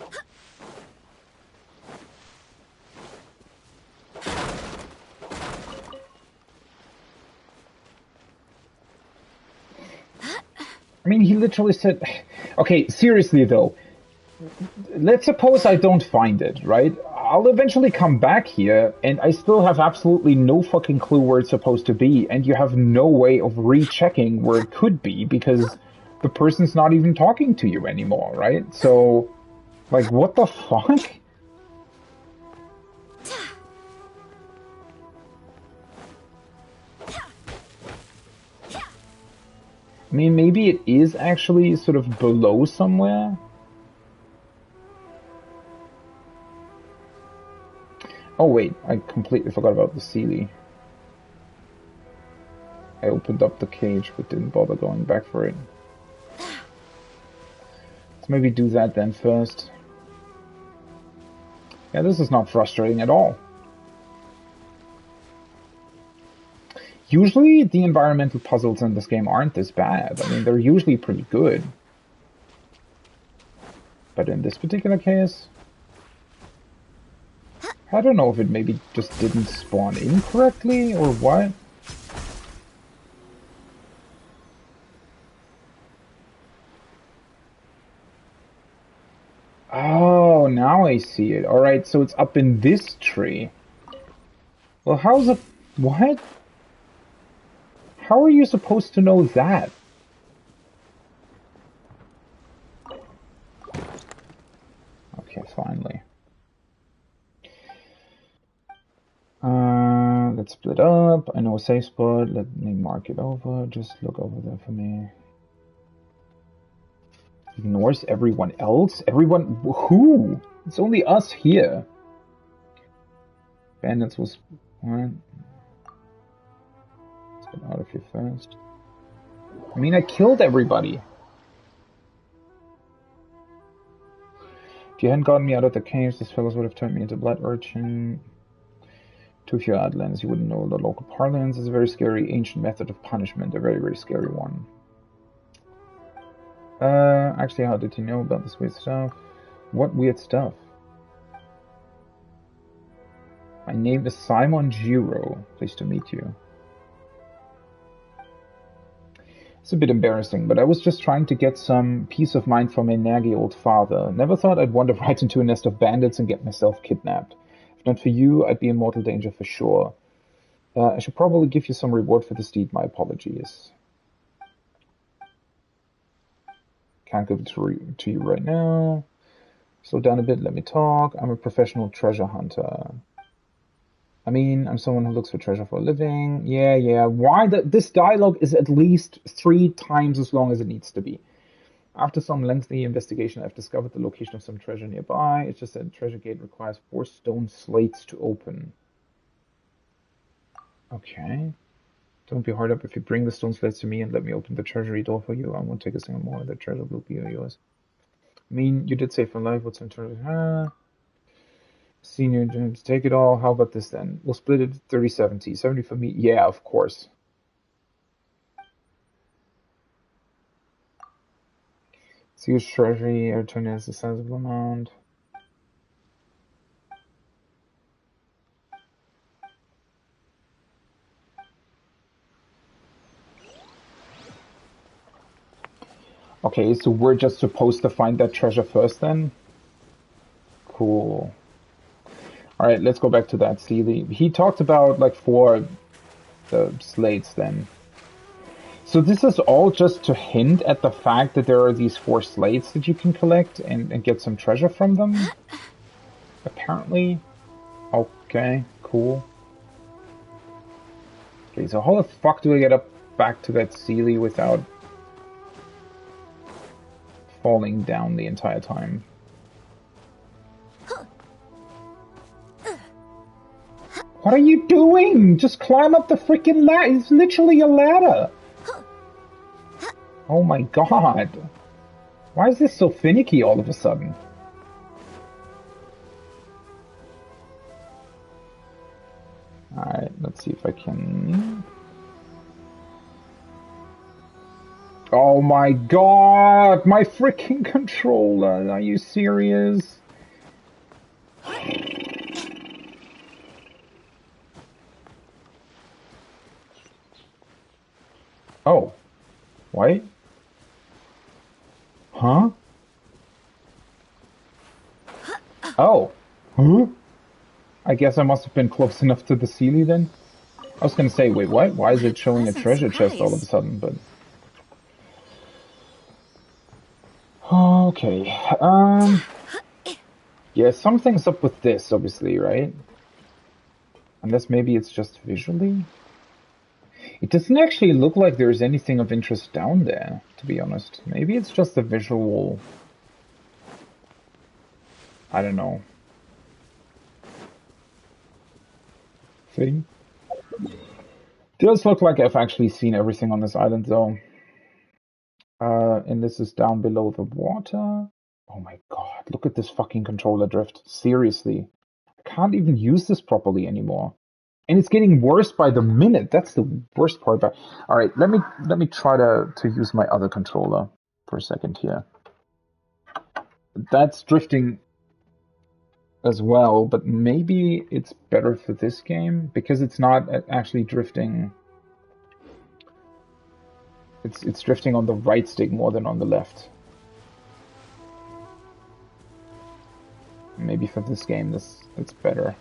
I mean, he literally said... Okay, seriously though. Let's suppose I don't find it, right? I'll eventually come back here, and I still have absolutely no fucking clue where it's supposed to be, and you have no way of rechecking where it could be, because the person's not even talking to you anymore, right? So, like, what the fuck? I mean, maybe it is actually sort of below somewhere. Oh wait, I completely forgot about the Sealy. I opened up the cage but didn't bother going back for it. Let's maybe do that then first. Yeah, this is not frustrating at all. Usually the environmental puzzles in this game aren't this bad. I mean, they're usually pretty good. But in this particular case, I don't know if it maybe just didn't spawn in correctly or what. Oh, now I see it. Alright, so it's up in this tree. Well, how's it... What? How are you supposed to know that? Okay, finally. Let's split up. I know a safe spot. Let me mark it over. Just look over there for me. Ignores everyone else? Everyone... Who? It's only us here. Bandits was... What? Let's get out of here first. I mean, I killed everybody. If you hadn't gotten me out of the caves, these fellows would have turned me into blood urchin. To few Outlands, you wouldn't know the local parlance is a very scary ancient method of punishment, a very, very scary one. Actually, how did you know about this weird stuff? What weird stuff? My name is Simon Giro. Pleased to meet you. It's a bit embarrassing, but I was just trying to get some peace of mind from a naggy old father. Never thought I'd wander right into a nest of bandits and get myself kidnapped. If not for you, I'd be in mortal danger for sure. I should probably give you some reward for this deed. My apologies. Can't give it to you right now. Slow down a bit, let me talk. I'm a professional treasure hunter. I mean, I'm someone who looks for treasure for a living. Yeah. Why this dialogue is at least 3 times as long as it needs to be. After some lengthy investigation, I've discovered the location of some treasure nearby. It's just that the treasure gate requires 4 stone slates to open. Okay. Don't be hard up. If you bring the stone slates to me and let me open the treasury door for you, I won't take a single more. The treasure will be yours. I mean, you did save my life. What's in treasure? Senior James, take it all. How about this then? We'll split it 30-70. 70 for me. Yeah, of course. See your treasury, return as a sizable amount. Okay, so we're just supposed to find that treasure first then? Cool. Alright, let's go back to that Sealy. He talked about like 4 the slates then. So this is all just to hint at the fact that there are these 4 slates that you can collect and get some treasure from them? Apparently. Okay, cool. Okay, so how the fuck do I get up back to that Sealy without falling down the entire time? What are you doing? Just climb up the freaking ladder. It's literally a ladder. Oh my god. Why is this so finicky all of a sudden? Alright, let's see if I can... Oh my god! My freaking controller! Are you serious? Oh. Wait. Huh? Oh. Huh? I guess I must have been close enough to the Sealy then. I was gonna say, wait, what? Why is it showing a Pleasant treasure chest all of a surprise. sudden? But okay, yeah, something's up with this, obviously, right? Unless maybe it's just visually. It doesn't actually look like there's anything of interest down there, to be honest. Maybe it's just a visual. I don't know. Thing. Does look like I've actually seen everything on this island, though. And this is down below the water. Oh my god, look at this fucking controller drift. Seriously. I can't even use this properly anymore. And it's getting worse by the minute. That's the worst part. But alright, let me try to use my other controller for a second here. That's drifting as well, but maybe it's better for this game because it's not actually drifting. It's drifting on the right stick more than on the left. Maybe for this game, it's better.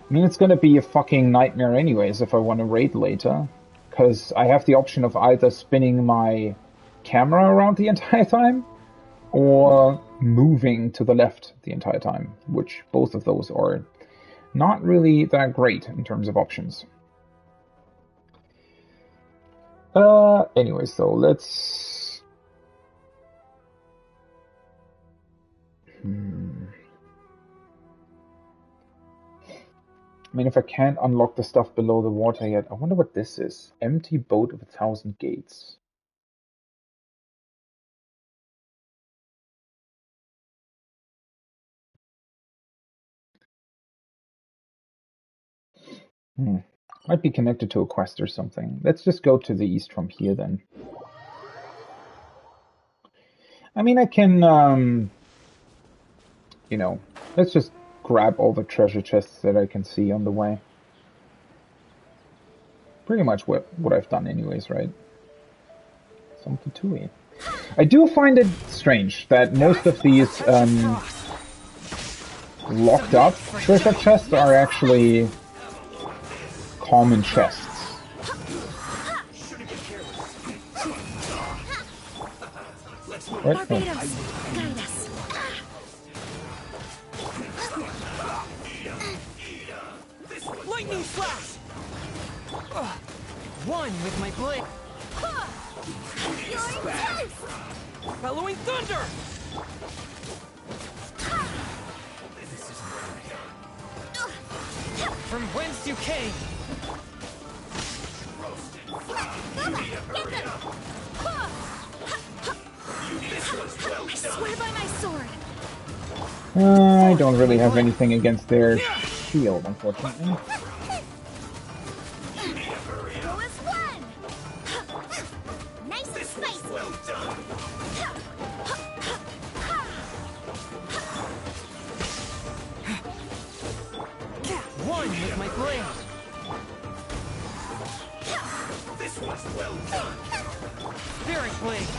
I mean, it's gonna be a fucking nightmare anyways if I want to raid later, because I have the option of either spinning my camera around the entire time or moving to the left the entire time, which both of those are not really that great in terms of options. Anyway, so let's... I mean, if I can't unlock the stuff below the water yet, I wonder what this is. Empty boat of 1,000 gates. Might be connected to a quest or something. Let's just go to the east from here then. I mean, I can, you know, let's just grab all the treasure chests that I can see on the way. Pretty much what I've done anyways, right? Something to it. I do find it strange that most of these locked up treasure chests are actually common chests. Right? Oh. Lightning flash! One with my blade. Bellowing thunder! From whence you came! I swear by my sword. I don't really have anything against their shield, unfortunately. Go as one. Nice and spicy. Well done. One with my blade. This was well done. Spirit blade.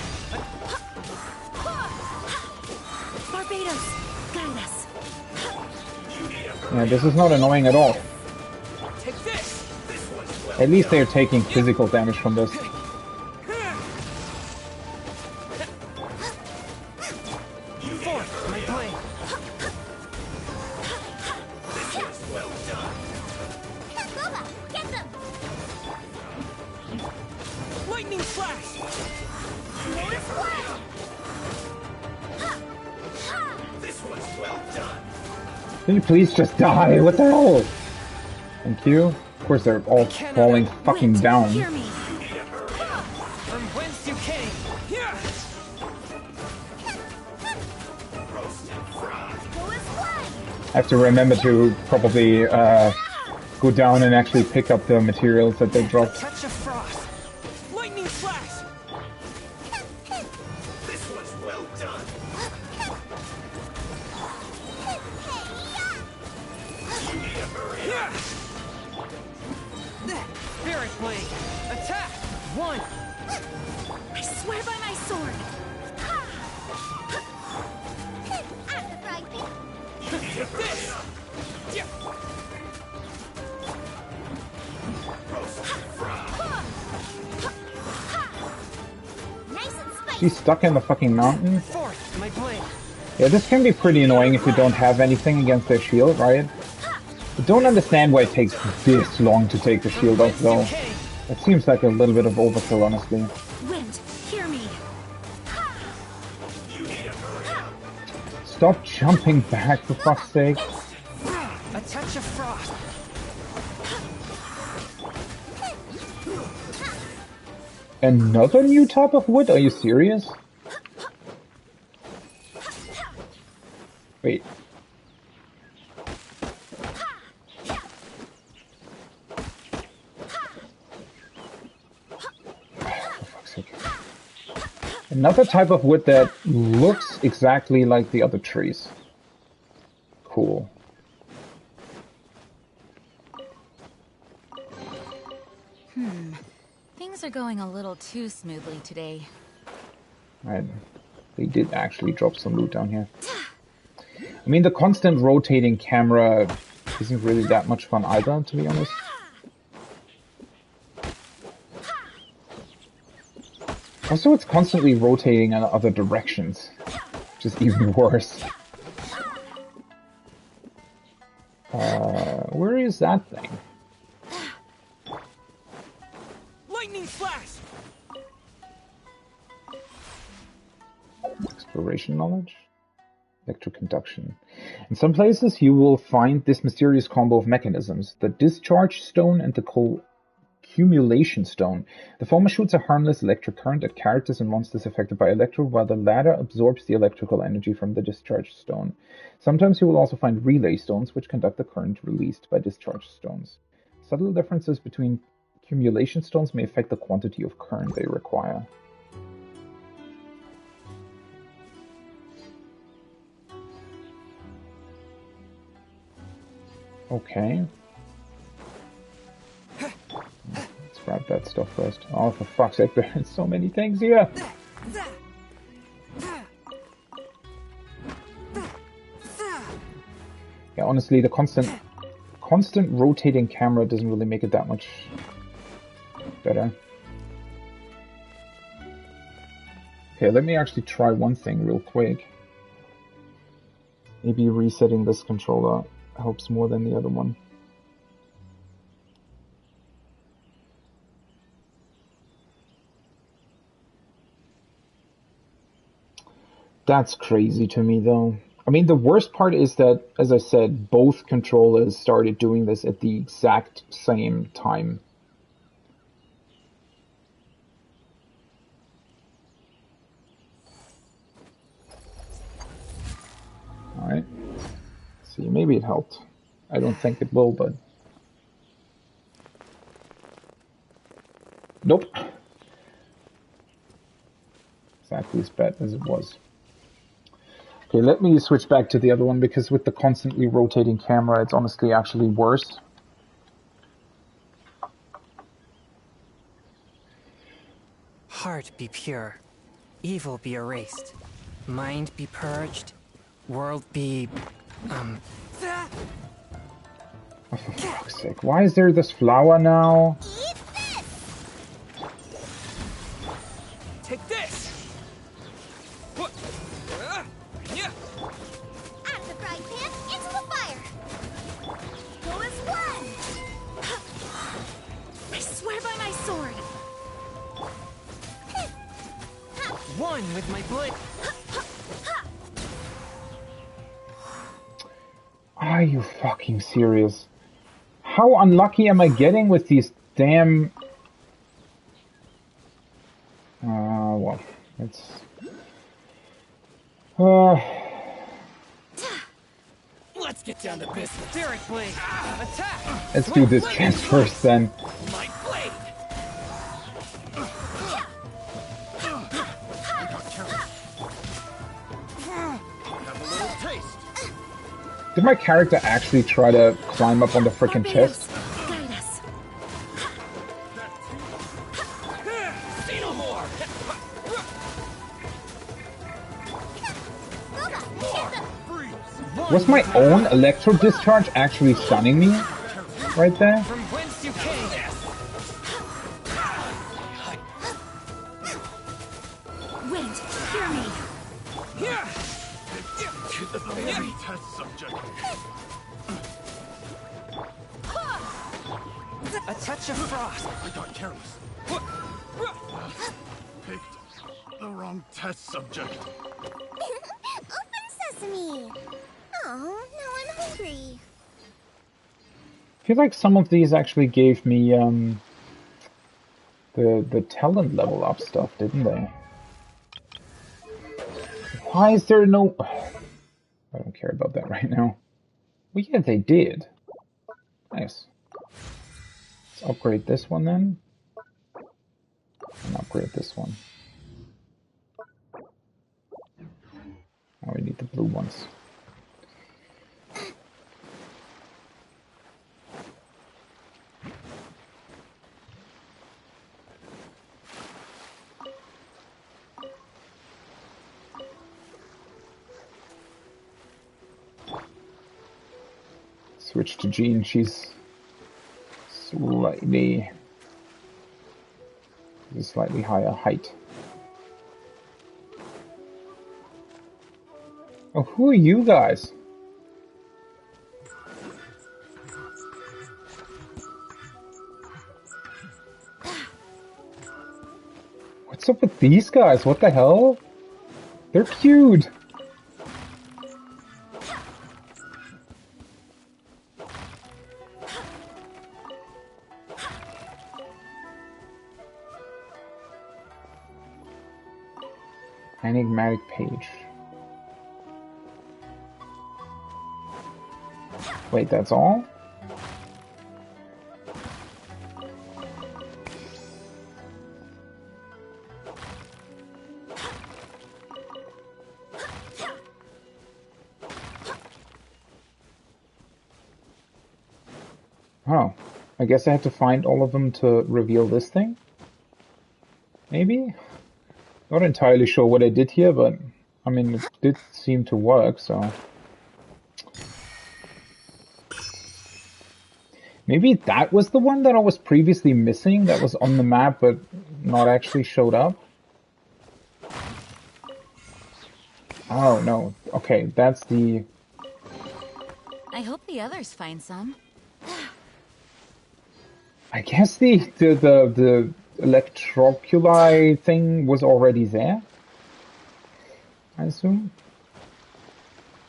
Barbados, guide us. Yeah, this is not annoying at all. Take this. At least they're taking physical damage from this. Four, my blade. Get them. Lightning flash. Go as one. Can you please just die? What the hell? Thank you. Of course, they're all falling fucking down. Hear me. From whence you came. Go as one. I have to remember to probably go down and actually pick up the materials that they dropped. Touch of frost. Lightning flash. This was well done. Spirit blade. Attack. One. I swear by my sword. I'm the bride. Take this. She's stuck in the fucking mountain. Forth, my blade. Yeah, this can be pretty annoying if you don't have anything against their shield, right? I don't understand why it takes this long to take the shield off, though. It seems like a little bit of overkill, honestly. Wind, hear me. Stop jumping back, for fuck's sake. A touch of frost. Another new type of wood? Are you serious? Wait. For fuck's sake. Another type of wood that looks exactly like the other trees. Cool. Things are going a little too smoothly today. Right. They did actually drop some loot down here. I mean, the constant rotating camera isn't really that much fun either, to be honest. Also, it's constantly rotating in other directions, which is even worse. Where is that thing? Lightning flash. Exploration knowledge? Electroconduction. In some places you will find this mysterious combo of mechanisms, the discharge stone and the accumulation stone. The former shoots a harmless electric current at characters and monsters affected by electro, while the latter absorbs the electrical energy from the discharge stone. Sometimes you will also find relay stones, which conduct the current released by discharge stones. Subtle differences between accumulation stones may affect the quantity of current they require. Okay. Let's grab that stuff first. Oh, for fuck's sake, there's so many things here! Yeah, honestly, the constant rotating camera doesn't really make it that much better. Okay, let me actually try one thing real quick. Maybe resetting this controller helps more than the other one. That's crazy to me, though. I mean, the worst part is that, as I said, both controllers started doing this at the exact same time. Alright. See, maybe it helped. I don't think it will, but... Nope. Exactly as bad as it was. Okay, let me switch back to the other one, because with the constantly rotating camera, it's honestly actually worse. Heart be pure, evil be erased, mind be purged, world be... Oh, for fuck's sake, why is there this flower now? Eat this! Take this! Out of the frying pan, into the fire! Go as one! I swear by my sword! One with my blade. Are you fucking serious? How unlucky am I getting with these damn... well, it's... Let's get down to business. Derek blade, attack! Let's do this chest first, then. My blade! Did my character actually try to climb up on the frickin' chest? Guide us. See no more! Was my own electro discharge actually stunning me? Right there? From whence you came! Wind, Only test subject. A touch of frost. I got careless. Picked the wrong test subject. Open sesame! Oh, now I'm hungry. I feel like some of these actually gave me the talent level up stuff, didn't they? Why is there no... I don't care about that right now. Well, yeah, they did. Nice. Let's upgrade this one then. And upgrade this one. Now we need the blue ones. Switch to Jean, she's slightly higher height. Oh, who are you guys? What's up with these guys? What the hell? They're cute! Enigmatic page. Wait, that's all? Oh, I guess I have to find all of them to reveal this thing? Maybe? Not entirely sure what I did here, but I mean, it did seem to work, so... Maybe that was the one that I was previously missing, that was on the map but not actually showed up? Oh, no. Okay, that's the... I hope the others find some. I guess the electroculi thing was already there, I assume.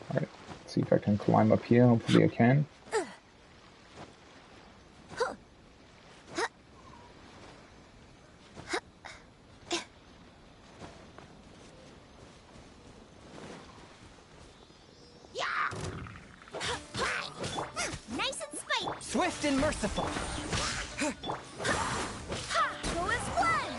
Alright, let's see if I can climb up here. Hopefully I can. Nice and spiky! Swift and merciful. Go as one!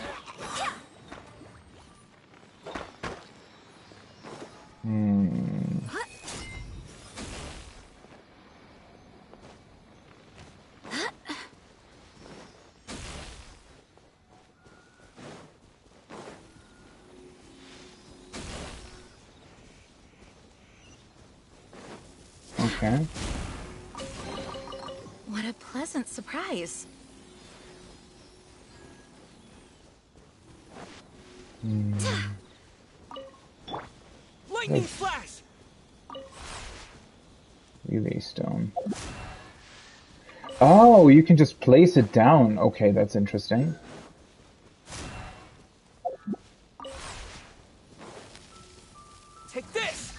Okay. What a pleasant surprise. Lightning flash. Relay stone. Oh, you can just place it down. Okay, that's interesting. Take this.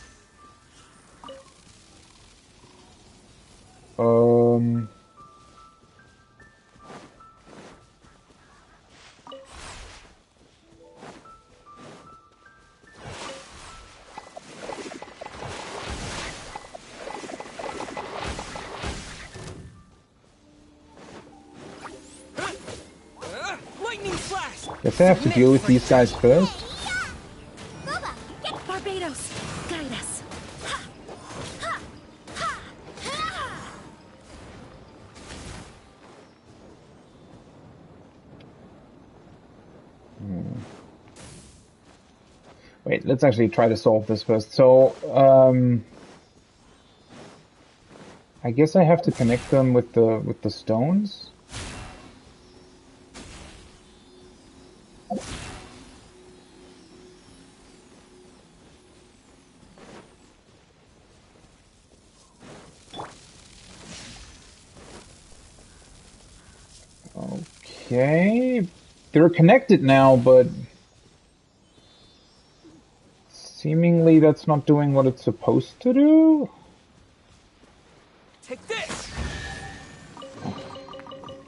Lightning flash. Guess I have to deal with these guys first. Boba, get Barbados, guide us. Wait, let's actually try to solve this first. So, I guess I have to connect them with the stones. Okay. They're connected now, but seemingly that's not doing what it's supposed to do. Take this!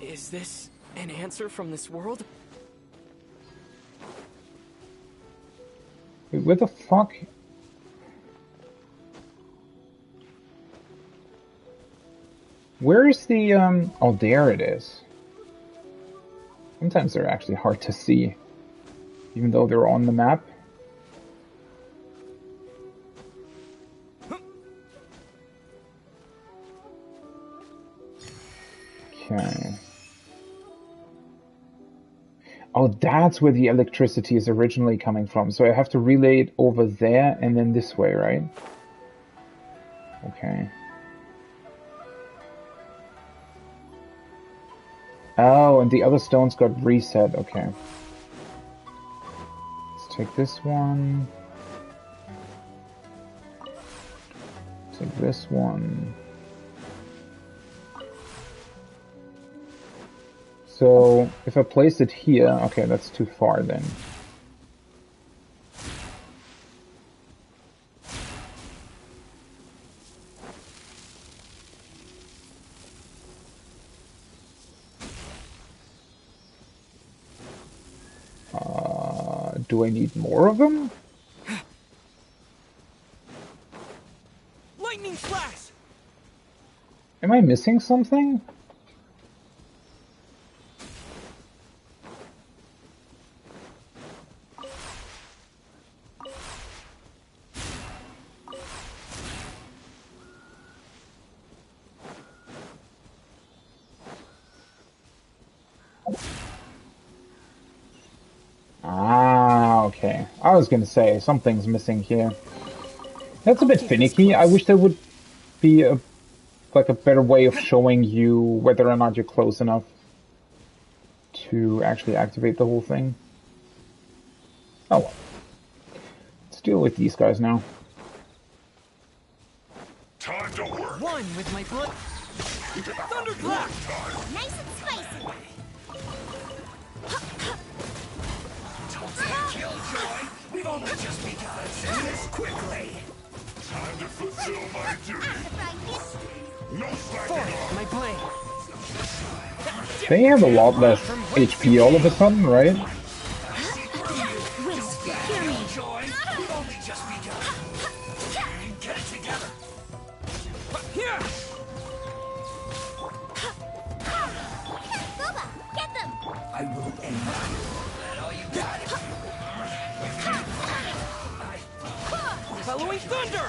Is this an answer from this world? Wait, where the fuck? Where is the, oh, there it is. Sometimes they're actually hard to see, even though they're on the map. Okay. Oh, that's where the electricity is originally coming from. So I have to relay it over there and then this way, right? Okay. Oh, and the other stones got reset. Okay. Let's take this one. Take this one. So, if I place it here, okay, that's too far then. Do I need more of them? Lightning flash! Am I missing something? Okay. I was gonna say, something's missing here. That's a bit finicky. I wish there would be a better way of showing you whether or not you're close enough to actually activate the whole thing. Oh well. Let's deal with these guys now. Time to work. One with my blood. Thunderclap! Nice and spicy. Killjoy, we've only just begun. Finish this quickly. Time to fulfill my duty. No slacking off. My blade. They have a lot less HP all of a sudden, right? Killjoy, we've only just begun. Get it together. Here! Boba, get them. I will end you. All you got. Following thunder!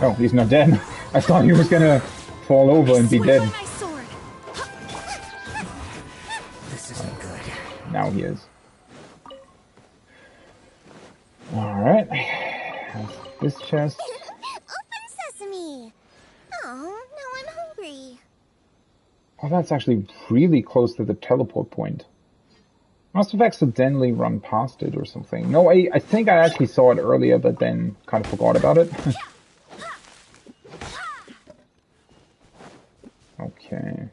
Oh, he's not dead. I thought he was gonna fall over and be dead. My sword. This isn't good. Now he is. Alright. This chest. Open sesame! Oh, now I'm hungry. Oh, that's actually really close to the teleport point. Must have accidentally run past it or something. No, I think I actually saw it earlier, but then kind of forgot about it. Okay.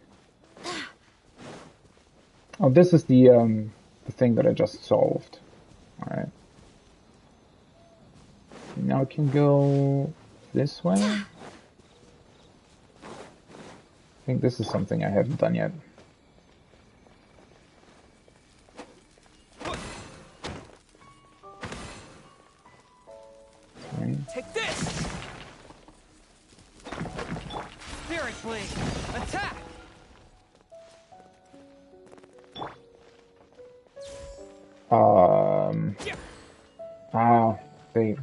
Oh, this is the thing that I just solved. Alright. Now I can go this way. I think this is something I haven't done yet. Okay. Take this! Spirit blade! Attack!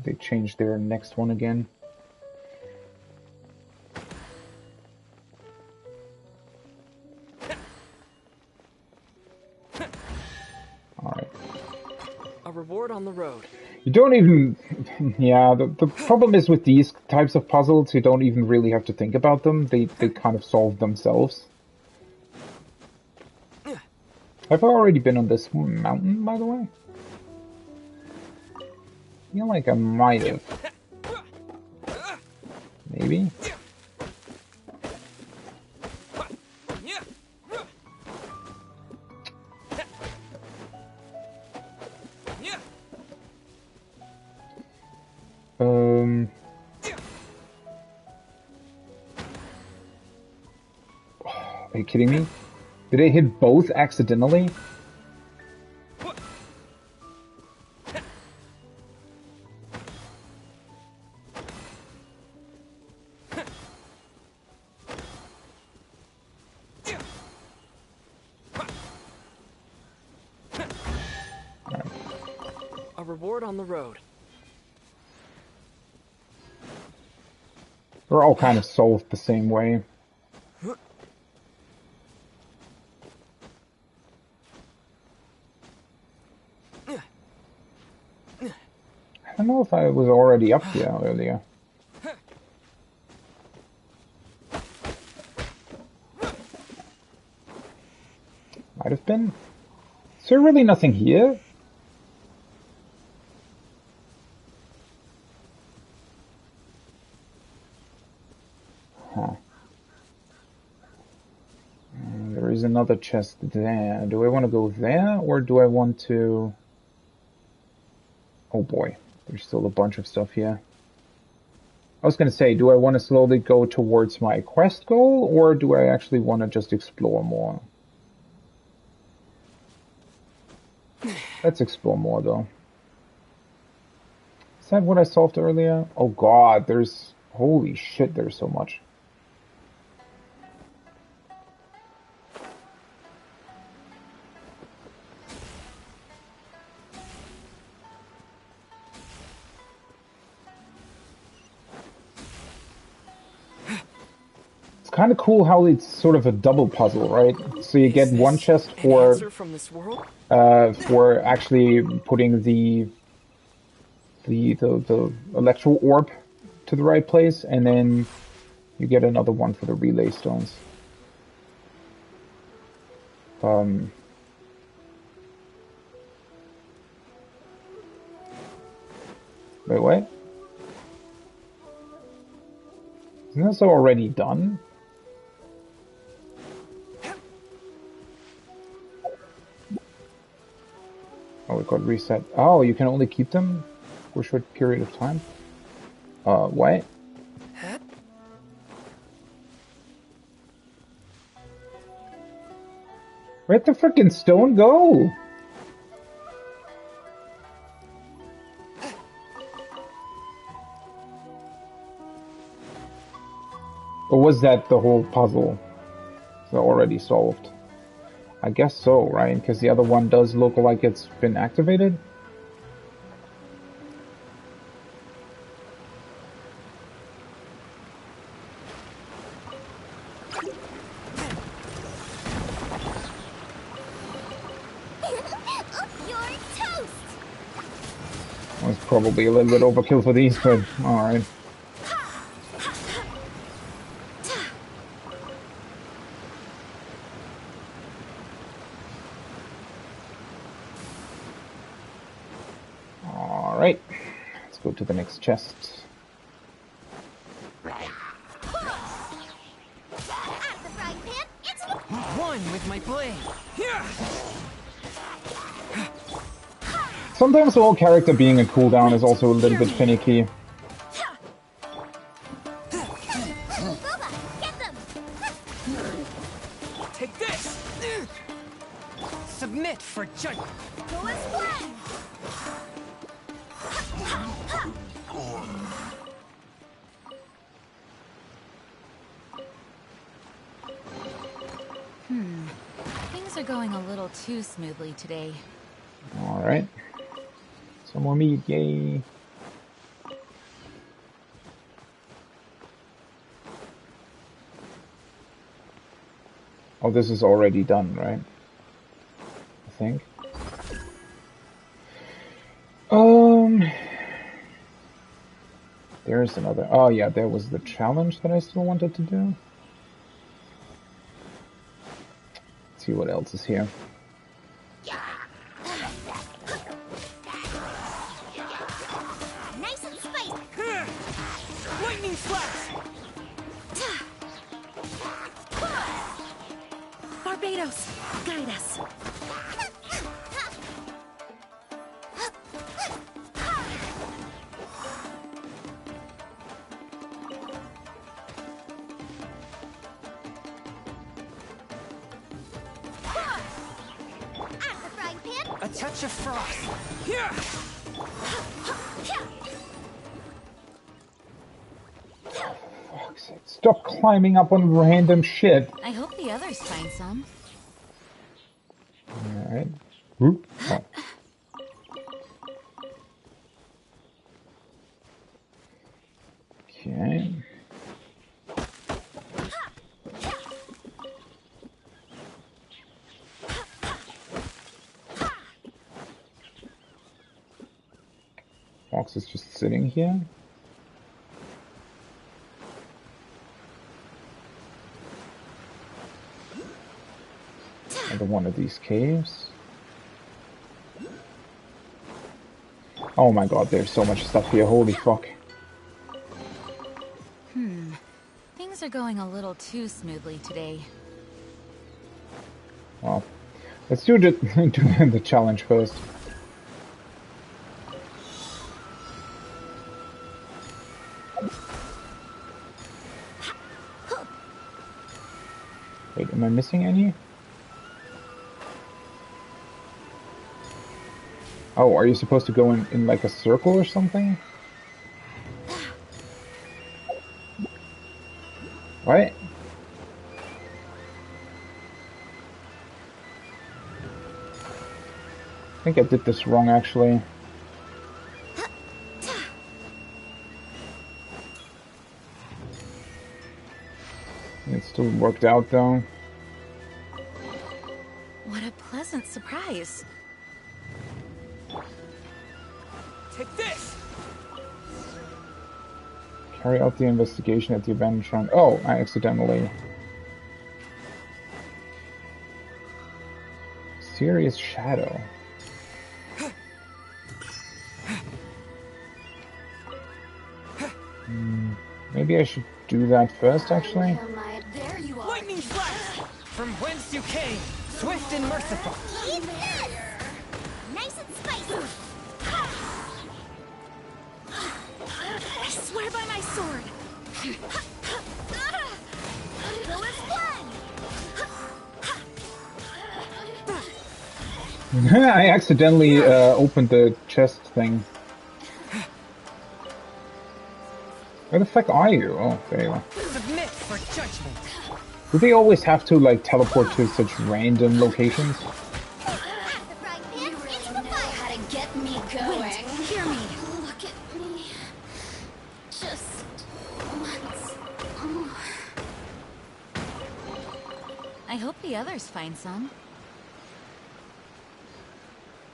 They changed their next one again. Alright. A reward on the road. You don't even... Yeah, the problem is with these types of puzzles, you don't even really have to think about them. They kind of solve themselves. Have I already been on this mountain, by the way? I feel like I might have. Maybe? Are you kidding me? Did I hit both accidentally? A reward on the road. They're all kind of solved the same way. I don't know if I was already up here earlier. Might have been. Is there really nothing here? Huh. There is another chest there. Do I want to go there, or do I want to... Oh boy, there's still a bunch of stuff here. I was going to say, do I want to slowly go towards my quest goal, or do I actually want to just explore more? Let's explore more, though. Is that what I solved earlier? Oh god, there's... Holy shit, there's so much. It's kind of cool how it's sort of a double puzzle, right? So you get one chest for actually putting the electro orb to the right place, and then you get another one for the relay stones. Wait, what? Isn't this already done? Oh, it got reset. Oh, you can only keep them for a short period of time? What? Where'd the frickin' stone go? Or was that the whole puzzle? Is it already solved? I guess so, right? Because the other one does look like it's been activated. You're toast! Was probably a little bit overkill for these, but alright. Alright, let's go to the next chest. One with my blade. Sometimes the whole character being a cooldown is also a little bit finicky. Take this. Submit for judgment. Go as planned. Things are going a little too smoothly today. Alright. Some more meat, yay. Oh, this is already done, right? I think. There's another... Oh yeah, there was the challenge that I still wanted to do. Let's see what else is here. Nice and spicy. Lightning slash. Barbados, guide us. At the frying pan. A touch of frost. Here! Fuck's sake. Stop climbing up on random shit. I hope the others find some. Alright. Whoop. Oh. Okay. Fox is just sitting here. Another one of these caves. Oh my god, there's so much stuff here, holy fuck. Things are going a little too smoothly today. Well, let's do the challenge first. Wait, am I missing any? Oh, are you supposed to go in like a circle or something? What? I think I did this wrong, actually. It still worked out, though. What a pleasant surprise. Take this! Carry out the investigation at the abandoned shrine. Oh, I accidentally. Serious shadow. Maybe I should do that first, actually. There you are. Lightning flash! From whence you came, swift and merciful. Eat this! Nice and spicy. I swear by my sword. Lewis won. I accidentally opened the chest thing. Where the fuck are you? Oh, there you are. Submit for judgment. Do they always have to, like, teleport to such random locations? At the frying pan. You Into really the know fire. how to get me going. Hear me. Look at me. Just once more. I hope the others find some.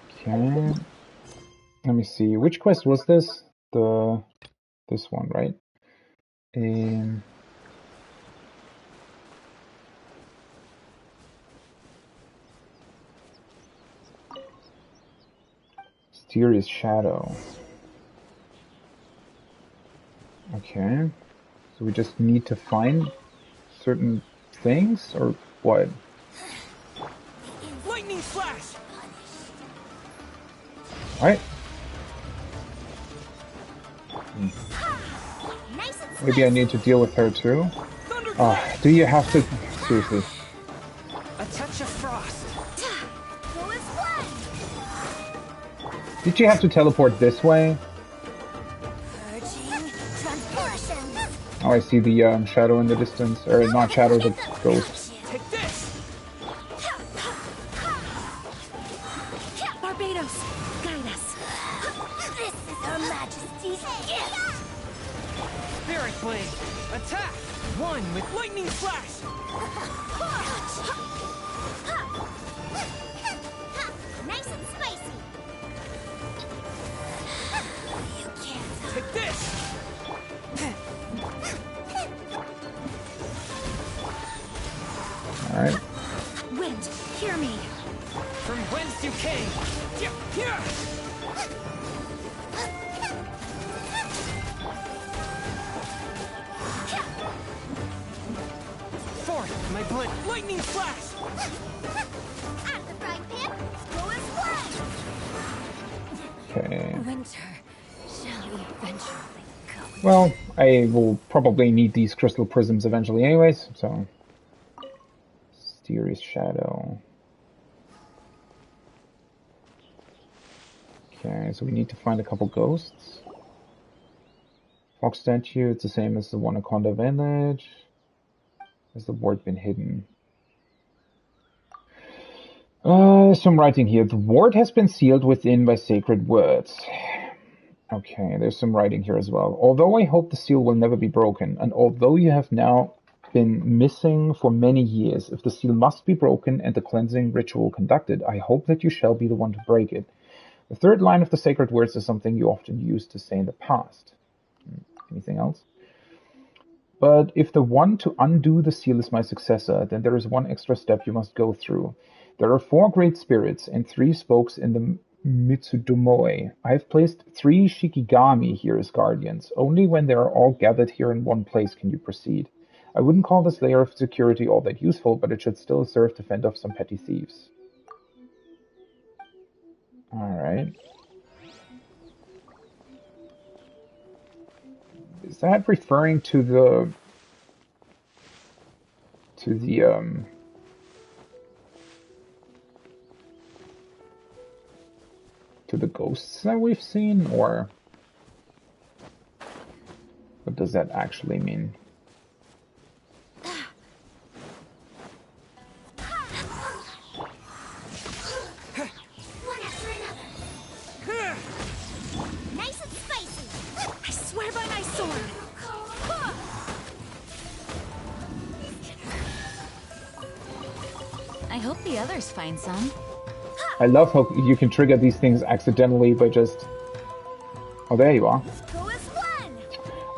Okay. Let me see. Which quest was this? This one, right? Mysterious shadow. Okay. So we just need to find certain things, or what? Lightning flash! Alright. Nice and Maybe I need to deal with her too. Do you have to... Seriously. A touch of frost. Lewis won. Did you have to teleport this way? Purging transportation. Oh, I see the shadow in the distance. Or not shadow, the ghost. Take this! Barbados, guide us. This is Her Majesty's gift. Spirit blade. Attack! One with lightning flash! Nice and spicy. You can't. Take this! Alright. Wind, hear me. From whence you came. Here! Forth, my My blade! Lightning flash! Out of the frying pan, go as one! Okay. Winter shall eventually come. Well, I will probably need these crystal prisms eventually anyways, so... Mysterious shadow. Okay, so we need to find a couple ghosts. Fox statue, it's the same as the one in Conda Village. Has the ward been hidden? Some writing here. The ward has been sealed within by sacred words. Okay, there's some writing here as well. Although I hope the seal will never be broken, and although you have now been missing for many years, if the seal must be broken and the cleansing ritual conducted, I hope that you shall be the one to break it. The third line of the sacred words is something you often used to say in the past. Anything else? But if the one to undo the seal is my successor, then there is one extra step you must go through. There are 4 great spirits and 3 spokes in the Mitsudomoe. I have placed 3 Shikigami here as guardians. Only when they are all gathered here in one place can you proceed. I wouldn't call this layer of security all that useful, but it should still serve to fend off some petty thieves. Alright. Is that referring to the to the ghosts that we've seen, or what does that actually mean? Nice and spicy! I swear by my sword! I hope the others find some. I love how you can trigger these things accidentally by just... Oh, there you are. Go as one!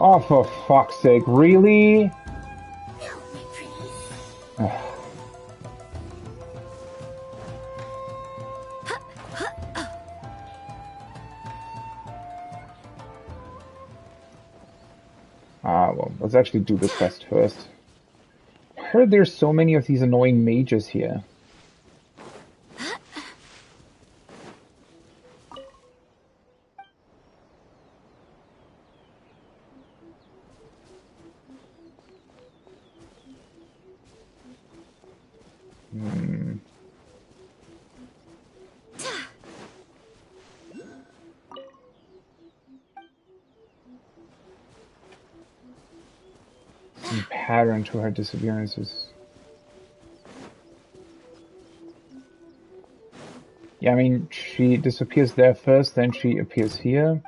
Oh, for fuck's sake, really? No, my pretties. Well, let's actually do this quest first. I heard there's so many of these annoying mages here. Some pattern to her disappearances. Yeah, I mean, she disappears there first, then she appears here.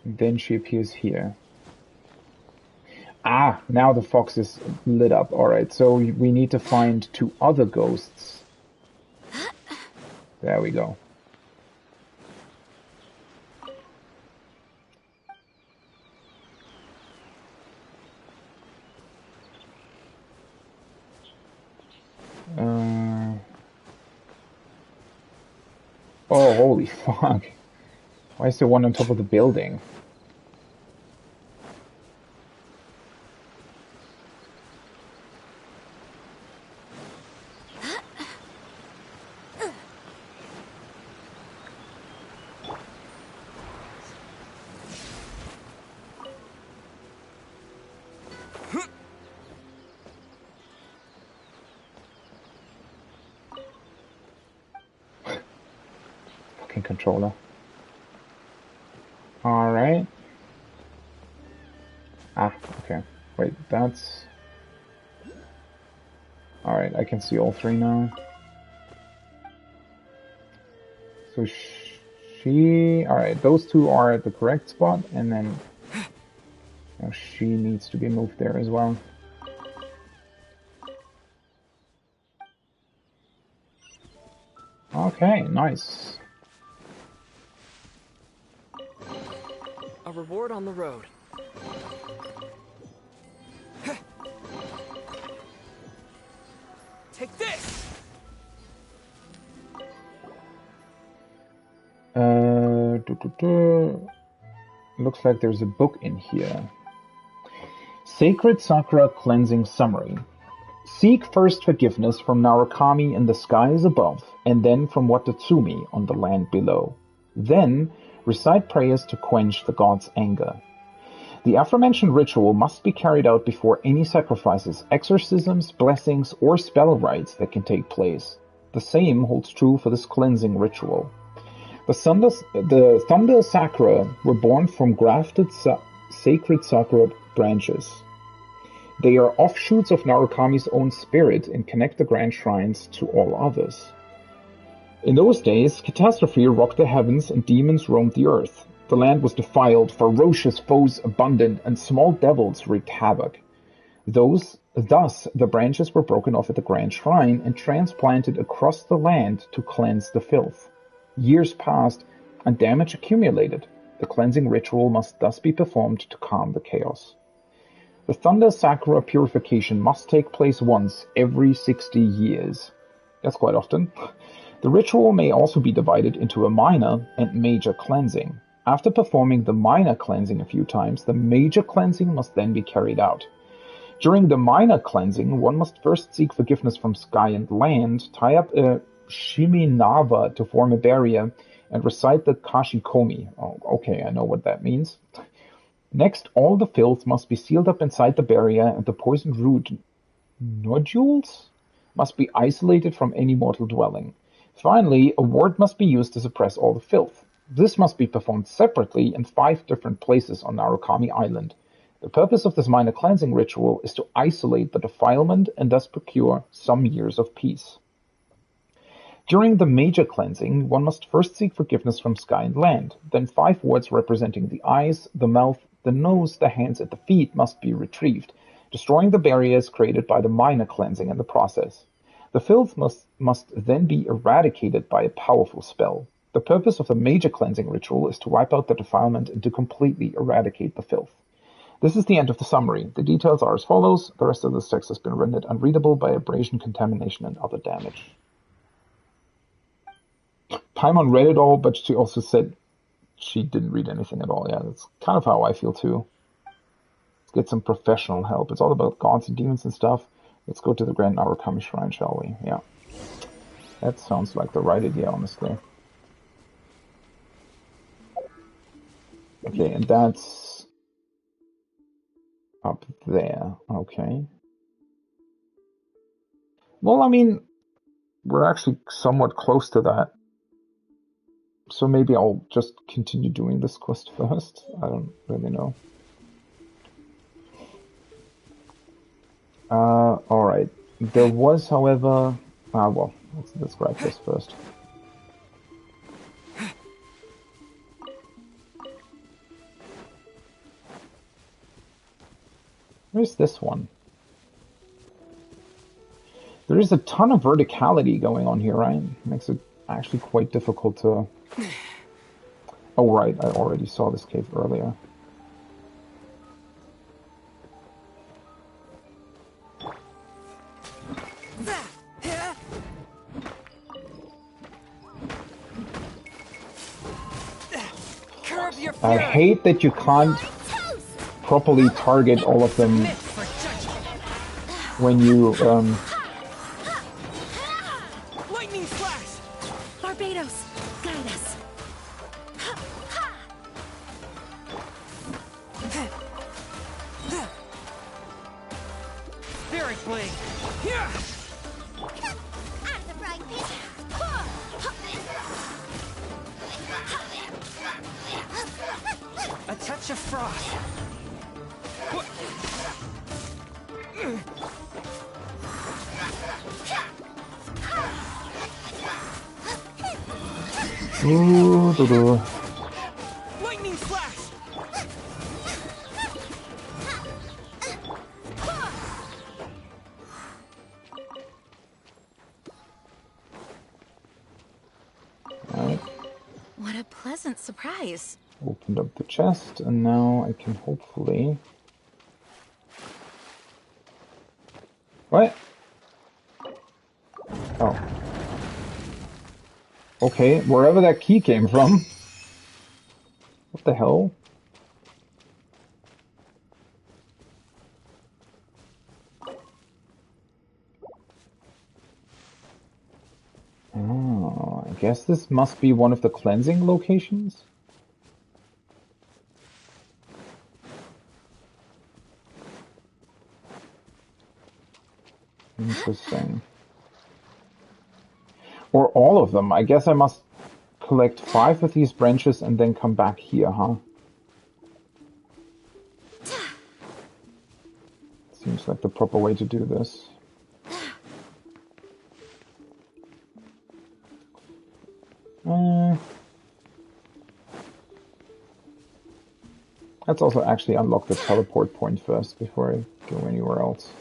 And then she appears here. Ah, now the fox is lit up. Alright, so we need to find 2 other ghosts. There we go. Oh, holy fuck. Why is there one on top of the building? Controller. Alright. Ah, okay. Wait, that's... Alright, I can see all 3 now. So she... Alright, those 2 are at the correct spot, and then... Now she needs to be moved there as well. Okay, nice. A reward on the road. Take this! Looks like there's a book in here. Sacred Sakura Cleansing Summary. Seek first forgiveness from Narukami in the skies above, and then from Watatsumi on the land below. Then, recite prayers to quench the god's anger. The aforementioned ritual must be carried out before any sacrifices, exorcisms, blessings, or spell rites that can take place. The same holds true for this cleansing ritual. The Thunder Sakura were born from grafted sacred Sakura branches. They are offshoots of Narukami's own spirit and connect the grand shrines to all others. In those days, catastrophe rocked the heavens and demons roamed the earth. The land was defiled, ferocious foes abundant, and small devils wreaked havoc. Thus, the branches were broken off at the grand shrine and transplanted across the land to cleanse the filth. Years passed, and damage accumulated. The cleansing ritual must thus be performed to calm the chaos. The Thunder Sakura purification must take place once every 60 years. That's quite often. The ritual may also be divided into a minor and major cleansing. After performing the minor cleansing a few times, the major cleansing must then be carried out. During the minor cleansing, one must first seek forgiveness from sky and land, tie up a shiminawa to form a barrier, and recite the kashikomi. Oh, okay, I know what that means. Next, all the filth must be sealed up inside the barrier, and the poisoned root nodules must be isolated from any mortal dwelling. Finally, a ward must be used to suppress all the filth. This must be performed separately in 5 different places on Narukami Island. The purpose of this minor cleansing ritual is to isolate the defilement and thus procure some years of peace. During the major cleansing, one must first seek forgiveness from sky and land. Then 5 wards representing the eyes, the mouth, the nose, the hands, and the feet must be retrieved, destroying the barriers created by the minor cleansing in the process. The filth must then be eradicated by a powerful spell. The purpose of the major cleansing ritual is to wipe out the defilement and to completely eradicate the filth. This is the end of the summary. The details are as follows. The rest of this text has been rendered unreadable by abrasion, contamination, and other damage. Paimon read it all, but she also said she didn't read anything at all. Yeah, that's kind of how I feel too. Let's get some professional help. It's all about gods and demons and stuff. Let's go to the Grand Narukami Shrine, shall we? Yeah. That sounds like the right idea, honestly. Okay, and that's up there. Okay. Well, I mean, we're actually somewhat close to that. So maybe I'll just continue doing this quest first. I don't really know. Alright. There was, however... well, let's grab this first. Where's this one? There is a ton of verticality going on here, right? Makes it actually quite difficult to... Oh, right, I already saw this cave earlier. I hate that you can't properly target all of them when you, Lightning flash! Barbados, guide us. Spirit blade! Yeah! Out of the frying pan. A touch of frost. Lightning flash! Alright, What a pleasant surprise. opened up the chest, and now I can hopefully... What? Oh. Okay, wherever that key came from. What the hell? Oh, I guess this must be one of the cleansing locations. Interesting. Or all of them. I guess I must collect 5 of these branches and then come back here, huh? Seems like the proper way to do this. Let's also actually unlock the teleport point first before I go anywhere else.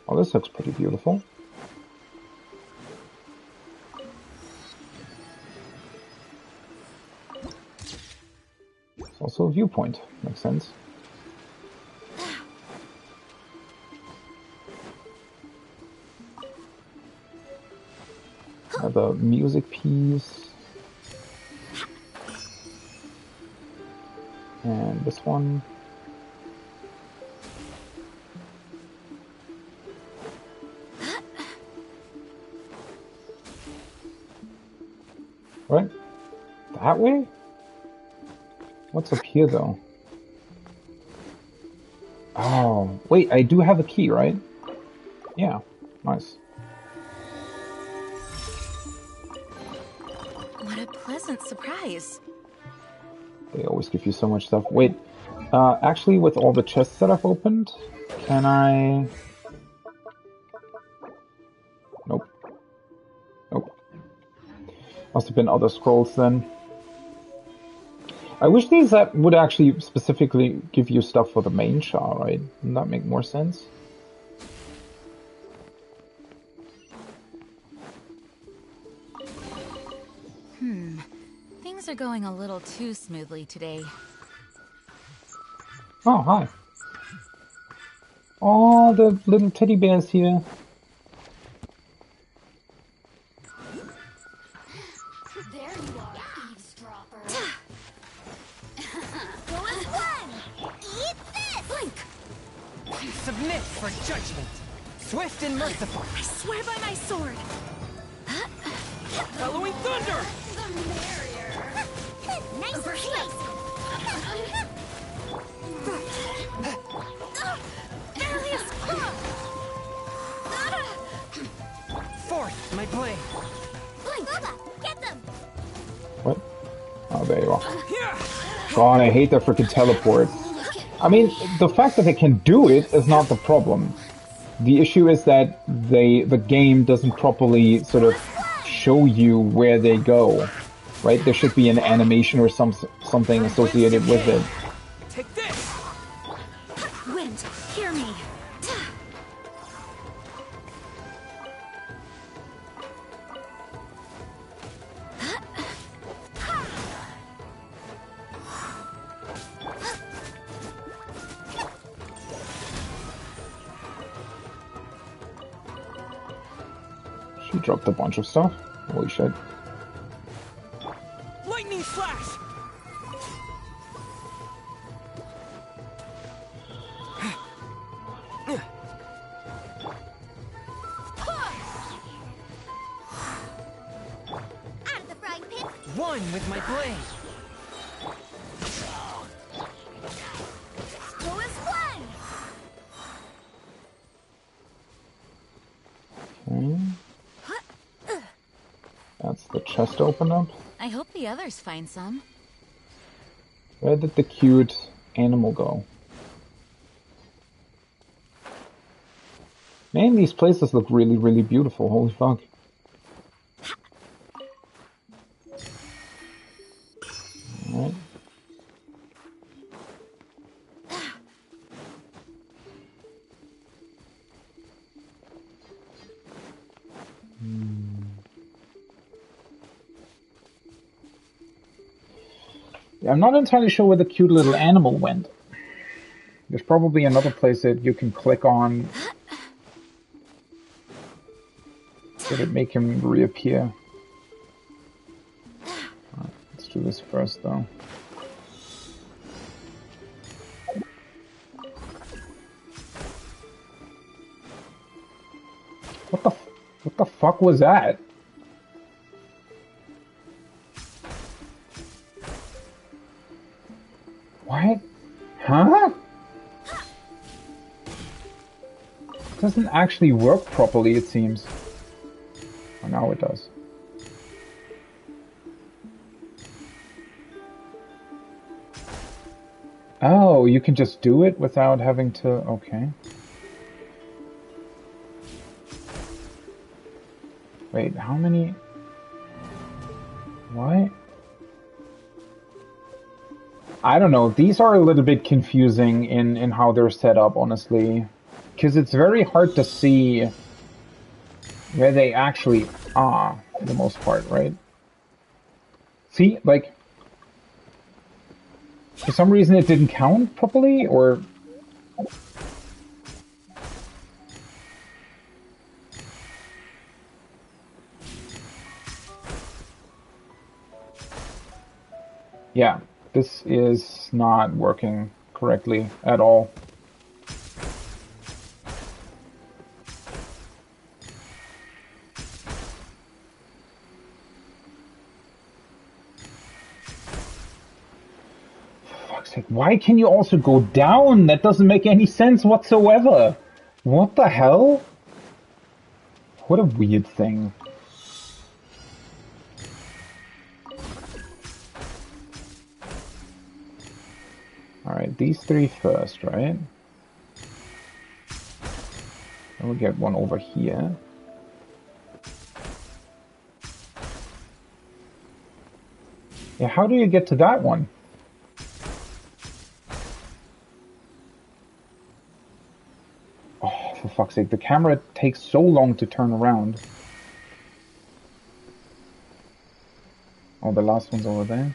Oh, this looks pretty beautiful. It's also a viewpoint. Makes sense. Another music piece. And this one. Right? That way? What's up here, though? Oh, wait, I do have a key, right? Yeah, nice. What a pleasant surprise. They always give you so much stuff. Wait, actually, with all the chests that I've opened, can I... Nope. Nope. Must have been other scrolls then. I wish these that would actually specifically give you stuff for the main char, right? Wouldn't that make more sense? Things are going a little too smoothly today. Oh, hi. Oh, the little teddy bear's here. There you are, eavesdropper. Go as one! Eat this! Blink! You submit for judgment. Swift and merciful. I swear by my sword. Bellowing thunder! The merrier. Nice Over here. place! Forth, my blade. Bubba, get them! What? Oh, there you are. God, I hate that freaking teleport. I mean, the fact that they can do it is not the problem. The issue is that the game doesn't properly sort of show you where they go, right? There should be an animation or something associated with it. Take this! Wind, hear me. She dropped a bunch of stuff. Holy shit. Lightning slash! Out of the frying pan! One with my blade. Go as one! Okay. That's the chest open up. I hope the others find some. Where did the cute animal go? Man, these places look really, really beautiful. Holy fuck. Alright. Yeah, I'm not entirely sure where the cute little animal went. There's probably another place that you can click on that would make him reappear. Alright, let's do this first, though. What the fuck was that? What? Huh? Doesn't actually work properly, it seems. Oh, now it does. Oh, you can just do it without having to... Okay. Wait, how many... What? I don't know. These are a little bit confusing in how they're set up, honestly. Because it's very hard to see where they actually are, for the most part, right? See, like... For some reason it didn't count properly, or... Yeah, this is not working correctly at all. Why can you also go down? That doesn't make any sense whatsoever. What the hell? What a weird thing. Alright, these three first, right? And we'll get one over here. Yeah, how do you get to that one? For fuck's sake, the camera takes so long to turn around. Oh, the last one's over there.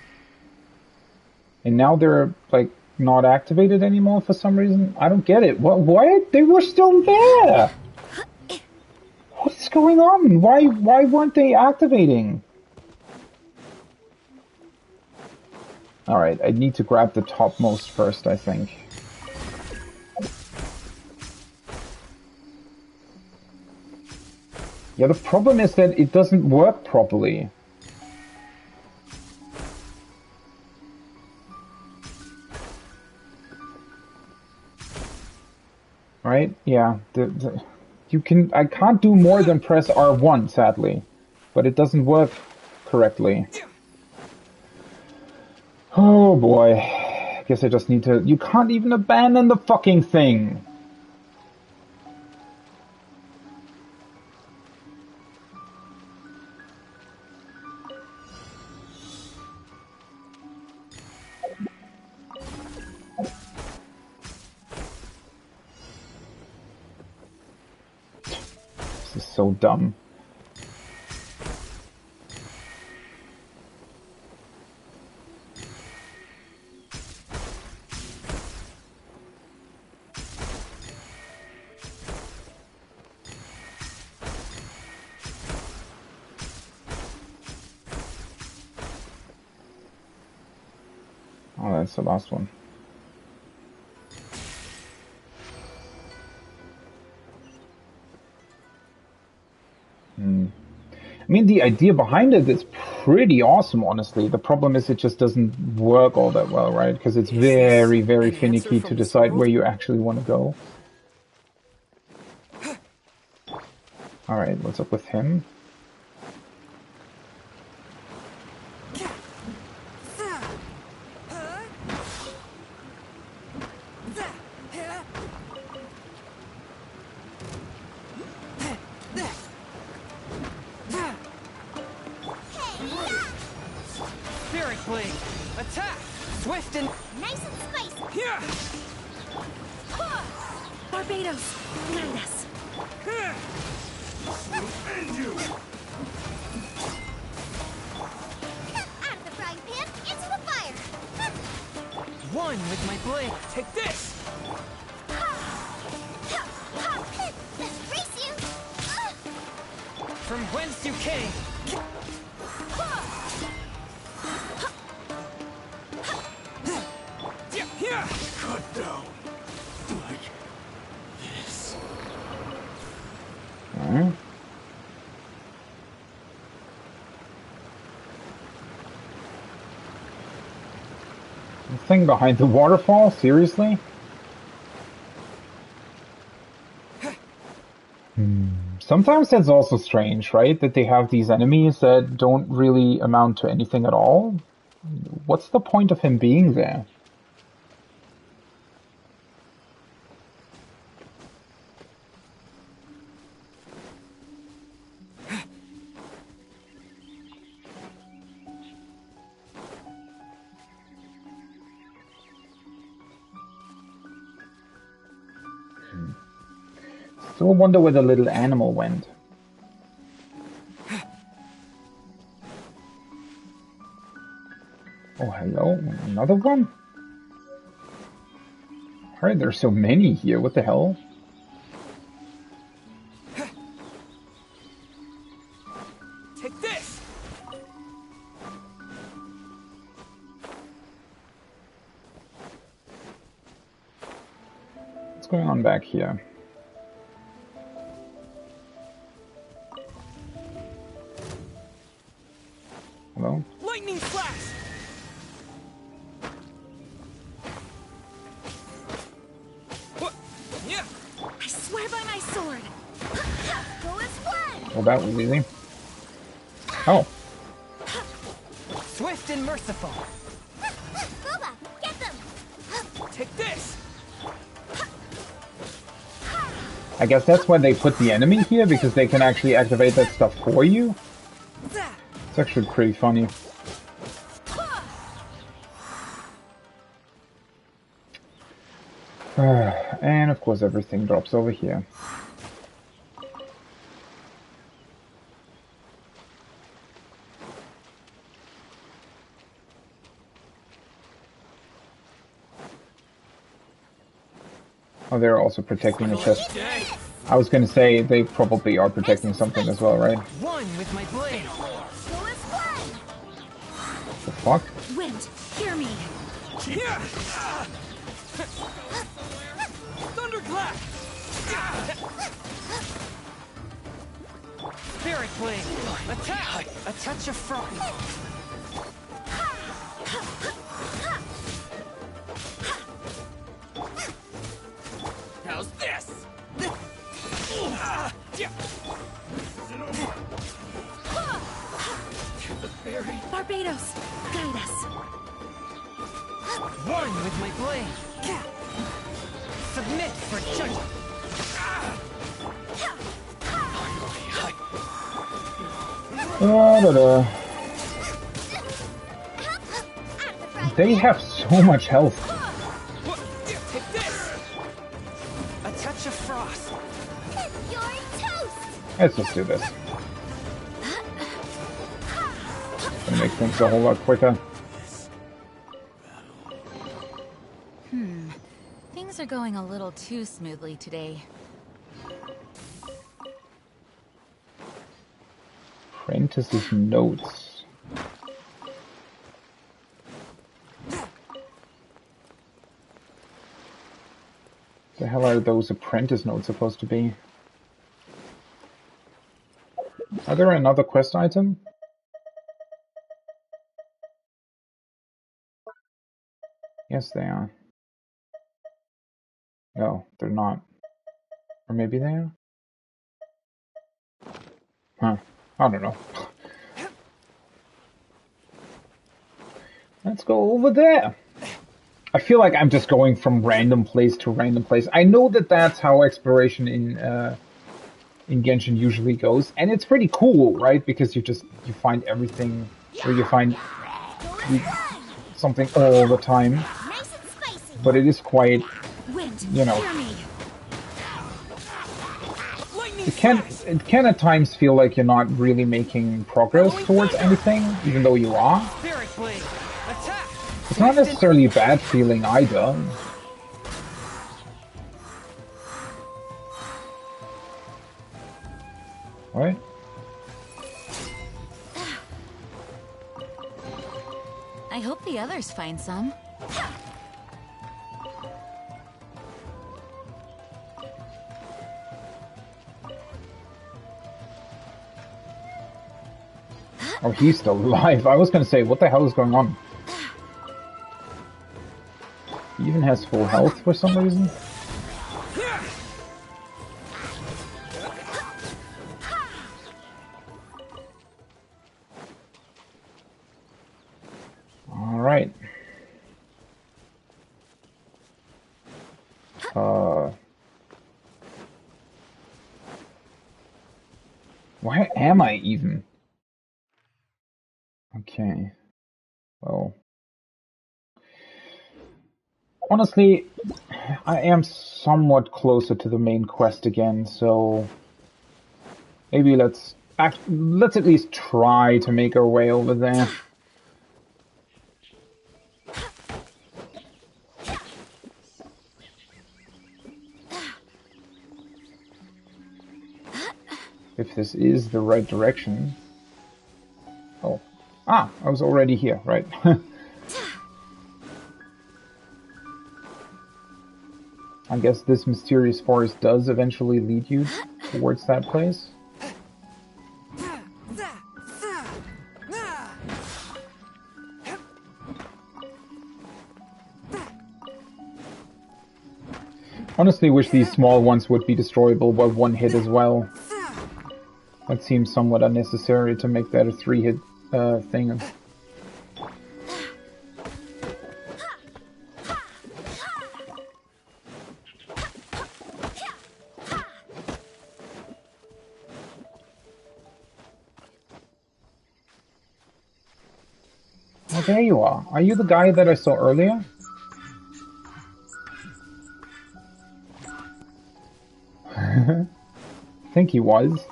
And now they're, like, not activated anymore for some reason? I don't get it. What? They were still there! What's going on? Why weren't they activating? Alright, I need to grab the topmost first, I think. Yeah, the problem is that it doesn't work properly. Right? Yeah. I can't do more than press R1, sadly. But it doesn't work correctly. Oh boy. I guess I just need to... You can't even abandon the fucking thing! This is so dumb. Oh, that's the last one. I mean, the idea behind it is pretty awesome, honestly. The problem is it just doesn't work all that well, right? Because it's very, very finicky to decide where you actually want to go. Alright, what's up with him? Attack! Swift and... Nice and spicy! Here! Barbados, lead us. End you! Out of the frying pan, into the fire! One with my blade. Take this! Race you! From whence you came! Cut down. Like this. Alright. thing behind the waterfall? Seriously? Sometimes that's also strange, right? That they have these enemies that don't really amount to anything at all. What's the point of him being there? Still wonder where the little animal went. Oh, hello. Another one? Alright, there's so many here. What the hell? Take this! What's going on back here? Hello? Lightning flash! What? Yeah! I swear by my sword. Go as one. Well, that was easy. Oh. Swift and merciful. Boba, get them. Take this! I guess that's why they put the enemy here, because they can actually activate that stuff for you. It's actually pretty funny. And of course everything drops over here. Oh, they're also protecting the chest. I was gonna say, they probably are protecting something as well, right? One with my blade. Go as one. The fuck? Wind, hear me. Yeah! Thunderclap! Spirit blade. Attack! A touch of frost. How's this? Barbados, guide us. One with my blade. Submit for judgment. Da-da-da. They have so much health. Take this. A touch of frost. You're toast. Let's just do this. Gonna make things a whole lot quicker. Things are going a little too smoothly today. Apprentice's notes. The hell are those apprentice notes supposed to be? Are there another quest item? Yes, they are. No, they're not. Or maybe they are? Huh. I don't know. Let's go over there. I feel like I'm just going from random place to random place. I know that that's how exploration in Genshin usually goes, and it's pretty cool, right? Because you find everything, or you find something all the time. Nice and spicy. But it is quite, Wind, you know, hear me. it can at times feel like you're not really making progress towards anything, even though you are. Spirit blade. Attack. It's not necessarily a bad feeling either. What? I hope the others find some. Oh, he's still alive. I was gonna say, what the hell is going on? even has full health for some reason. Alright. Where am I even? Okay. Well. Honestly, I am somewhat closer to the main quest again, so maybe let's at least try to make our way over there. If this is the right direction. Oh. Ah, I was already here, right. I guess this mysterious forest does eventually lead you towards that place. Honestly wish these small ones would be destroyable by one hit as well. That seems somewhat unnecessary to make that a 3-hit thing. Oh, there you are. Are you the guy that I saw earlier? I think he was.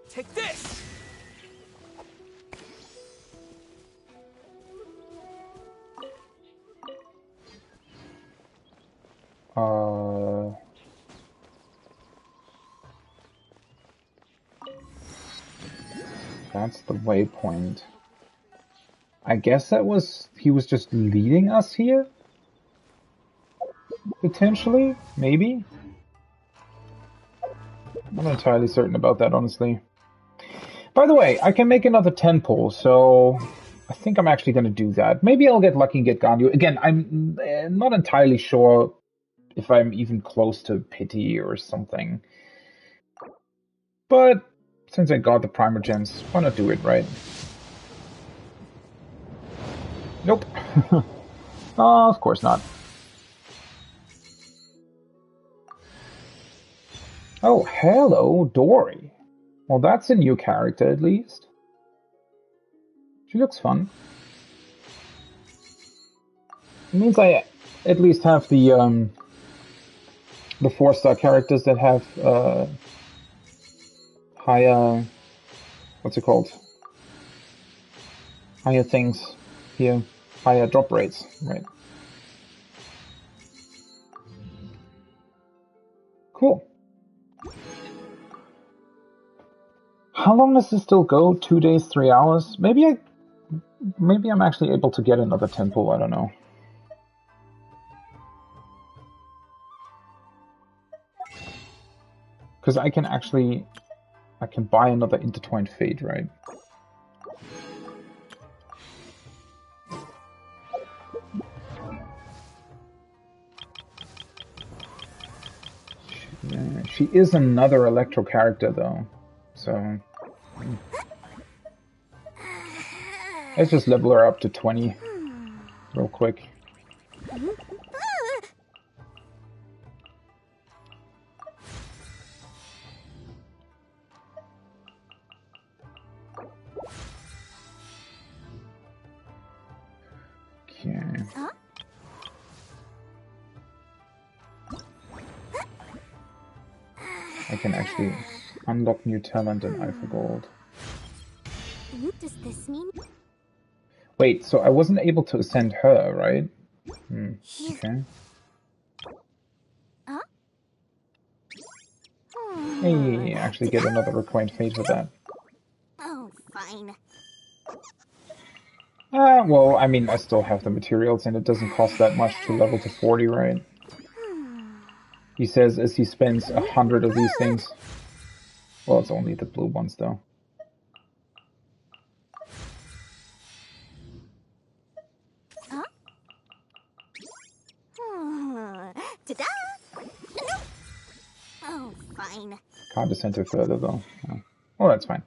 Take this! That's the waypoint. I guess he was just leading us here? Potentially? Maybe? I'm not entirely certain about that, honestly. By the way, I can make another 10 pull, so I think I'm actually going to do that. Maybe I'll get lucky and get Ganyu. Again, I'm not entirely sure if I'm even close to Pity or something. But since I got the Primogens, why not do it, right? Nope. Oh, of course not. Oh, hello, Dory. Well, that's a new character, at least. She looks fun. It means I at least have the 4-star characters that have higher, what's it called? Higher things here, higher drop rates, right? Cool. How long does this still go? 2 days, 3 hours? Maybe I'm actually able to get another temple, I don't know. Because I can buy another Intertwined Fate, right? She is another Electro character, though. So let's just level her up to 20 real quick. Okay. I can actually unlock new talent in Eye for Gold. What does this mean? Wait, so I wasn't able to ascend her, right? Okay. Huh? Hey, actually get another Required Fate for that. Oh, fine. Well, I mean, I still have the materials, and it doesn't cost that much to level to 40, right? He says as he spends 100 of these things. Well, it's only the blue ones, though. Huh? Ta-da! No! Oh, fine. Can't descend it further, though. Oh. Well, that's fine.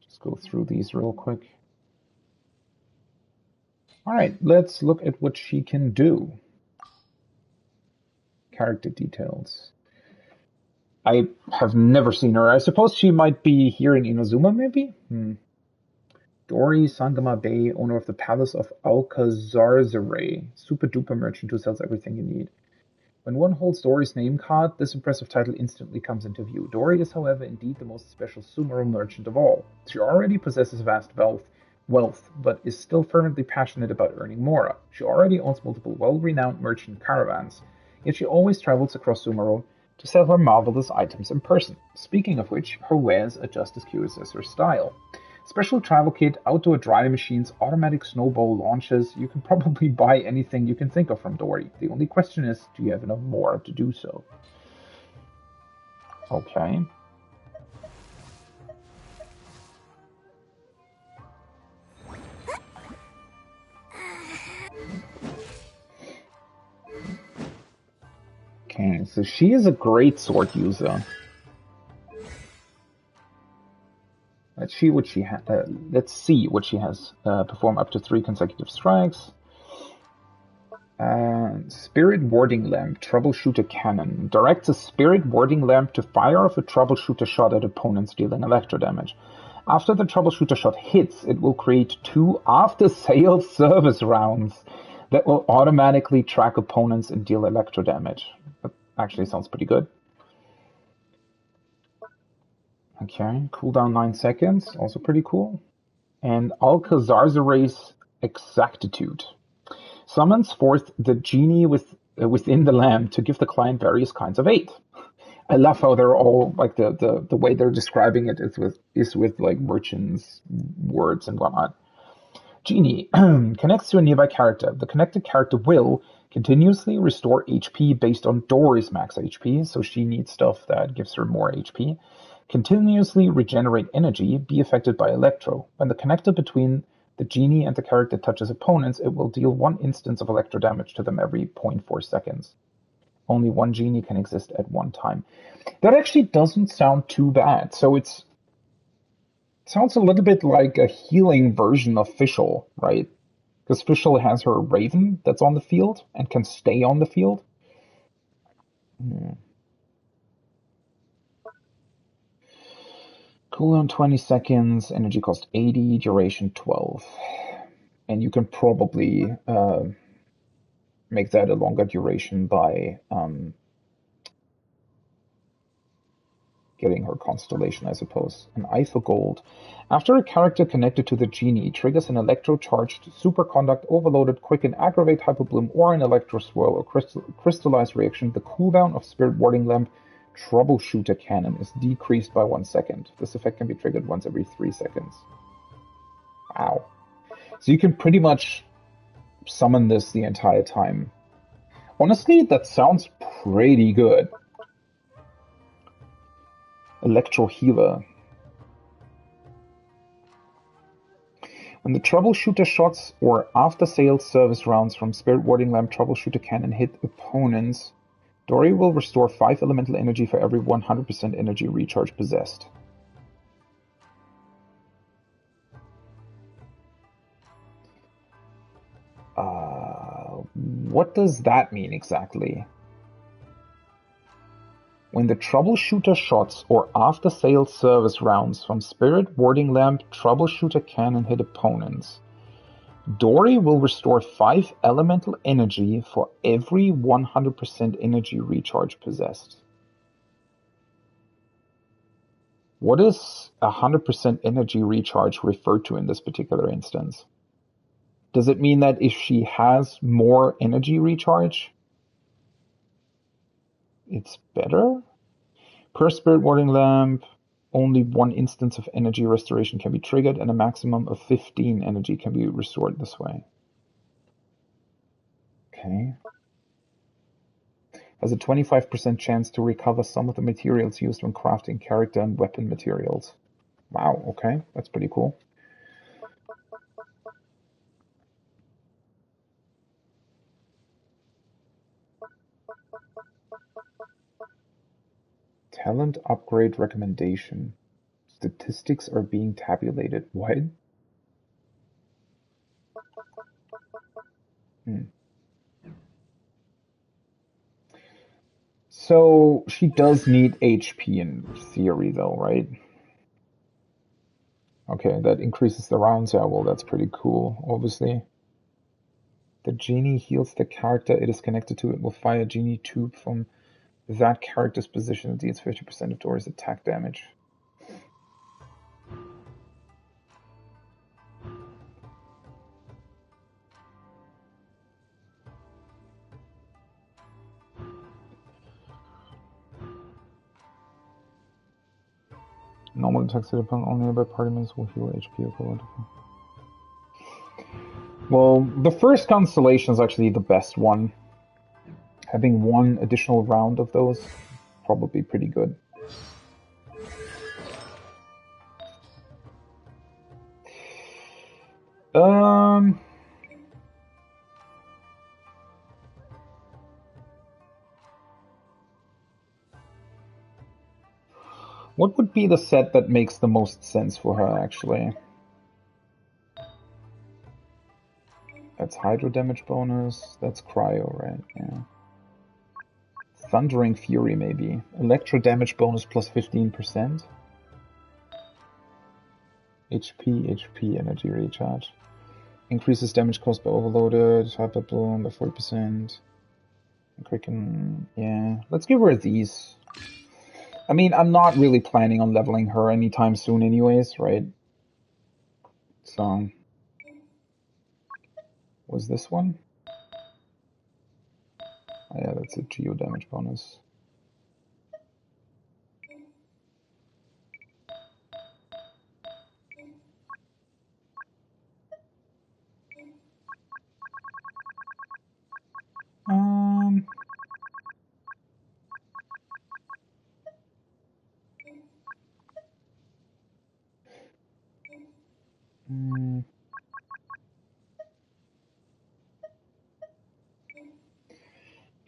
Just go through these real quick. All right, let's look at what she can do. Character details. I have never seen her. I suppose she might be here in Inazuma, maybe? Dori Sangama Bay, owner of the Palace of Alcazarzare, super duper merchant who sells everything you need. When one holds Dori's name card, this impressive title instantly comes into view. Dori is, however, indeed the most special Sumeru merchant of all. She already possesses vast wealth, but is still fervently passionate about earning more. She already owns multiple well-renowned merchant caravans, yet she always travels across Sumeru to sell her marvelous items in person. Speaking of which, her wares are just as curious as her style. Special travel kit, outdoor dry machines, automatic snowball launchers. You can probably buy anything you can think of from Dori. The only question is, do you have enough more to do so? Okay. Okay, so she is a great sword user. Let's see what she has. Perform up to 3 consecutive strikes. Spirit Warding Lamp, Troubleshooter Cannon. Directs a Spirit Warding Lamp to fire off a Troubleshooter shot at opponents dealing electro damage. After the Troubleshooter shot hits, it will create 2 after-sale service rounds that will automatically track opponents and deal electro damage. That actually sounds pretty good. Okay, cooldown 9 seconds, also pretty cool. And Alcazarzare's Exactitude. Summons forth the genie within the lamp to give the client various kinds of aid. I love how they're all, like, the way they're describing it is with like merchants' words and whatnot. Genie connects to a nearby character. The connected character will continuously restore HP based on Dori's max HP, so she needs stuff that gives her more HP. Continuously regenerate energy, be affected by Electro. When the connector between the genie and the character touches opponents, it will deal 1 instance of electro damage to them every 0.4 seconds. Only 1 genie can exist at one time. That actually doesn't sound too bad. So it sounds a little bit like a healing version of Fischl, right? Because Fischl has her Raven that's on the field and can stay on the field. Cooldown 20 seconds, energy cost 80, duration 12. And you can probably make that a longer duration by getting her constellation, I suppose. An eye for gold. After a character connected to the genie triggers an electro-charged superconduct, overloaded, quicken, aggravate, hyperbloom, or an electro swirl or crystallized reaction, the cooldown of Spirit Warding Lamp Troubleshooter Cannon is decreased by 1 second. This effect can be triggered once every 3 seconds. Wow. So you can pretty much summon this the entire time. Honestly, that sounds pretty good. Electro Healer. When the Troubleshooter shots or after-sale service rounds from Spirit Warding Lamp Troubleshooter Cannon hit opponents, Dori will restore 5 elemental energy for every 100% energy recharge possessed. What does that mean exactly? When the Troubleshooter shots or after-sale service rounds from Spirit Warding Lamp Troubleshooter Cannon hit opponents, Dori will restore 5 elemental energy for every 100% energy recharge possessed. What is 100% energy recharge referred to in this particular instance? Does it mean that if she has more energy recharge, it's better. Per Spirit Warding Lamp, only 1 instance of energy restoration can be triggered, and a maximum of 15 energy can be restored this way. Okay. Has a 25% chance to recover some of the materials used when crafting character and weapon materials. Wow, okay, that's pretty cool. Talent upgrade recommendation. Statistics are being tabulated. What? So she does need HP in theory though, right? Okay, that increases the rounds. Yeah, well, that's pretty cool, obviously. The genie heals the character it is connected to. It will fire a genie tube from that character's position and deals 50% of Dory's attack damage. Normal attacks hit upon only nearby party members will heal HP equivalent. Well, the first constellation is actually the best one. Having 1 additional round of those, probably pretty good. What would be the set that makes the most sense for her, actually? That's Hydro damage bonus. That's Cryo, right? Yeah. Thundering Fury, maybe. Electro damage bonus plus 15%. HP, energy recharge. Increases damage caused by overloaded. Hyper bloom by 40%. Kraken, yeah. Let's give her these. I mean, I'm not really planning on leveling her anytime soon anyways, right? So... was this one? Oh, yeah, that's a geo damage bonus.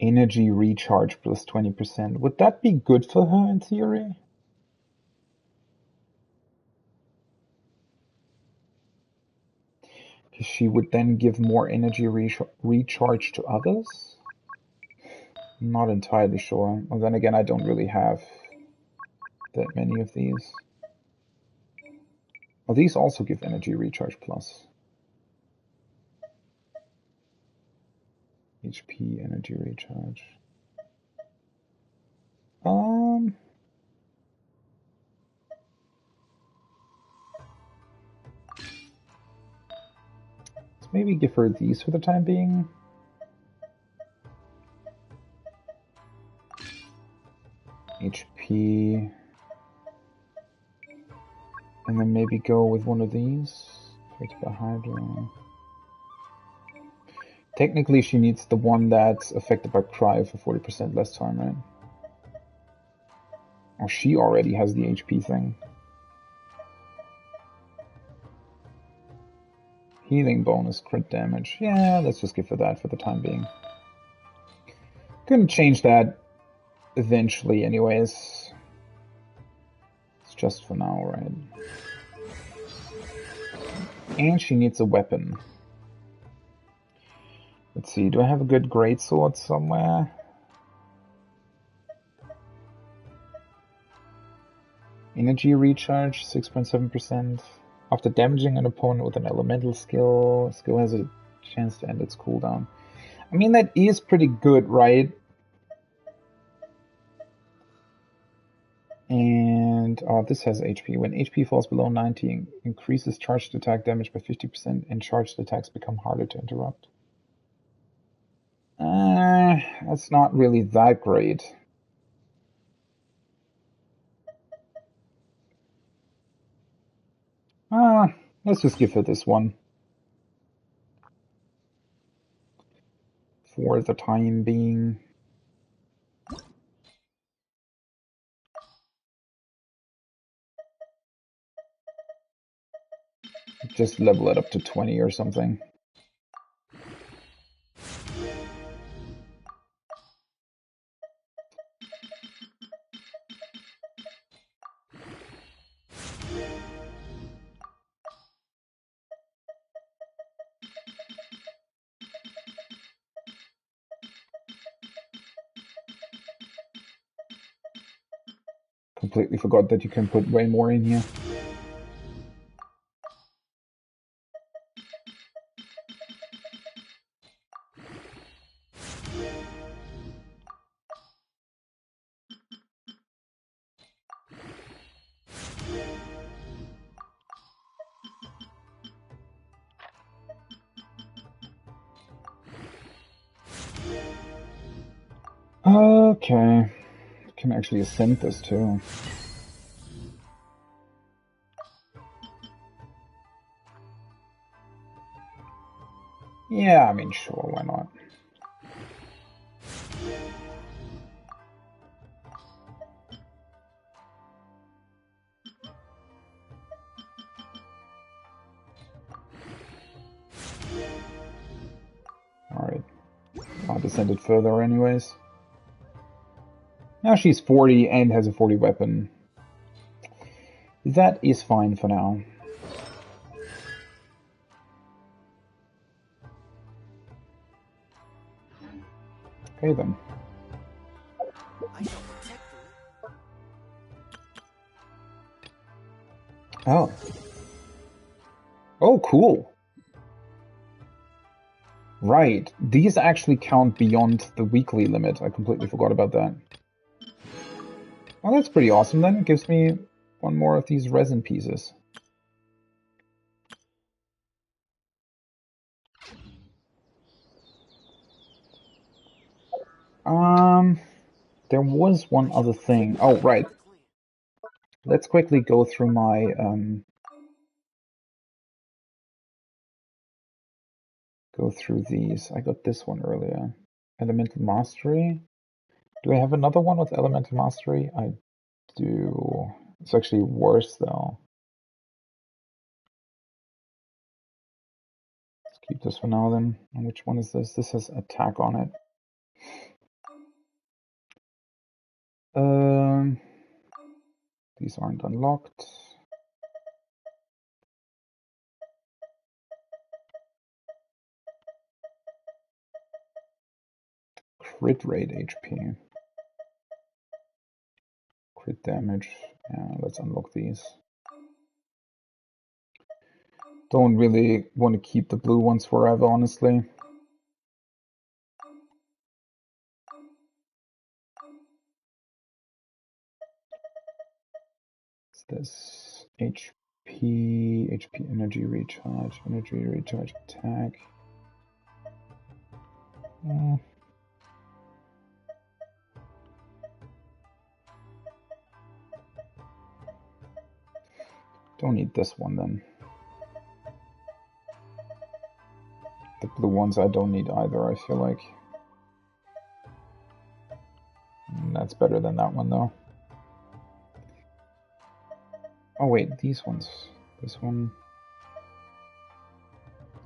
Energy recharge plus 20%. Would that be good for her in theory? Because she would then give more energy recharge to others? I'm not entirely sure. Well, then again, I don't really have that many of these. Oh, these also give energy recharge plus. HP, energy recharge. Let's maybe give her these for the time being. HP. And then maybe go with one of these. Affected by Hydra. Technically, she needs the one that's affected by Cryo for 40% less time, right? Or she already has the HP thing. Healing bonus, crit damage. Yeah, let's just give her that for the time being. Gonna change that eventually anyways. It's just for now, right? And she needs a weapon. Let's see, do I have a good greatsword somewhere? Energy recharge, 6.7%. After damaging an opponent with an elemental skill, skill has a chance to end its cooldown. I mean, that is pretty good, right? And this has HP. When HP falls below 90, increases charged attack damage by 50%, and charged attacks become harder to interrupt. That's not really that great. Let's just give her this one for the time being. Just level it up to 20 or something. Completely forgot that you can put way more in here. Okay. Can actually ascend this too. Yeah, I mean, sure, why not? Alright. I'll descend it further anyways. Now she's 40 and has a 40 weapon. That is fine for now. Okay then. Oh. Oh, cool. Right. These actually count beyond the weekly limit. I completely forgot about that. Well, that's pretty awesome then. It gives me one more of these resin pieces. There was one other thing. Oh, right. Let's quickly go through my, go through these. I got this one earlier. Elemental Mastery. Do I have another one with Elemental Mastery? I do. It's actually worse though. Let's keep this for now then. And which one is this? This has attack on it. These aren't unlocked. Crit rate HP. Crit damage. Yeah, let's unlock these. Don't really want to keep the blue ones forever, honestly. What's this? HP energy recharge, attack. Don't need this one then. The blue ones I don't need either, I feel like. That's better than that one though. Oh wait, these ones. This one.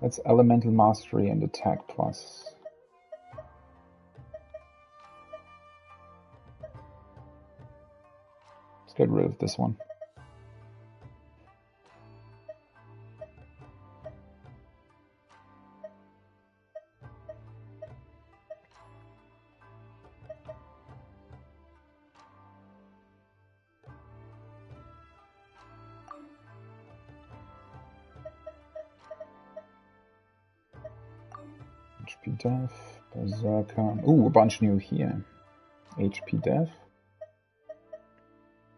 That's Elemental Mastery and Attack Plus. Let's get rid of this one. HP Def, Berserker. Ooh, a bunch new here. HP Def,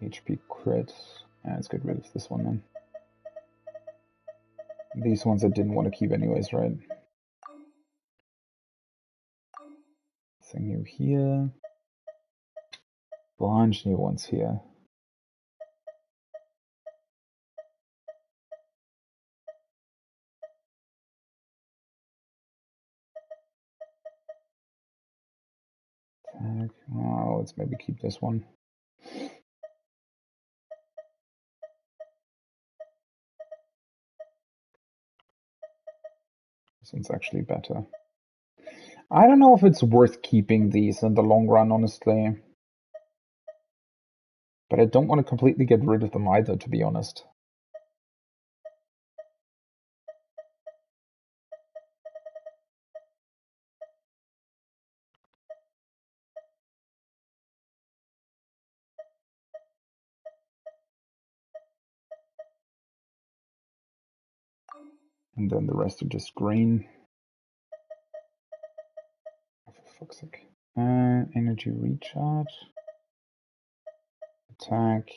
HP Crit. Let's get rid of this one then. These ones I didn't want to keep anyways, right? Nothing new here. Bunch new ones here. Attack. Oh, let's maybe keep this one. This one's actually better. I don't know if it's worth keeping these in the long run, honestly. But I don't want to completely get rid of them either, to be honest. And then the rest are just green. Oh, for fuck's sake. Energy recharge. Attack.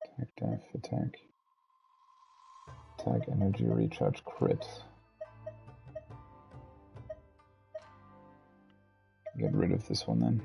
Attack, def, attack. Attack, energy recharge, crit. Get rid of this one then.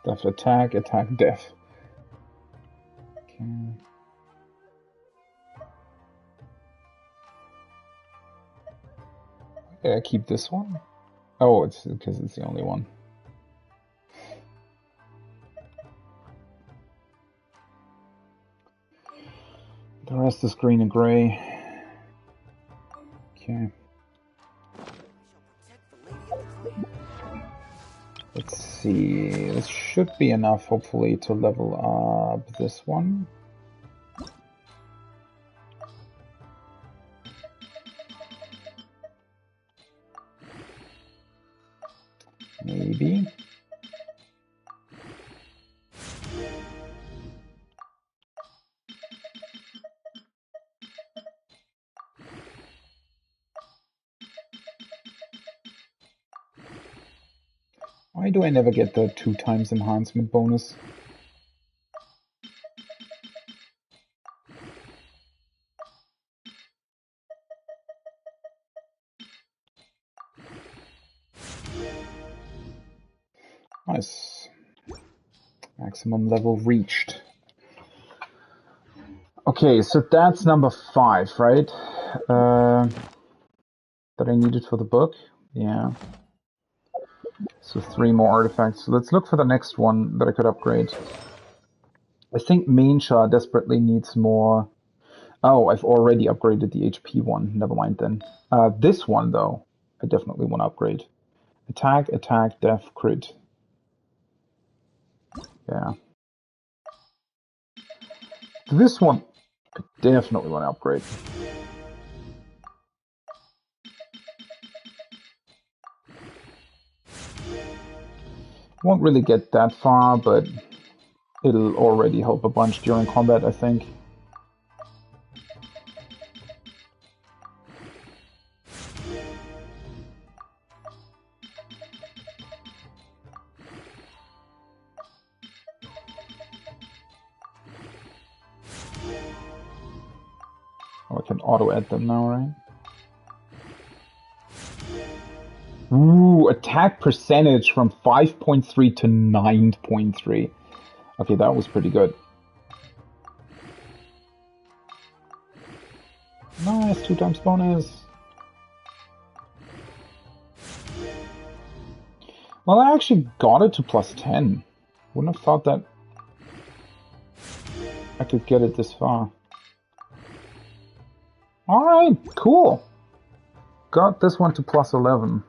Def attack, attack def. Okay. Yeah, keep this one. Oh, it's because it's the only one. The rest is green and gray. Okay. Let's see. This should be enough, hopefully, to level up this one. Maybe. Why do I never get the 2x enhancement bonus? Nice. Maximum level reached. Okay, so that's number 5, right? That I needed for the book? Yeah. So 3 more artifacts. So let's look for the next one that I could upgrade. I think Mainsha desperately needs more. Oh, I've already upgraded the HP one. Never mind then. This one, though, I definitely want to upgrade. Attack, attack, def, crit. Yeah. This one, I definitely want to upgrade. Won't really get that far, but it'll already help a bunch during combat, I think. Oh, I can auto-add them now, right? Ooh, attack percentage from 5.3 to 9.3. Okay, that was pretty good. Nice, 2x bonus. Well, I actually got it to +10. Wouldn't have thought that I could get it this far. Alright, cool. Got this one to +11.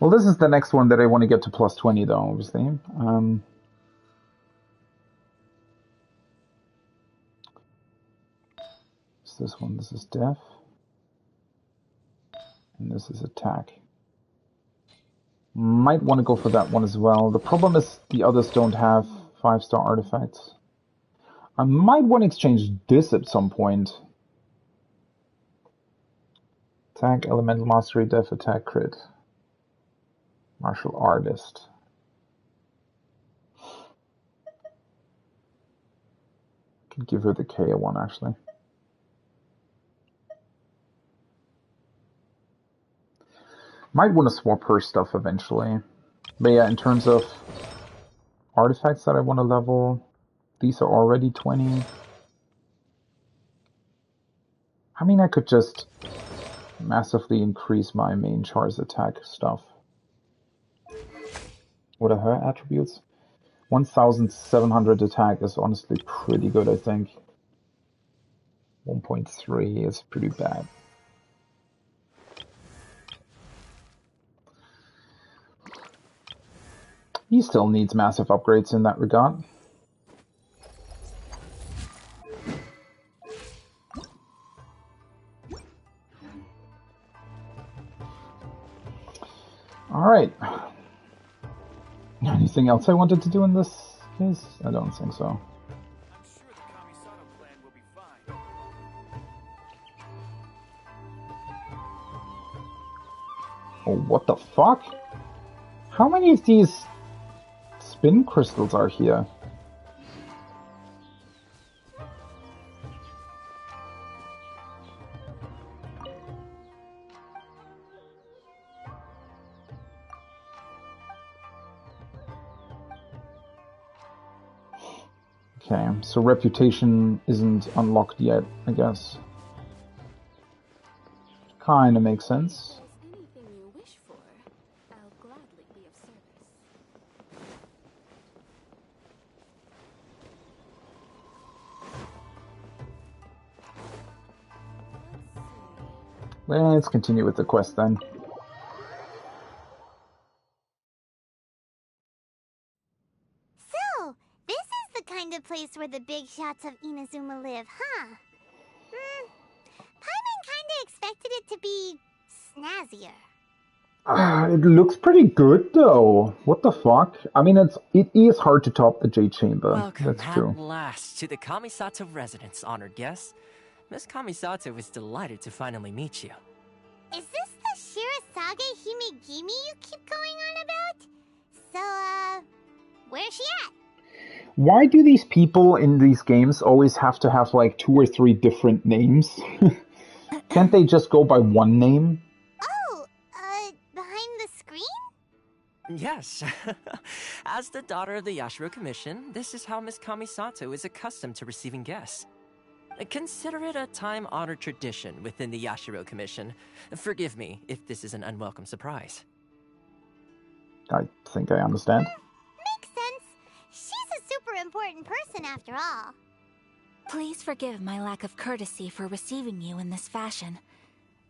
Well, this is the next one that I want to get to +20, though, obviously. It's this one. This is def. And this is attack. Might want to go for that one as well. The problem is the others don't have 5-star artifacts. I might want to exchange this at some point. Attack, elemental mastery, def, attack, crit. Martial artist. Could give her the KO one actually. Might want to swap her stuff eventually. But yeah, in terms of artifacts that I want to level, these are already 20. I mean, I could just massively increase my main char's attack stuff. What are her attributes? 1,700 attack is honestly pretty good, I think. 1.3 is pretty bad. He still needs massive upgrades in that regard. Alright. Anything else I wanted to do in this case? I don't think so. I'm sure the Kamisato plan will be fine. Oh, what the fuck? How many of these spin crystals are here? Okay, so reputation isn't unlocked yet, I guess. Kinda makes sense. Anything you wish for, I'll gladly be of service. Well, let's continue with the quest then. So, this is the kind of place where the big shots of Inazuma live, huh? Paimon kinda expected it to be snazzier. It looks pretty good though. What the fuck? I mean, it is hard to top the Jade Chamber. Welcome That's true. at last to the Kamisato residence, honored guests. Miss Kamisato is delighted to finally meet you. Is this the Shirasage Himegimi you keep going on about? So, where's she at? Why do these people in these games always have to have like 2 or 3 different names? Can't they just go by one name? Oh, behind the screen? Yes. As the daughter of the Yashiro Commission, this is how Miss Kamisato is accustomed to receiving guests. Consider it a time-honored tradition within the Yashiro Commission. Forgive me if this is an unwelcome surprise. I think I understand. Makes sense. She's a super important person after all. Please forgive my lack of courtesy for receiving you in this fashion,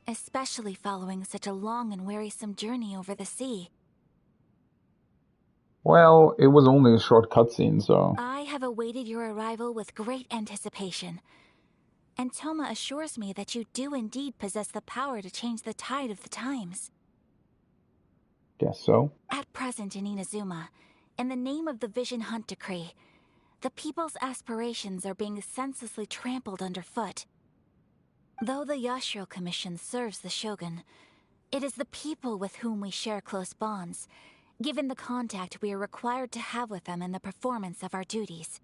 especially following such a long and wearisome journey over the sea. Well, it was only a short cutscene, so... I have awaited your arrival with great anticipation, and Toma assures me that you do indeed possess the power to change the tide of the times. Guess so. At present in Inazuma, in the name of the Vision Hunt Decree, the people's aspirations are being senselessly trampled underfoot. Though the Yashiro Commission serves the Shogun, it is the people with whom we share close bonds, given the contact we are required to have with them in the performance of our duties.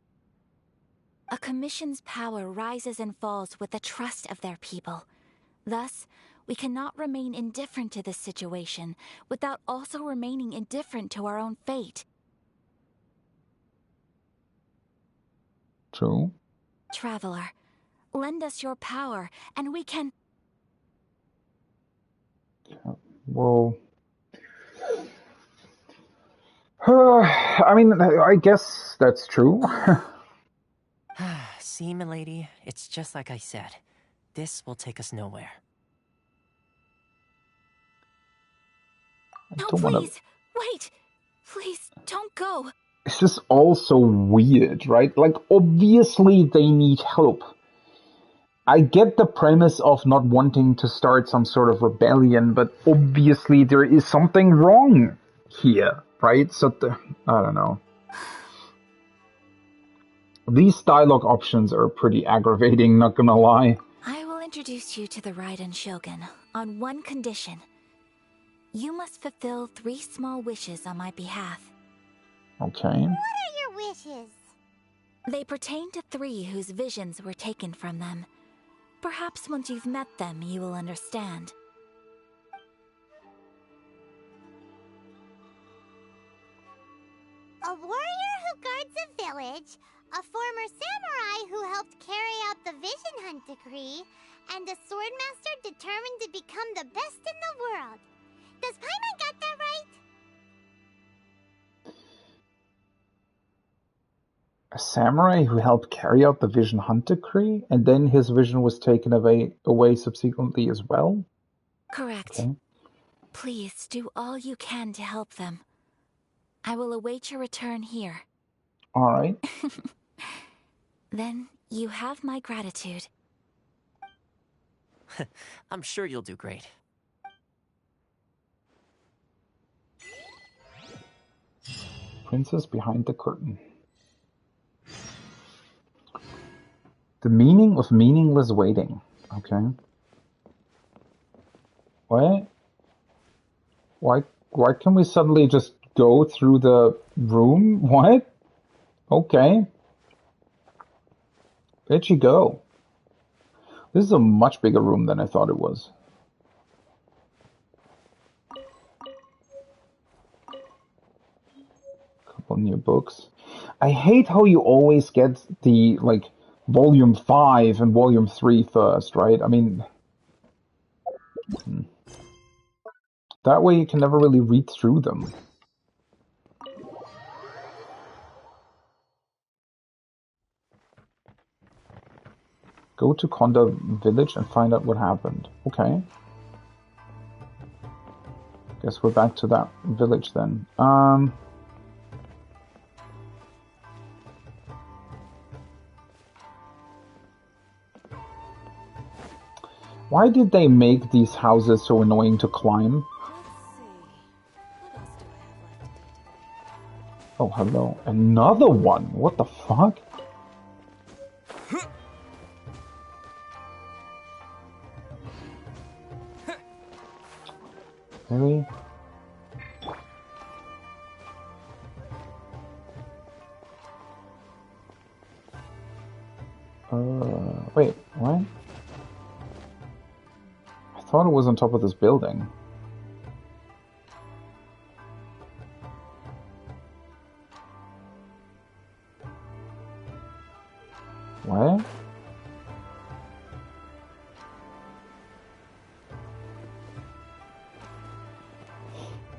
A commission's power rises and falls with the trust of their people. Thus, we cannot remain indifferent to this situation without also remaining indifferent to our own fate. True. Traveler, lend us your power, and we can... Well... I mean, I guess that's true. See, milady, it's just like I said. This will take us nowhere. No, don't wanna... please! Wait! Please, don't go! It's just all so weird, right? Like, obviously they need help. I get the premise of not wanting to start some sort of rebellion, but obviously there is something wrong here, right? So, I don't know. These dialogue options are pretty aggravating, not gonna lie. I will introduce you to the Raiden Shogun on one condition. You must fulfill 3 small wishes on my behalf. Okay. What are your wishes? They pertain to 3 whose visions were taken from them. Perhaps once you've met them, you will understand. A warrior who guards a village, a former samurai who helped carry out the Vision Hunt decree, and a swordmaster determined to become the best in the world. Does Paimon got that right? A samurai who helped carry out the Vision Hunt decree, and then his vision was taken away subsequently as well? Correct. Okay. Please do all you can to help them. I will await your return here. Alright. Then you have my gratitude. I'm sure you'll do great. Princess behind the curtain. The meaning of meaningless waiting. Okay. What? Why can we suddenly just go through the room? What? Okay. Where'd she go? This is a much bigger room than I thought it was. Couple new books. I hate how you always get the, like, volume 5 and volume 3 first, right? I mean... That way you can never really read through them. Go to Konda village and find out what happened. Okay. Guess we're back to that village then. Why did they make these houses so annoying to climb? Oh, hello. Another one! What the fuck? Really? Wait, what? I thought it was on top of this building. What?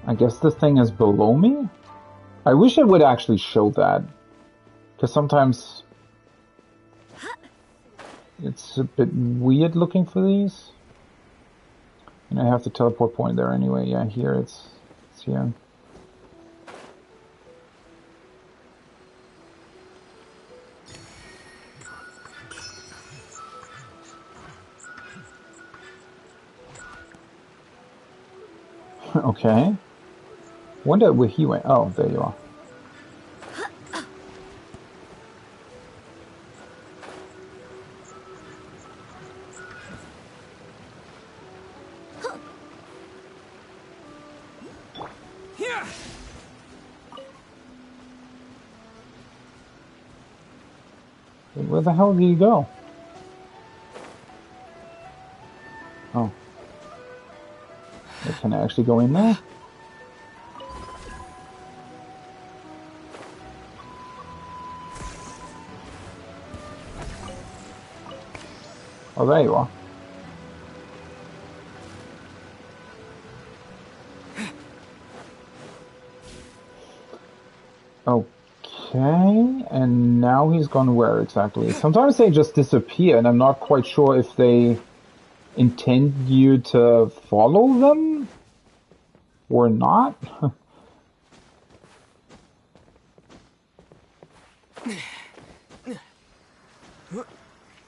I guess this thing is below me? I wish it would actually show that. Because sometimes it's a bit weird looking for these. And I have the teleport point there anyway. Yeah, here it's here. Okay. Wonder where he went. Oh, there you are. Where the hell did he go? Oh. Can I actually go in there? Oh, there you are. Okay, and now he's gone where exactly? Sometimes they just disappear, and I'm not quite sure if they intend you to follow them or not.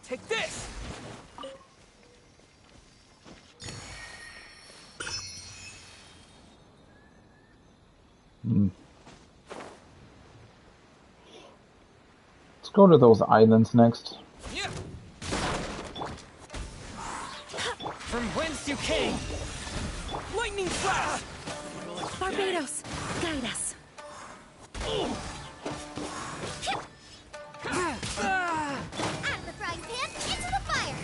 Take this! Let's go to those islands next. Yeah. From whence you came! Lightning flash! Barbados, guide us. Out of the frying pan, into the fire!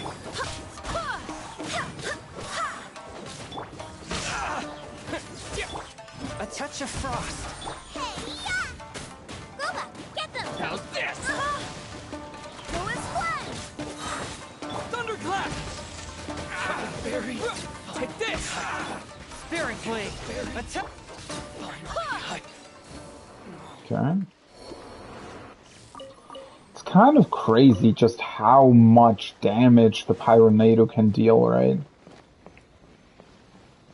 A touch of frost. Hey-ya! Roma, get them! How's this? Go and fly! Thunderclap! Barry, take this! Spirit blade! Attack! Okay. It's kind of crazy just how much damage the Pyronado can deal, right?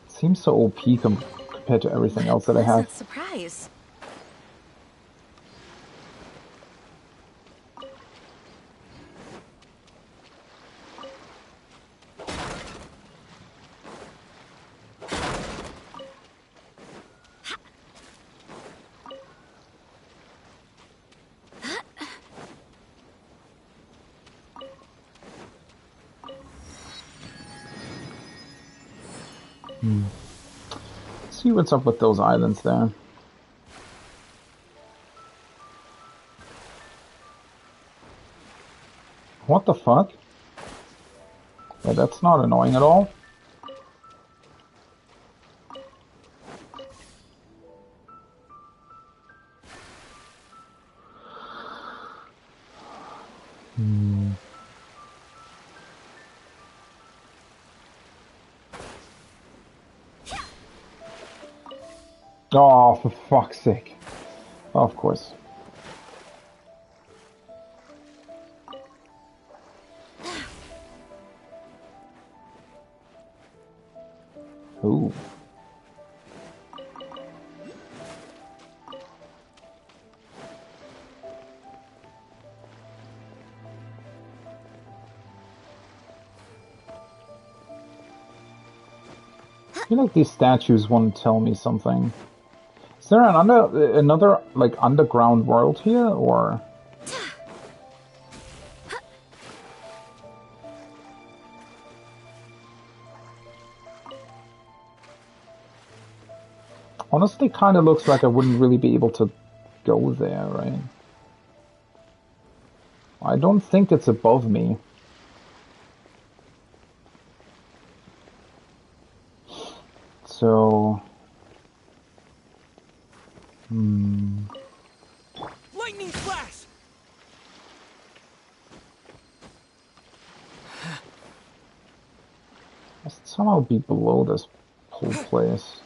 Seems so OP compared to everything else that I have. Surprise. See what's up with those islands there. What the fuck? Yeah, that's not annoying at all. Oh, for fuck's sake. Of course. Ooh. I feel like these statues want to tell me something. Is there another like underground world here, or? Honestly, kind of looks like I wouldn't really be able to go there, right? I don't think it's above me. So... Lightning flash! Must somehow be below this whole place.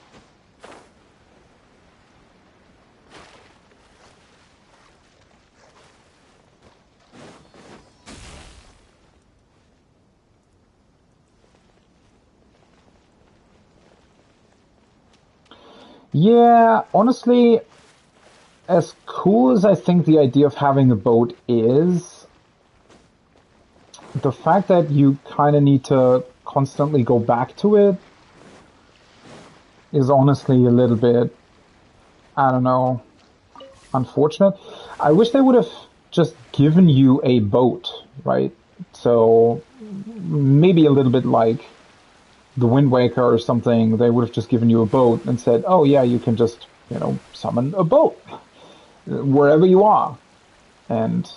Yeah, honestly, as cool as I think the idea of having the boat is, the fact that you kind of need to constantly go back to it is honestly a little bit, I don't know, unfortunate. I wish they would have just given you a boat, right? So maybe a little bit like the Wind Waker or something, they would have just given you a boat and said, oh yeah, you can just, you know, summon a boat wherever you are. And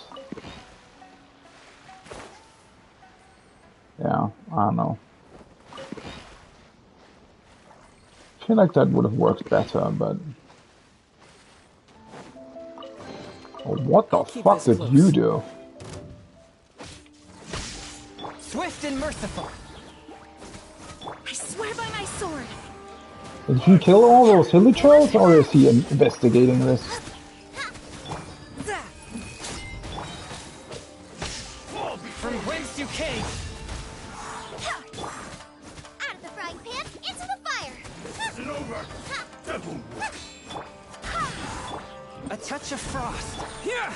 yeah, I don't know. I feel like that would have worked better, but... Oh, what the fuck did you do? Swift and merciful. I swear by my sword. Did he kill all those villagers, or is he investigating this? From whence you came! Out of the frying pan, into the fire. Is it over? Devil! A touch of frost. Yeah!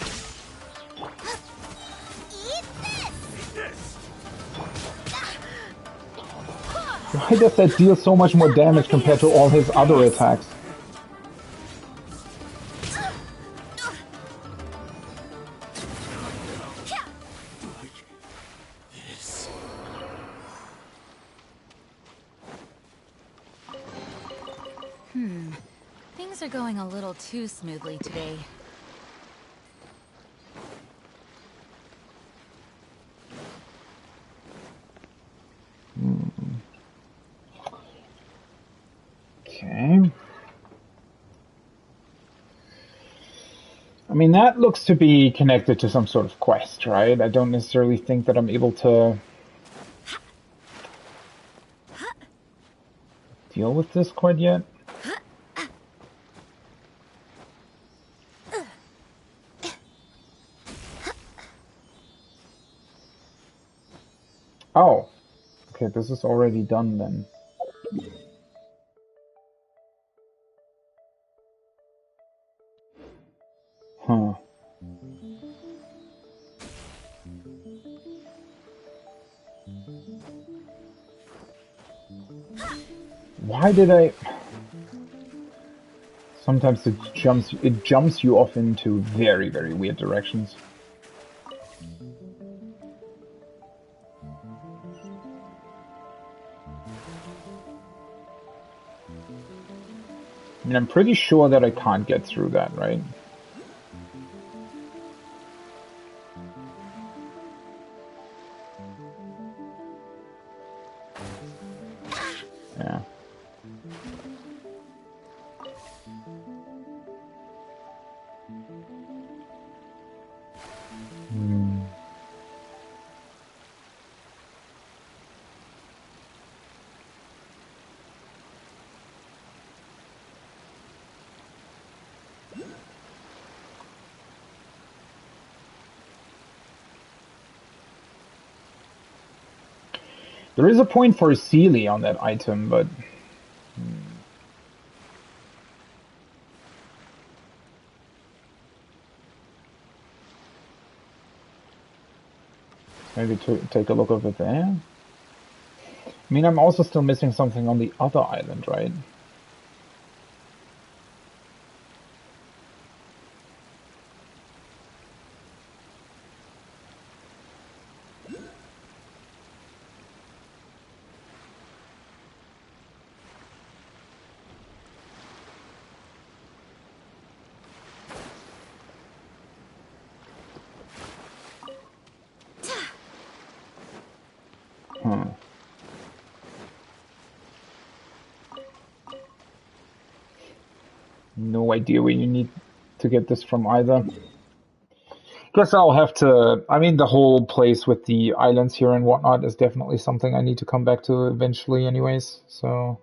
Eat this. Eat this! Why does that deal so much more damage compared to all his other attacks? Things are going a little too smoothly today. Okay. I mean, that looks to be connected to some sort of quest, right? I don't necessarily think that I'm able to deal with this quite yet. Oh. Okay, this is already done then. Huh. Why did I... Sometimes it jumps you off into very, very weird directions. I mean, I'm pretty sure that I can't get through that, right? Yeah. There is a point for a Sealy on that item, but... Maybe to take a look over there? I mean, I'm also still missing something on the other island, right? Huh. No idea where you need to get this from either. Guess I'll have to... I mean, the whole place with the islands here and whatnot is definitely something I need to come back to eventually anyways, so...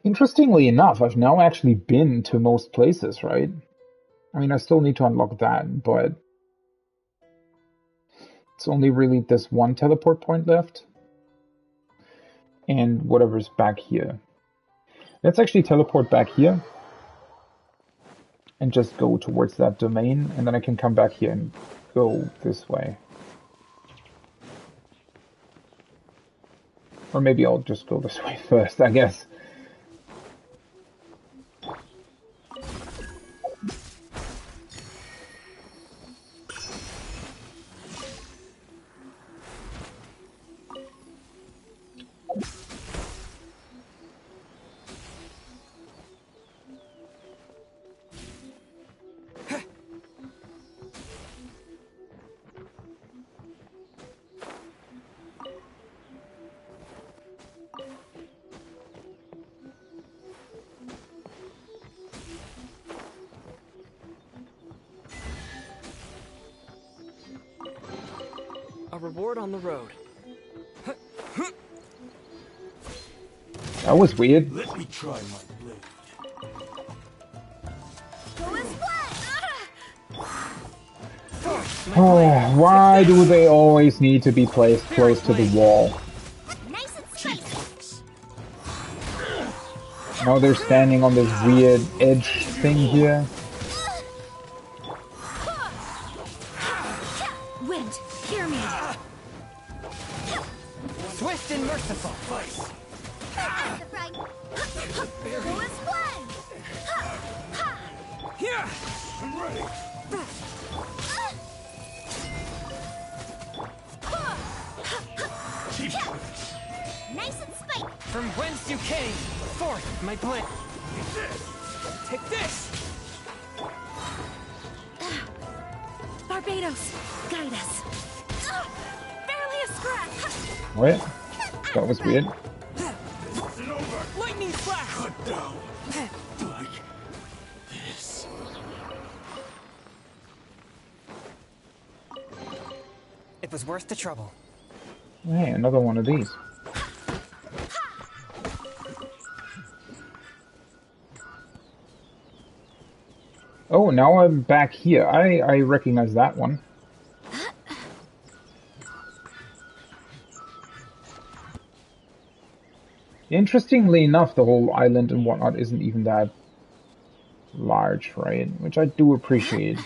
Interestingly enough, I've now actually been to most places, right? I mean, I still need to unlock that, but... It's only really this one teleport point left. And whatever's back here. Let's actually teleport back here. And just go towards that domain, and then I can come back here and go this way. Or maybe I'll just go this way first, I guess. A reward on the road. That was weird. Let me try my blade. Oh, why do they always need to be placed close to the wall? Nice and spicy. Now they're standing on this weird edge thing here. Wind, hear me. Swift and merciful. Here! I'm ready. Keep you came! Forth, my blade! Take this! Barbados, guide us. Barely a scratch. What? That was weird. Lightning flash! Cut down. Like this. It was worth the trouble. Hey, another one of these. Oh, now I'm back here. I recognize that one. Interestingly enough, the whole island and whatnot isn't even that large, right? Which I do appreciate.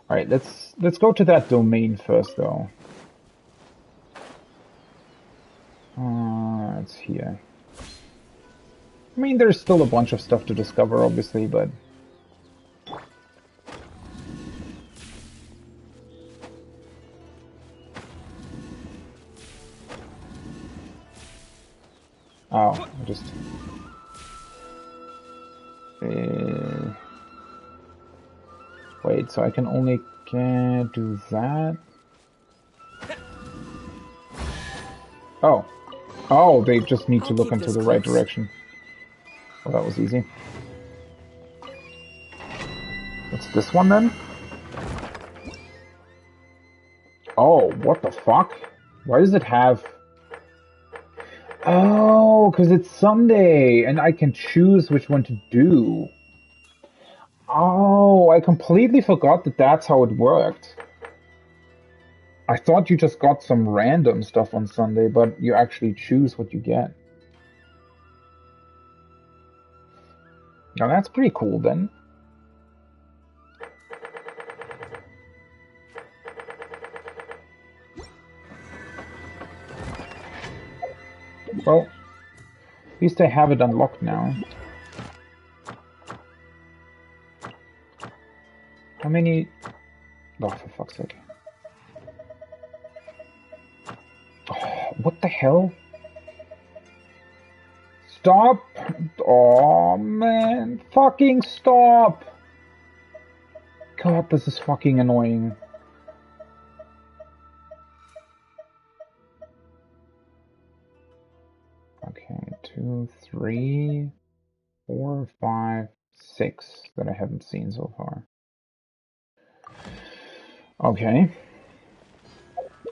Alright, let's go to that domain first, though. It's here. I mean, there's still a bunch of stuff to discover, obviously, but... Oh, I just... Wait, so I can only do that? Oh. Oh, they just need to look into the right direction. Well, that was easy. What's this one then? Oh, what the fuck? Why does it have... Oh, because it's Sunday, and I can choose which one to do. Oh, I completely forgot that that's how it worked. I thought you just got some random stuff on Sunday, but you actually choose what you get. Now that's pretty cool then. Well, at least I have it unlocked now. How many... Oh, for fuck's sake. Oh, what the hell? Stop! Oh, man. Fucking stop! God, this is fucking annoying. Okay, 2, 3, 4, 5, 6 that I haven't seen so far. Okay.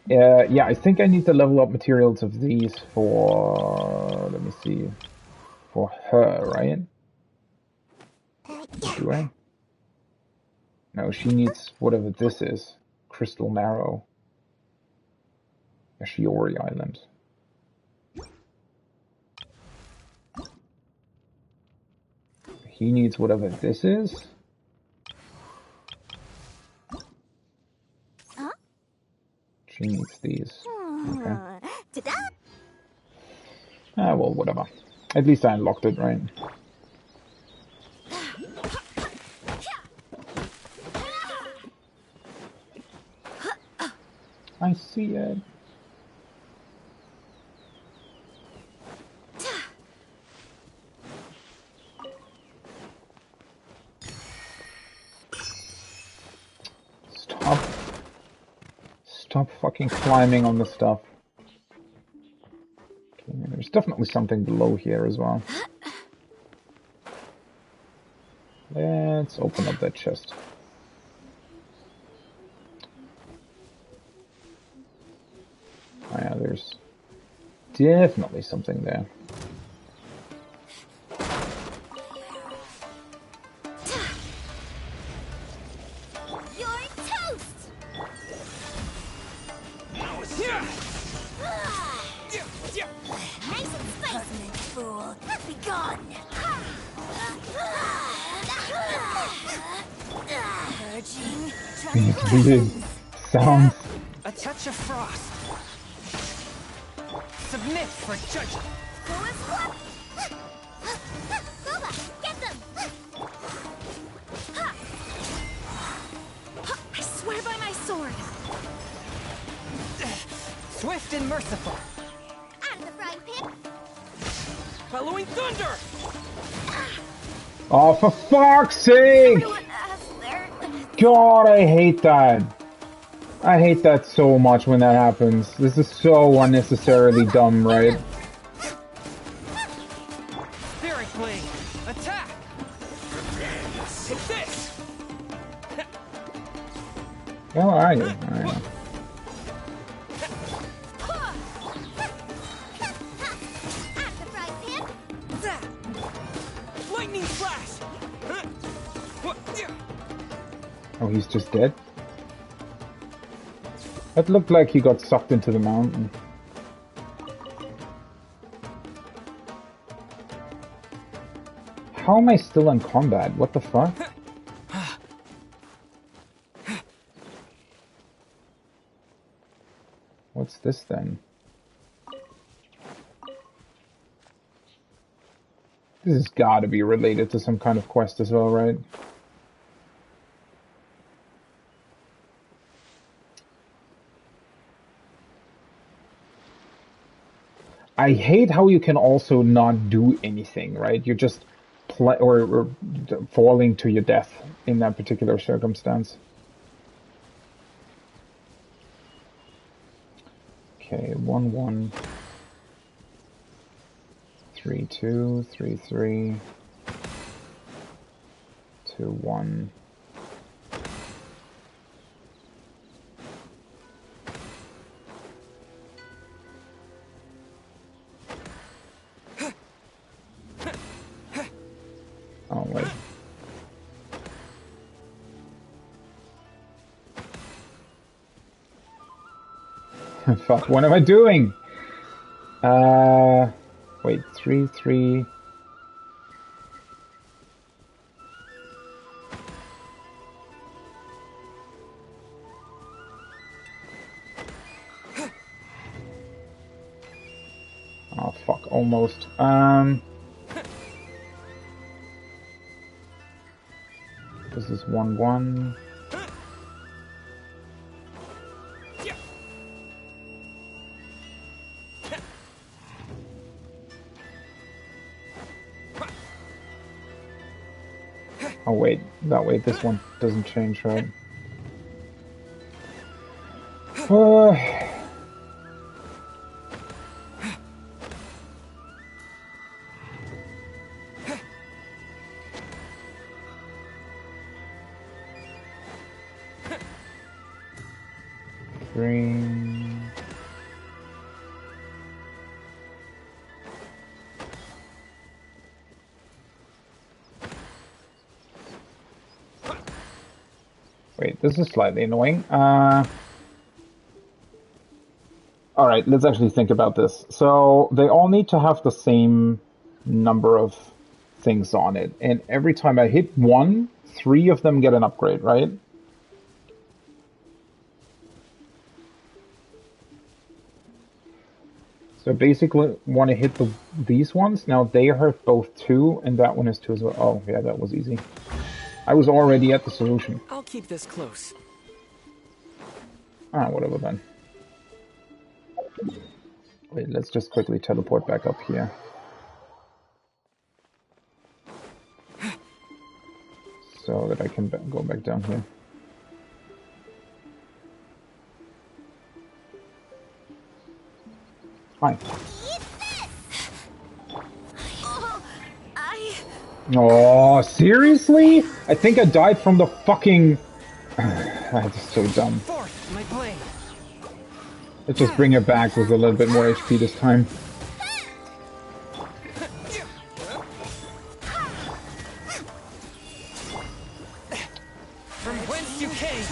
Yeah, I think I need to level up materials of these for... Let me see. For her, right? Do I? No, she needs whatever this is. Crystal Marrow. Ashiori Island. He needs whatever this is. She needs these. Okay. Ah, well, whatever. At least I unlocked it, right? I see it. Stop fucking climbing on the stuff. Okay, there's definitely something below here as well. Let's open up that chest. Oh yeah, there's definitely something there. These weird sounds. A touch of frost. Submit for judgment. Get them! I swear by my sword. merciful. Out of the frying pan. Following thunder! Oh, for fuck's sake! Everyone asked their... God, I hate that. I hate that so much when that happens. This is so unnecessarily dumb, right? Spirit blade! Attack! Hit this! Where are you? I don't know. Out of the frying pan. That! Lightning flash! Oh, he's just dead? That looked like he got sucked into the mountain. How am I still in combat? What the fuck? What's this then? This has got to be related to some kind of quest as well, right? I hate how you can also not do anything, right? You're just or falling to your death in that particular circumstance. Okay, 1-1, 3-2, 3-3, 2-1. Oh, wait. Fuck, what am I doing? Wait, 3-3. Oh, fuck, almost. This is 1-1. Oh wait, that way this one doesn't change, right? Green. Wait, this is slightly annoying. Alright, let's actually think about this. So, they all need to have the same number of things on it. And every time I hit one, 3 of them get an upgrade, right? So basically, want to hit these ones. Now they have both 2, and that one is 2 as well. Oh, yeah, that was easy. I was already at the solution. I'll keep this close. Ah, whatever then. Wait, let's just quickly teleport back up here. So that I can go back down here. Hi. Oh, seriously? I think I died from the fucking... That's so dumb. Fourth, my blade. Let's just bring it back with a little bit more HP this time. From whence you came.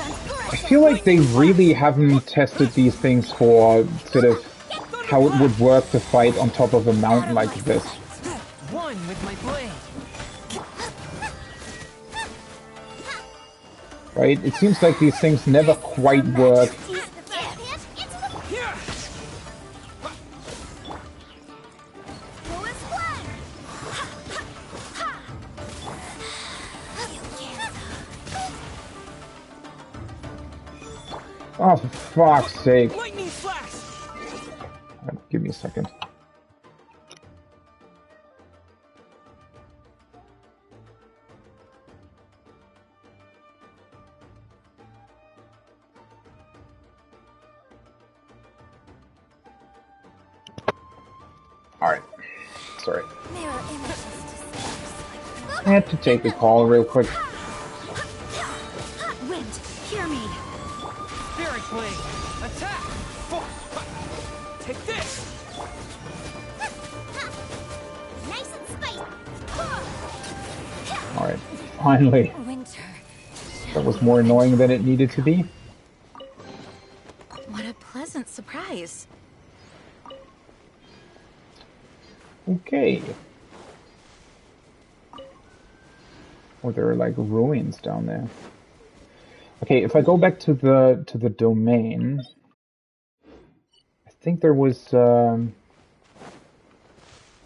I feel like they really haven't tested these things for sort of how it would work to fight on top of a mountain like this. One with my blade. Right? It seems like these things never quite work. Oh, for fuck's sake. Lightning flash. me a second. Alright. Sorry. I had to take a call real quick. Wind, hear me. Spirit blade, attack! Take this! Nice and spicy. Alright, finally. Winter. That was more annoying than it needed to be. What a pleasant surprise. Okay. Oh, there are like ruins down there. Okay, if I go back to the domain, I think there was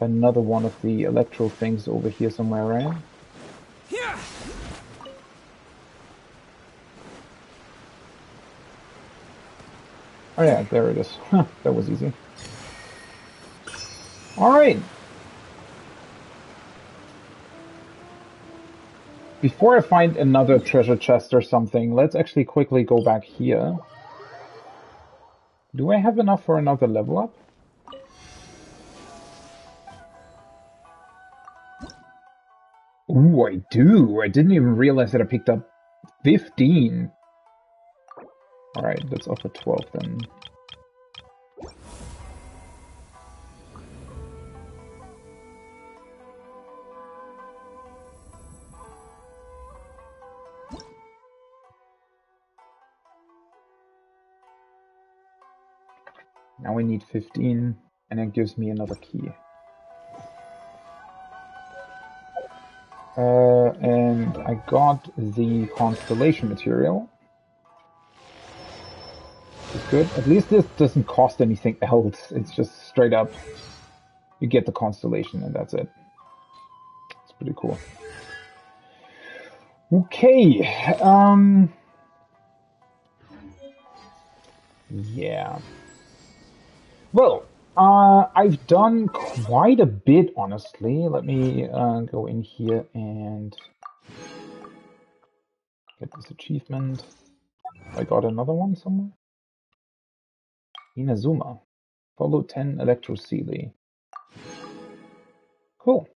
another one of the electro things over here somewhere, right? Yeah! Oh yeah, there it is. Huh, that was easy. Alright. Before I find another treasure chest or something, let's actually quickly go back here. Do I have enough for another level up? Ooh, I do! I didn't even realize that I picked up 15. Alright, let's offer 12 then. Now we need 15, and it gives me another key. And I got the constellation material. It's good. At least this doesn't cost anything else. It's just straight up, you get the constellation and that's it. It's pretty cool. Okay. Yeah. Well, I've done quite a bit, honestly. Let me go in here and get this achievement. I got another one somewhere. Inazuma. Follow 10 electrocelia. Cool.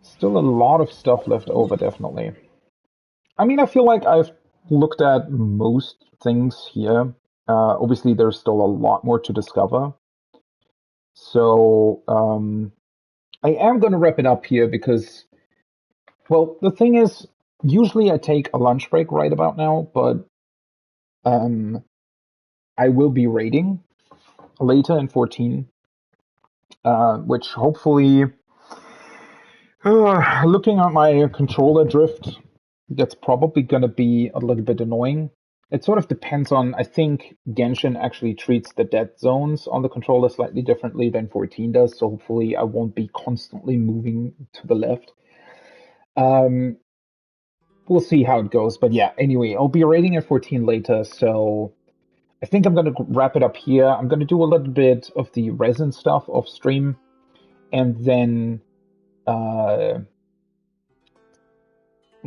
Still a lot of stuff left over, definitely. I mean, I feel like I've looked at most things here. Obviously, there's still a lot more to discover. So, I am going to wrap it up here because, well, the thing is, usually I take a lunch break right about now, but I will be raiding later in 14, which hopefully, looking at my controller drift, that's probably going to be a little bit annoying. It sort of depends on, I think Genshin actually treats the dead zones on the controller slightly differently than 14 does, so hopefully I won't be constantly moving to the left. We'll see how it goes, but yeah, anyway, I'll be rating at 14 later, so I think I'm going to wrap it up here. I'm going to do a little bit of the resin stuff off stream, and then I'm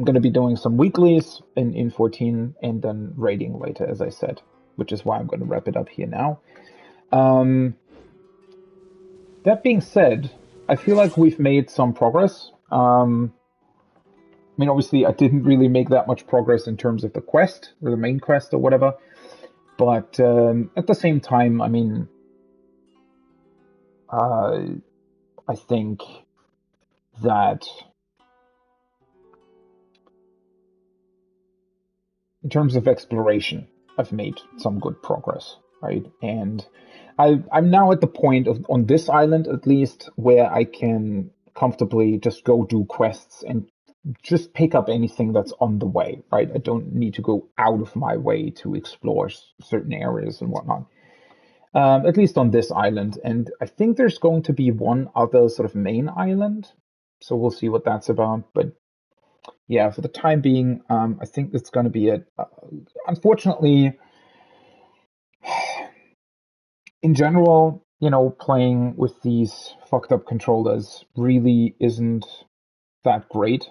going to be doing some weeklies in 14 and then raiding later, as I said, which is why I'm going to wrap it up here now. That being said, I feel like we've made some progress. I mean, obviously, I didn't really make that much progress in terms of the quest, or the main quest, or whatever. But at the same time, I mean, I think that in terms of exploration, I've made some good progress, right? And I'm now at the point of, on this island at least, where I can comfortably just go do quests and just pick up anything that's on the way, right? I don't need to go out of my way to explore certain areas and whatnot. At least on this island. And I think there's going to be one other sort of main island. So we'll see what that's about. But yeah, for the time being, I think that's going to be it. Unfortunately, in general, playing with these fucked up controllers really isn't that great.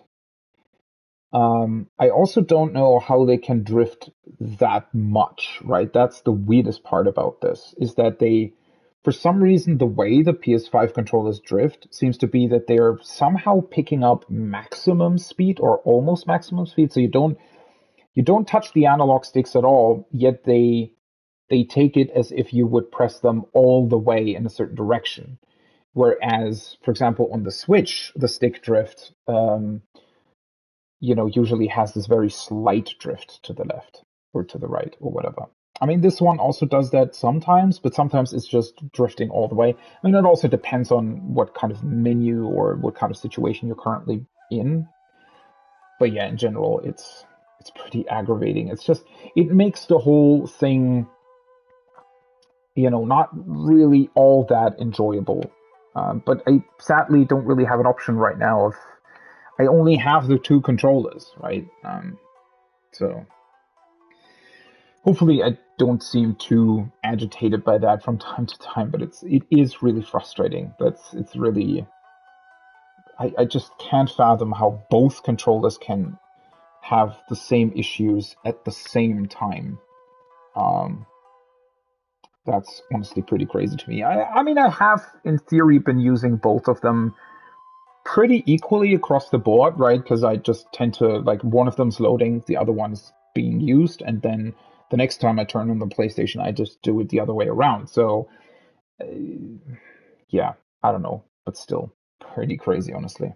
I also don't know how they can drift that much, right? That's the weirdest part about this, is that for some reason, the way the PS5 controllers drift seems to be that they're somehow picking up maximum speed or almost maximum speed. So you don't touch the analog sticks at all, yet they take it as if you would press them all the way in a certain direction. Whereas, for example, on the Switch, the stick drift, usually has this very slight drift to the left or to the right or whatever. I mean, this one also does that sometimes, but sometimes it's just drifting all the way. I mean, it also depends on what kind of menu or what kind of situation you're currently in. But yeah, in general, it's pretty aggravating. It's just, it makes the whole thing, not really all that enjoyable. But I sadly don't really have an option right now of, I only have the two controllers, right? So hopefully I don't seem too agitated by that from time to time, but it is really frustrating. It's really, I just can't fathom how both controllers can have the same issues at the same time. That's honestly pretty crazy to me. I mean, I have in theory been using both of them pretty equally across the board, right? Because I just tend to, like, one of them's loading, the other one's being used, and then the next time I turn on the PlayStation, I just do it the other way around. So, yeah, I don't know, but still pretty crazy, honestly.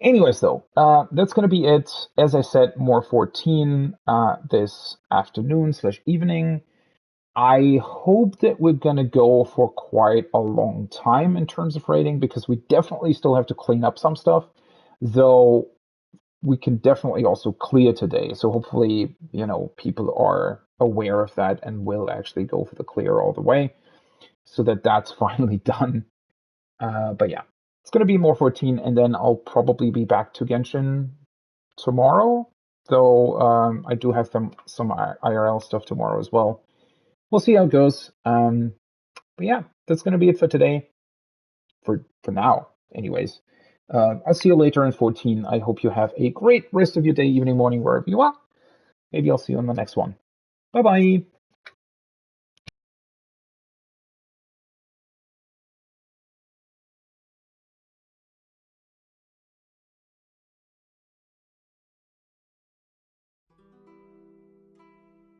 Anyways, though, that's going to be it. As I said, more 14 this afternoon/evening. I hope that we're going to go for quite a long time in terms of rating, because we definitely still have to clean up some stuff, though we can definitely also clear today. So hopefully, people are aware of that and will actually go for the clear all the way so that that's finally done. But yeah, it's going to be more 14, and then I'll probably be back to Genshin tomorrow, though I do have some IRL stuff tomorrow as well. We'll see how it goes. But yeah, that's going to be it for today. For now, anyways. I'll see you later in 14. I hope you have a great rest of your day, evening, morning, wherever you are. Maybe I'll see you on the next one. Bye-bye.